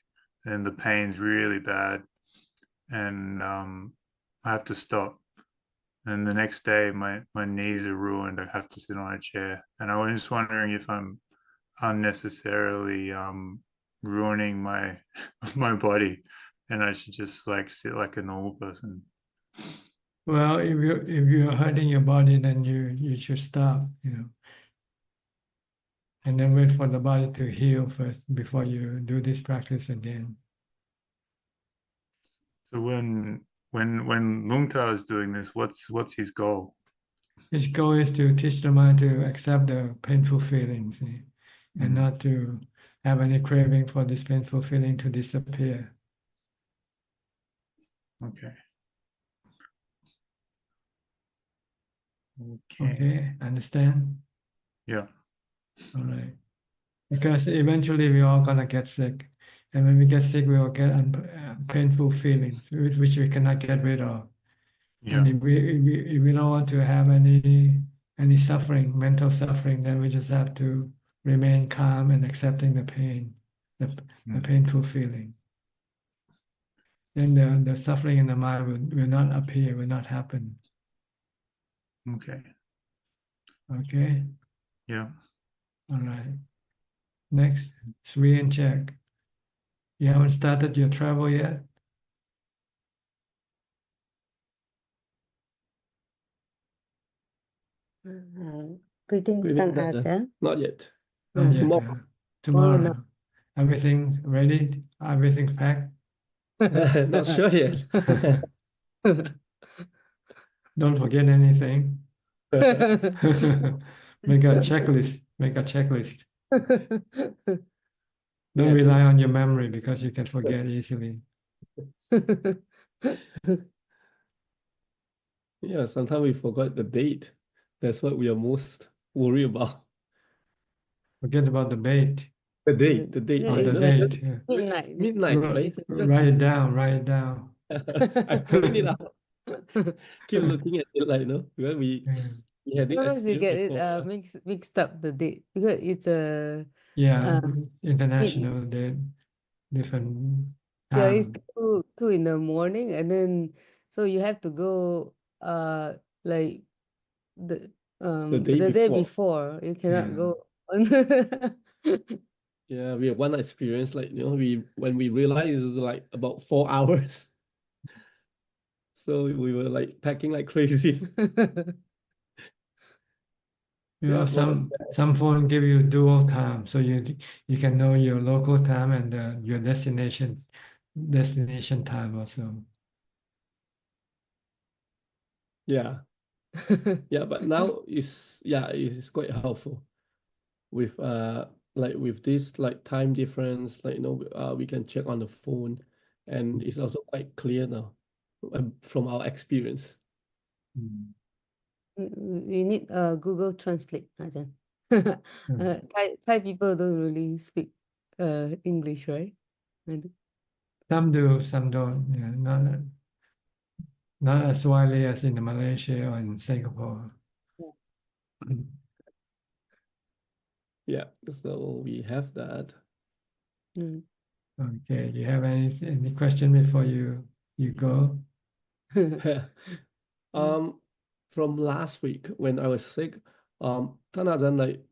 [SPEAKER 1] and the pain's really bad, and I have to stop. And the next day, my knees are ruined. I have to sit on a chair, and I was just wondering if I'm unnecessarily ruining my my body, and I should just like sit like a normal person.
[SPEAKER 2] Well, if you're hurting your body, then you should stop, and then wait for the body to heal first before you do this practice again.
[SPEAKER 1] So when Lungta is doing this, what's his goal?
[SPEAKER 2] His goal is to teach the mind to accept the painful feelings, and not to have any craving for this painful feeling to disappear.
[SPEAKER 1] Okay.
[SPEAKER 2] Okay, understand?
[SPEAKER 1] Yeah.
[SPEAKER 2] All right. Because eventually we're all gonna get sick, and when we get sick, we will get painful feelings, which we cannot get rid of.
[SPEAKER 1] Yeah.
[SPEAKER 2] And if we don't want to have any suffering, mental suffering, then we just have to remain calm and accepting the pain, the painful feeling. Then the suffering in the mind will not appear, will not happen.
[SPEAKER 1] Okay.
[SPEAKER 2] Okay.
[SPEAKER 1] Yeah.
[SPEAKER 2] All right. Next, Sri and check. You haven't started your travel yet?
[SPEAKER 6] Greetings, Ajahn.
[SPEAKER 19] Not yet.
[SPEAKER 2] Not yet.
[SPEAKER 19] Tomorrow.
[SPEAKER 2] Tomorrow. Everything ready? Everything packed?
[SPEAKER 19] Not sure yet.
[SPEAKER 2] Don't forget anything. Make a checklist. Make a checklist. Don't rely on your memory because you can forget easily.
[SPEAKER 19] Yeah, sometimes we forgot the date. That's what we are most worried about.
[SPEAKER 2] Forget about the date.
[SPEAKER 19] The date.
[SPEAKER 2] Oh, the date. Yeah.
[SPEAKER 19] Midnight, right?
[SPEAKER 2] Write it down. Write it down.
[SPEAKER 19] I print it out. Keep looking at it like, because we had this
[SPEAKER 6] Sometimes we get
[SPEAKER 19] experience
[SPEAKER 6] it mixed up the date because it's a
[SPEAKER 2] Yeah, international date, different
[SPEAKER 6] it's
[SPEAKER 2] time.
[SPEAKER 6] two in the morning, and then so you have to go like the
[SPEAKER 19] day
[SPEAKER 6] day
[SPEAKER 19] before.
[SPEAKER 6] before. You cannot go on.
[SPEAKER 19] Yeah, we have one experience like when we realized it was like about 4 hours. So we were like packing like crazy.
[SPEAKER 2] Some phone give you dual time, so you can know your local time and your destination time also.
[SPEAKER 19] Yeah. Yeah, but now it's quite helpful with with this like time difference, we can check on the phone, and it's also quite clear now from our experience.
[SPEAKER 6] We need Google Translate, Ajahn. Thai people don't really speak English, right?
[SPEAKER 2] Some do, some don't. Yeah, not as widely as in Malaysia or in Singapore.
[SPEAKER 19] Yeah, so we have that.
[SPEAKER 2] Okay, do you have any question before you go?
[SPEAKER 19] From last week when I was sick, Tanajan, like,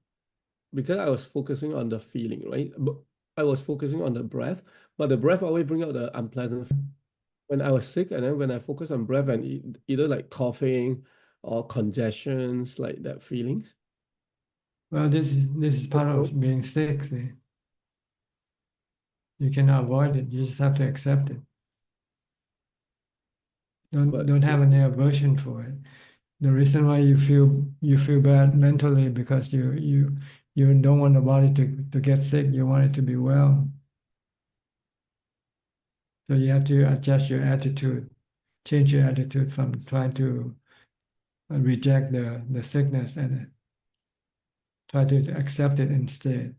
[SPEAKER 19] because I was focusing on the feeling, right? But I was focusing on the breath, but the breath always bring out the unpleasant. When I was sick, and then when I focus on breath and either like coughing or congestions, like that feelings.
[SPEAKER 2] Well, this is part of being sick. See? You cannot avoid it. You just have to accept it. Don't have any aversion for it. The reason why you feel bad mentally because you don't want the body to get sick. You want it to be well. So you have to adjust your attitude, change your attitude from trying to reject the sickness and try to accept it instead.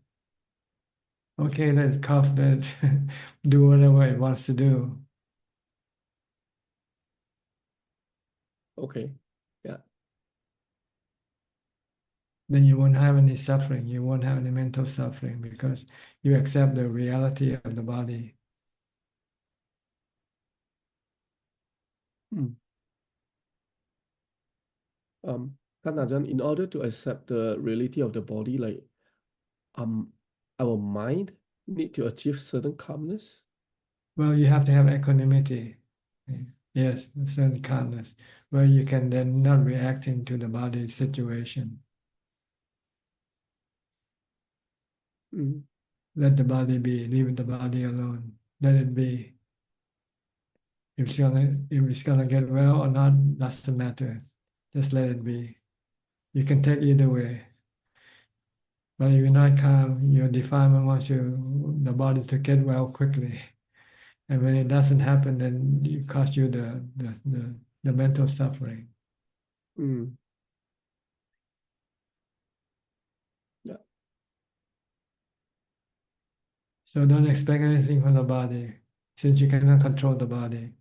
[SPEAKER 2] Okay, let it cough, let it do whatever it wants to do.
[SPEAKER 7] Okay. Yeah.
[SPEAKER 2] Then you won't have any suffering. You won't have any mental suffering because you accept the reality of the body.
[SPEAKER 7] Kan Ajahn, in order to accept the reality of the body, like our mind need to achieve certain calmness.
[SPEAKER 2] Well, you have to have equanimity. Yes, a certain calmness, where you can then not reacting to the body situation. Let the body be, leave the body alone. Let it be. If it's gonna get well or not, doesn't matter. Just let it be. You can take either way. But if you're not calm, your defilement wants the body to get well quickly. And when it doesn't happen, then it costs you the mental suffering.
[SPEAKER 7] Yeah.
[SPEAKER 2] So don't expect anything from the body, since you cannot control the body.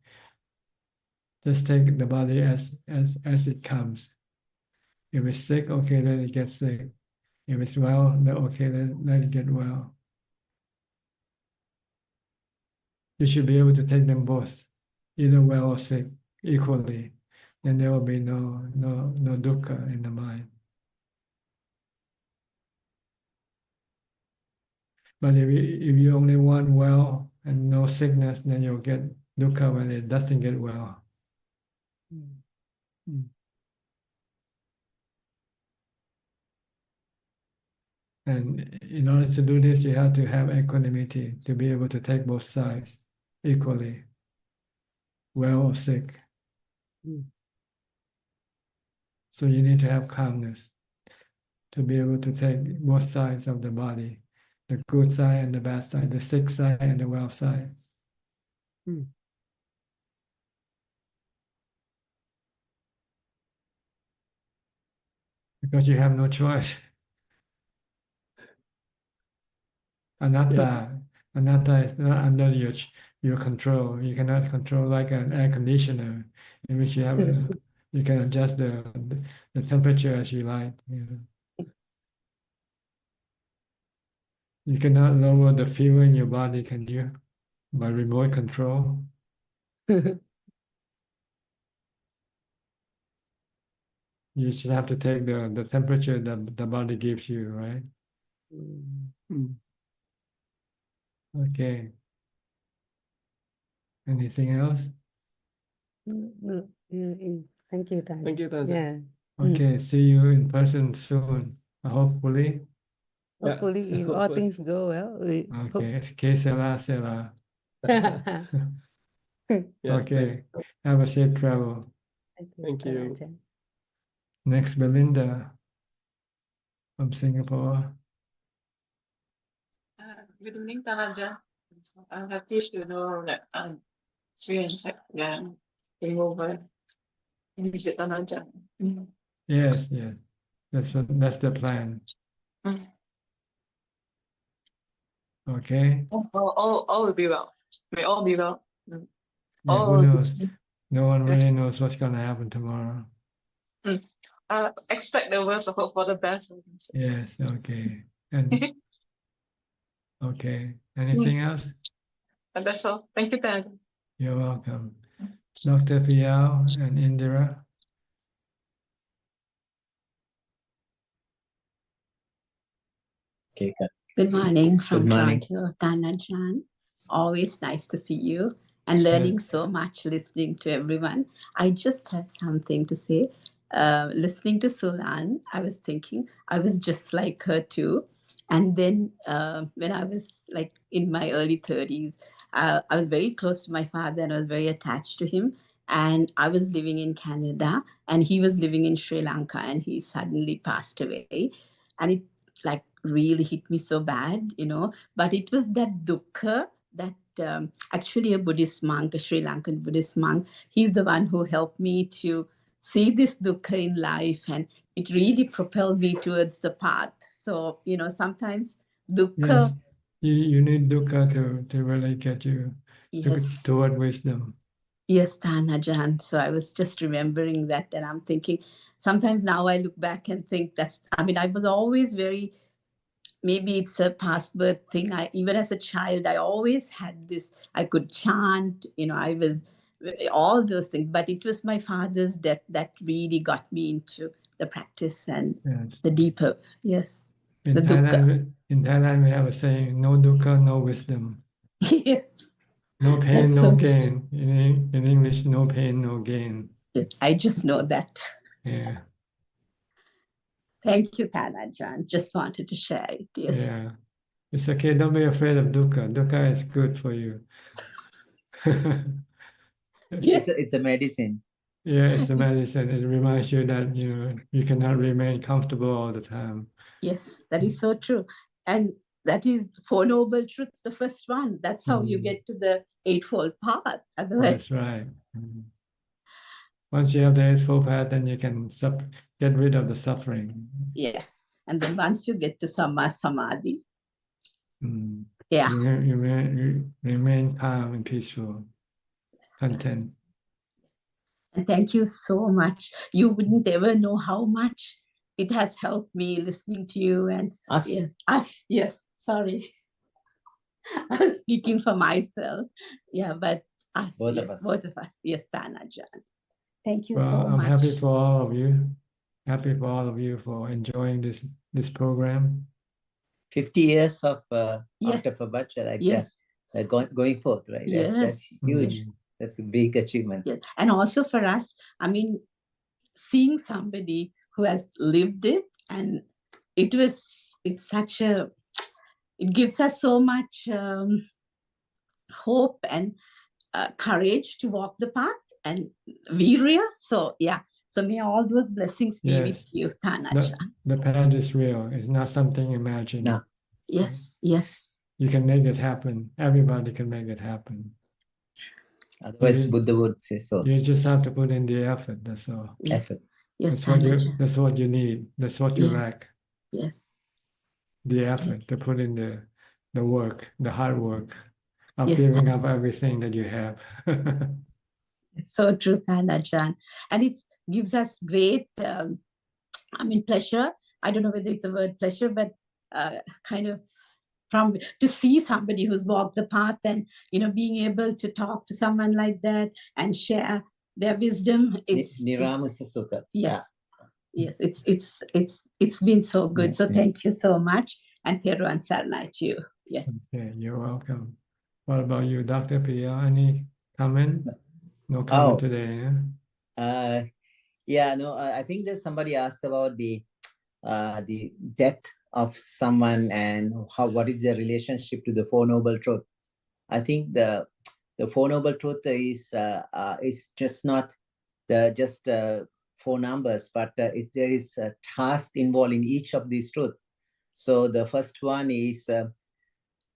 [SPEAKER 2] Just take the body as it comes. If it's sick, okay, let it get sick. If it's well, then okay, let it get well. You should be able to take them both, either well or sick, equally. Then there will be no dukkha in the mind. But if you only want well and no sickness, then you'll get dukkha when it doesn't get well. And in order to do this, you have to have equanimity to be able to take both sides equally, well or sick. So you need to have calmness to be able to take both sides of the body, the good side and the bad side, the sick side and the well side. Because you have no choice. Anatta is not under your control. You cannot control like an air conditioner, in which you have you can adjust the temperature as you like. You cannot lower the fever in your body, can you? By remote control. You should have to take the temperature that the body gives you, right? Okay. Anything else?
[SPEAKER 6] Thank you, Tan.
[SPEAKER 7] Thank you, Tan.
[SPEAKER 6] Yeah.
[SPEAKER 2] Okay, see you in person soon. Hopefully.
[SPEAKER 6] Hopefully, if all things go well, we hope.
[SPEAKER 2] Okay, que sera, sera.
[SPEAKER 7] Yeah,
[SPEAKER 2] Okay, have a safe travel.
[SPEAKER 7] Thank you.
[SPEAKER 2] Next, Belinda from Singapore.
[SPEAKER 8] Good evening, Tanaja. So I'm happy to know that Sri and Jan came over and visit Tanaja.
[SPEAKER 2] Yes, that's the plan. Okay.
[SPEAKER 8] All will be well. May all be well.
[SPEAKER 2] Yeah, who knows? No one really knows what's going to happen tomorrow.
[SPEAKER 8] Expect the worst, hope for the best.
[SPEAKER 2] Yes, okay. And okay. Anything else?
[SPEAKER 8] And that's all. Thank you, Tanaja.
[SPEAKER 2] You're welcome. Dr. Piao and Indira.
[SPEAKER 23] Okay.
[SPEAKER 24] Good morning from
[SPEAKER 23] Good morning.
[SPEAKER 24] Toronto, Ajaan. Always nice to see you and learning so much listening to everyone. I just have something to say. Listening to Sulan, I was thinking I was just like her too. And then when I was like in my early 30s, I was very close to my father and I was very attached to him. And I was living in Canada and he was living in Sri Lanka and he suddenly passed away. And it like really hit me so bad, but it was that dukkha that actually a Buddhist monk, a Sri Lankan Buddhist monk. He's the one who helped me to see this dukkha in life, and it really propelled me towards the path. So, sometimes dukkha.
[SPEAKER 2] Yes, you need dukkha to really get you toward wisdom.
[SPEAKER 24] Yes, Ajaan. So I was just remembering that, and I'm thinking, sometimes now I look back and think I was always very, maybe it's a past birth thing. Even as a child, I always had this, I could chant, I was all those things, but it was my father's death that really got me into the practice and the deeper,
[SPEAKER 2] In Thailand, we have a saying, no dukkha, no wisdom.
[SPEAKER 24] Yes.
[SPEAKER 2] No pain,
[SPEAKER 24] That's
[SPEAKER 2] no
[SPEAKER 24] so
[SPEAKER 2] gain. In English, no pain, no gain.
[SPEAKER 24] I just know that.
[SPEAKER 2] Yeah.
[SPEAKER 24] Thank you, Ajaan. Just wanted to share it. Yes.
[SPEAKER 2] Yeah. It's okay. Don't be afraid of dukkha. Dukkha is good for you.
[SPEAKER 9] It's a medicine.
[SPEAKER 2] Yeah, it's a medicine. It reminds you that, you cannot remain comfortable all the time.
[SPEAKER 24] Yes, that is so true. And that is Four Noble Truths, the first one. That's how you get to the Eightfold Path.
[SPEAKER 2] That's right. Once you have the Eightfold Path, then you can get rid of the suffering.
[SPEAKER 24] Yes. And then once you get to Samma Samadhi,
[SPEAKER 2] Yeah. You remain calm and peaceful, content.
[SPEAKER 24] And thank you so much. You wouldn't ever know how much it has helped me listening to you and
[SPEAKER 9] us.
[SPEAKER 24] Yes, us. Yes, sorry. I was speaking for myself. Yeah, but us.
[SPEAKER 9] Both
[SPEAKER 24] yes,
[SPEAKER 9] of us.
[SPEAKER 24] Both of us. Yes, Ajaan. Thank you
[SPEAKER 2] Well,
[SPEAKER 24] so
[SPEAKER 2] I'm
[SPEAKER 24] much.
[SPEAKER 2] happy for all of you. Happy for all of you for enjoying this program.
[SPEAKER 9] 50 years of
[SPEAKER 24] Yes.
[SPEAKER 9] after Pabacha, like
[SPEAKER 24] Yes.
[SPEAKER 9] going forth, right?
[SPEAKER 24] Yes.
[SPEAKER 9] That's huge. That's a big achievement.
[SPEAKER 24] Yes. And also for us, seeing somebody who has lived it, and it gives us so much hope and courage to walk the path and virya. So may all those blessings be with you, Ajaan.
[SPEAKER 2] The path is real. It's not something imagined.
[SPEAKER 9] No.
[SPEAKER 24] Yes, yes.
[SPEAKER 2] You can make it happen. Everybody can make it happen.
[SPEAKER 9] Otherwise, Buddha would say so.
[SPEAKER 2] You just have to put in the effort. That's all.
[SPEAKER 9] Effort.
[SPEAKER 24] Yes,
[SPEAKER 2] that's what you need. That's what you lack.
[SPEAKER 24] Yes.
[SPEAKER 2] The effort to put in the work, the hard work of
[SPEAKER 24] Yes,
[SPEAKER 2] giving up everything that you have.
[SPEAKER 24] It's so true, Ajaan. And it gives us great, pleasure. I don't know whether it's a word pleasure, but kind of to see somebody who's walked the path and, being able to talk to someone like that and share their wisdom.
[SPEAKER 9] Niramusa Sukha.
[SPEAKER 24] Yes. Yes, it's been so good. So thank you so much. And Theruvan Saranai to you. Yes.
[SPEAKER 2] Okay, you're welcome. What about you, Dr. Pia? Any comment? No comment today.
[SPEAKER 9] I think there's somebody asked about the death of someone and what is their relationship to the Four Noble Truth. I think the Four Noble Truth is just not just four numbers, but there is a task involved in each of these truths. So the first one is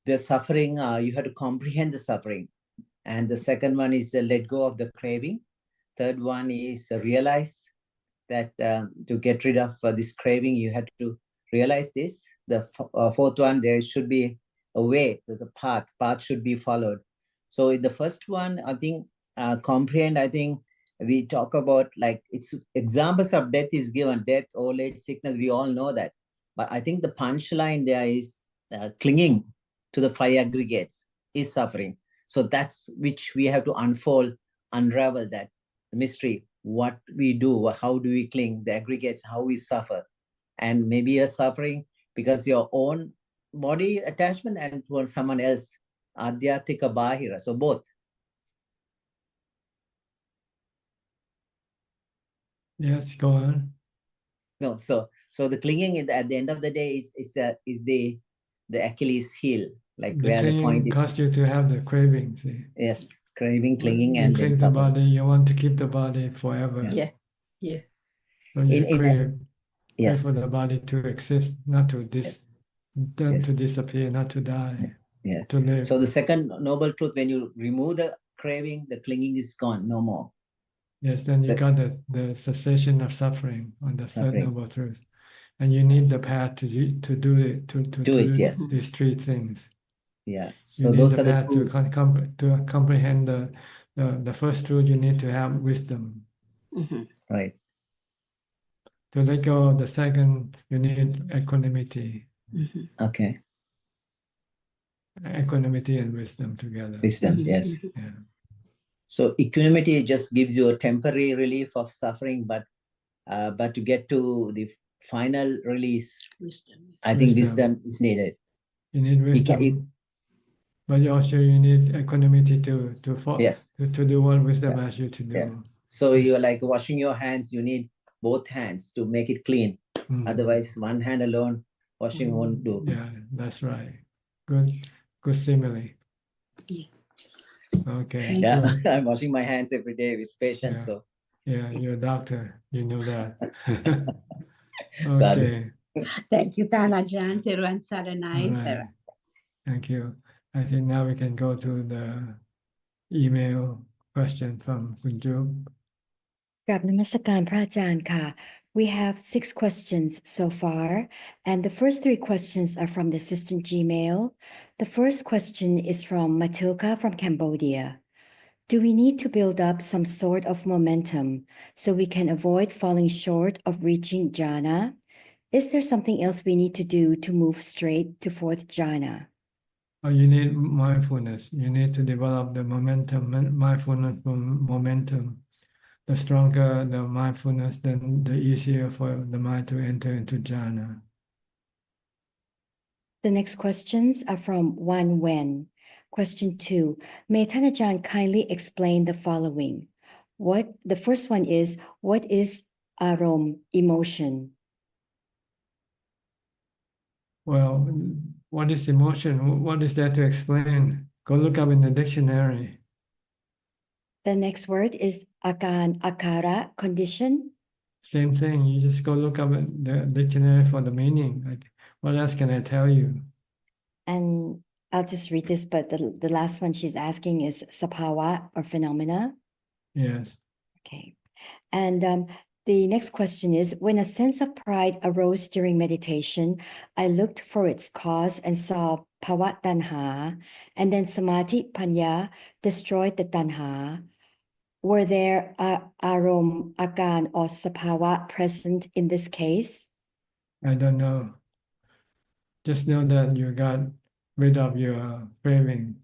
[SPEAKER 9] the suffering. You have to comprehend the suffering, and the second one is let go of the craving. Third one is realize that to get rid of this craving, you have to realize this. The fourth one, there should be a way. There's a path. Path should be followed. So in the first one, I think comprehend. I think we talk about it's examples of death is given. Death, old age, sickness. We all know that. But I think the punchline there is clinging to the five aggregates is suffering. So that's which we have to unravel that the mystery. What we do, how do we cling, the aggregates, how we suffer. And maybe you're suffering because your own body attachment and towards someone else, adhyatika bahira, so both.
[SPEAKER 2] Yes, go on.
[SPEAKER 9] No, so the clinging at the end of the day is the Achilles heel, like
[SPEAKER 2] The
[SPEAKER 9] where the point is.
[SPEAKER 2] causes you to have the craving, see?
[SPEAKER 9] Yes, craving, clinging,
[SPEAKER 2] you
[SPEAKER 9] and
[SPEAKER 2] cling
[SPEAKER 9] then
[SPEAKER 2] the body, you want to keep the body forever.
[SPEAKER 24] Yeah. Yeah.
[SPEAKER 2] So you crave
[SPEAKER 9] yes.
[SPEAKER 2] for the body to exist, not to to disappear, not to die.
[SPEAKER 9] Yeah.
[SPEAKER 2] to live.
[SPEAKER 9] So the second noble truth, when you remove the craving, the clinging is gone, no more.
[SPEAKER 2] Yes, then you got the cessation of suffering on the third
[SPEAKER 9] Suffering.
[SPEAKER 2] noble truth. And you need the path to do it, to
[SPEAKER 9] Do it, yes.
[SPEAKER 2] these three things.
[SPEAKER 9] Yeah.
[SPEAKER 2] You
[SPEAKER 9] So
[SPEAKER 2] need
[SPEAKER 9] those
[SPEAKER 2] the
[SPEAKER 9] are the
[SPEAKER 2] path to
[SPEAKER 9] truths.
[SPEAKER 2] to comprehend the first truth. You need to have wisdom.
[SPEAKER 9] Right.
[SPEAKER 2] To let go of the second, you need equanimity.
[SPEAKER 9] Okay.
[SPEAKER 2] Equanimity and wisdom together.
[SPEAKER 9] Wisdom, yes.
[SPEAKER 2] Yeah.
[SPEAKER 9] So equanimity just gives you a temporary relief of suffering, but to get to the final release, I think wisdom is needed.
[SPEAKER 2] You need wisdom, but you need equanimity to
[SPEAKER 9] Yes.
[SPEAKER 2] to do what wisdom asks you to do.
[SPEAKER 9] Yeah. So you're like washing your hands, you need both hands to make it clean. Otherwise, one hand alone washing won't do.
[SPEAKER 2] Yeah, that's right. Good simile.
[SPEAKER 14] Yeah.
[SPEAKER 2] Okay.
[SPEAKER 9] Yeah,
[SPEAKER 2] Good.
[SPEAKER 9] I'm washing my hands every day with patience.
[SPEAKER 2] Yeah.
[SPEAKER 9] So
[SPEAKER 2] Yeah, you're a doctor. You know that.
[SPEAKER 9] Sadhu.
[SPEAKER 2] Okay.
[SPEAKER 14] Thank you, Tanajan. Teruan Saranai.
[SPEAKER 2] All right. Thank you. I think now we can go to the email question from Kunju.
[SPEAKER 10] กราบนมัสการพระอาจารย์ค่ะ We have 6 questions so far, and the first 3 questions are from the assistant Gmail. The first question is from Matilka from Cambodia. Do we need to build up some sort of momentum so we can avoid falling short of reaching jhana? Is there something else we need to do to move straight to 4th jhana?
[SPEAKER 2] Oh, you need mindfulness. You need to develop the momentum, mindfulness momentum. The stronger the mindfulness, then the easier for the mind to enter into jhana.
[SPEAKER 10] The next questions are from Wan Wen. Question 2. May Thanajan kindly explain the following. The first one is, what is arom, emotion?
[SPEAKER 2] Well, what is emotion? What is there to explain? Go look up in the dictionary.
[SPEAKER 10] The next word is akan, akara, condition.
[SPEAKER 2] Same thing. You just go look up in the dictionary for the meaning. Like, what else can I tell you?
[SPEAKER 10] And I'll just read this, but the last one she's asking is sapawa or phenomena.
[SPEAKER 2] Yes.
[SPEAKER 10] Okay. And the next question is, when a sense of pride arose during meditation, I looked for its cause and saw bhava tanha, and then samadhi panya destroyed the tanha. Were there arom, akan, or sapawa present in this case?
[SPEAKER 2] I don't know. Just know that you got rid of your craving.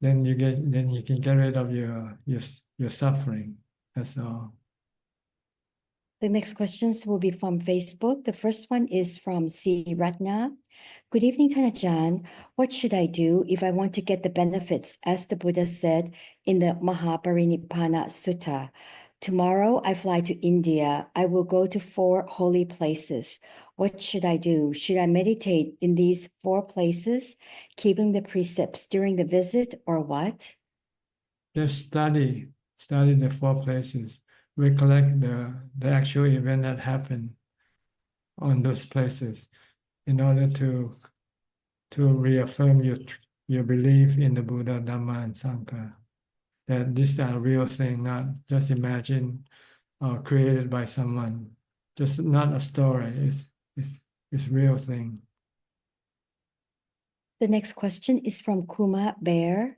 [SPEAKER 2] Then you can get rid of your suffering. That's all.
[SPEAKER 10] The next questions will be from Facebook. The first one is from C. Ratna. Good evening, Thanajan. What should I do if I want to get the benefits, as the Buddha said in the Mahaparinibbana Sutta? Tomorrow I fly to India. I will go to 4 holy places. What should I do? Should I meditate in these 4 places, keeping the precepts during the visit, or what?
[SPEAKER 2] Just study the 4 places. Recollect the actual event that happened on those places in order to reaffirm your belief in the Buddha, Dhamma, and Sangha. That these are real things, not just imagined or created by someone. Just not a story. It's real thing.
[SPEAKER 10] The next question is from Kuma Bear.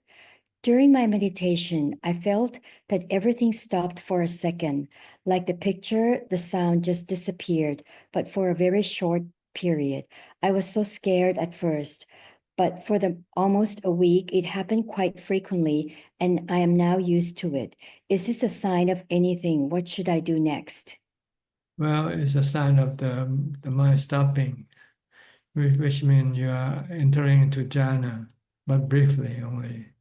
[SPEAKER 10] During my meditation, I felt that everything stopped for a second, like the picture, the sound just disappeared, but for a very short period. I was so scared at first, but for almost a week, it happened quite frequently, and I am now used to it. Is this a sign of anything? What should I do next?
[SPEAKER 2] Well, it's a sign of the mind stopping, which means you are entering into jhana, but briefly only.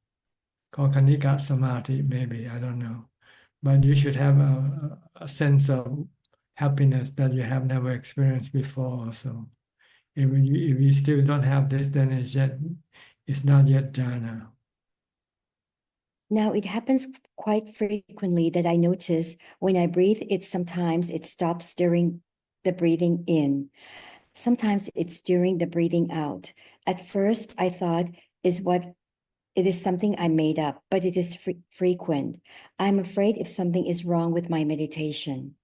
[SPEAKER 2] Called Kanika Samadhi, maybe, I don't know. But you should have a sense of happiness that you have never experienced before also. If you still don't have this, then it's not yet jhana.
[SPEAKER 10] Now, it happens quite frequently that I notice when I breathe, sometimes it stops during the breathing in. Sometimes it's during the breathing out. At first, I thought is something I made up, but it is frequent. I'm afraid if something is wrong with my meditation.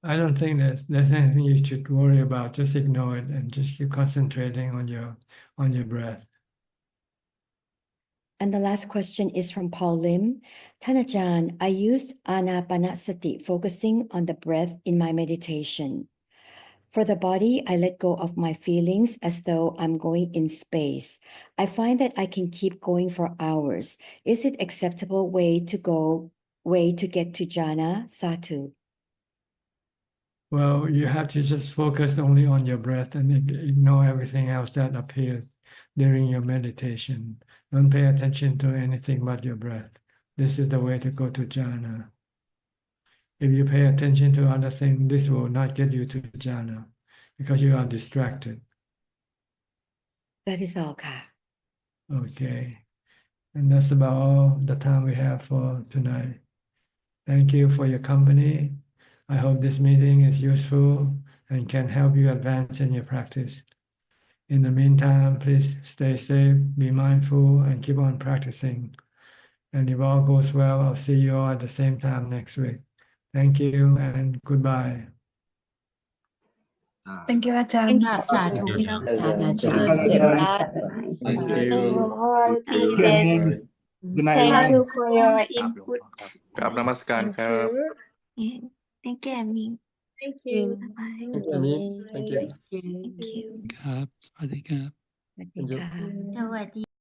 [SPEAKER 2] I don't think there's anything you should worry about. Just ignore it and just keep concentrating on your breath.
[SPEAKER 10] And the last question is from Paul Lim. Thanajan, I used anapanasati, focusing on the breath in my meditation. For the body, I let go of my feelings as though I'm going in space. I find that I can keep going for hours. Is it acceptable way to get to jhana, Satu?
[SPEAKER 2] Well, you have to just focus only on your breath and ignore everything else that appears during your meditation. Don't pay attention to anything but your breath. This is the way to go to jhana. If you pay attention to other things, this will not get you to jhana because you are distracted.
[SPEAKER 10] That is all, Ka.
[SPEAKER 2] Okay. And that's about all the time we have for tonight. Thank you for your company. I hope this meeting is useful and can help you advance in your practice. In the meantime, please stay safe, be mindful, and keep on practicing. And if all goes well, I'll see you all at the same time next week. Thank you and goodbye.
[SPEAKER 17] Thank you, Ajahn.
[SPEAKER 24] Thank you, Thanajan.
[SPEAKER 19] Thank you.
[SPEAKER 15] Good night,
[SPEAKER 14] Thank
[SPEAKER 15] everyone.
[SPEAKER 14] you for your input.
[SPEAKER 4] กราบนมัสการครับ
[SPEAKER 5] Thank you, Amin.
[SPEAKER 14] Thank you.
[SPEAKER 5] Bye.
[SPEAKER 7] Thank you, Ami. Thank you.
[SPEAKER 5] Thank you.
[SPEAKER 11] ครับ สวัสดีครับ
[SPEAKER 10] สวัสดีค่ะ
[SPEAKER 24] สวัสดี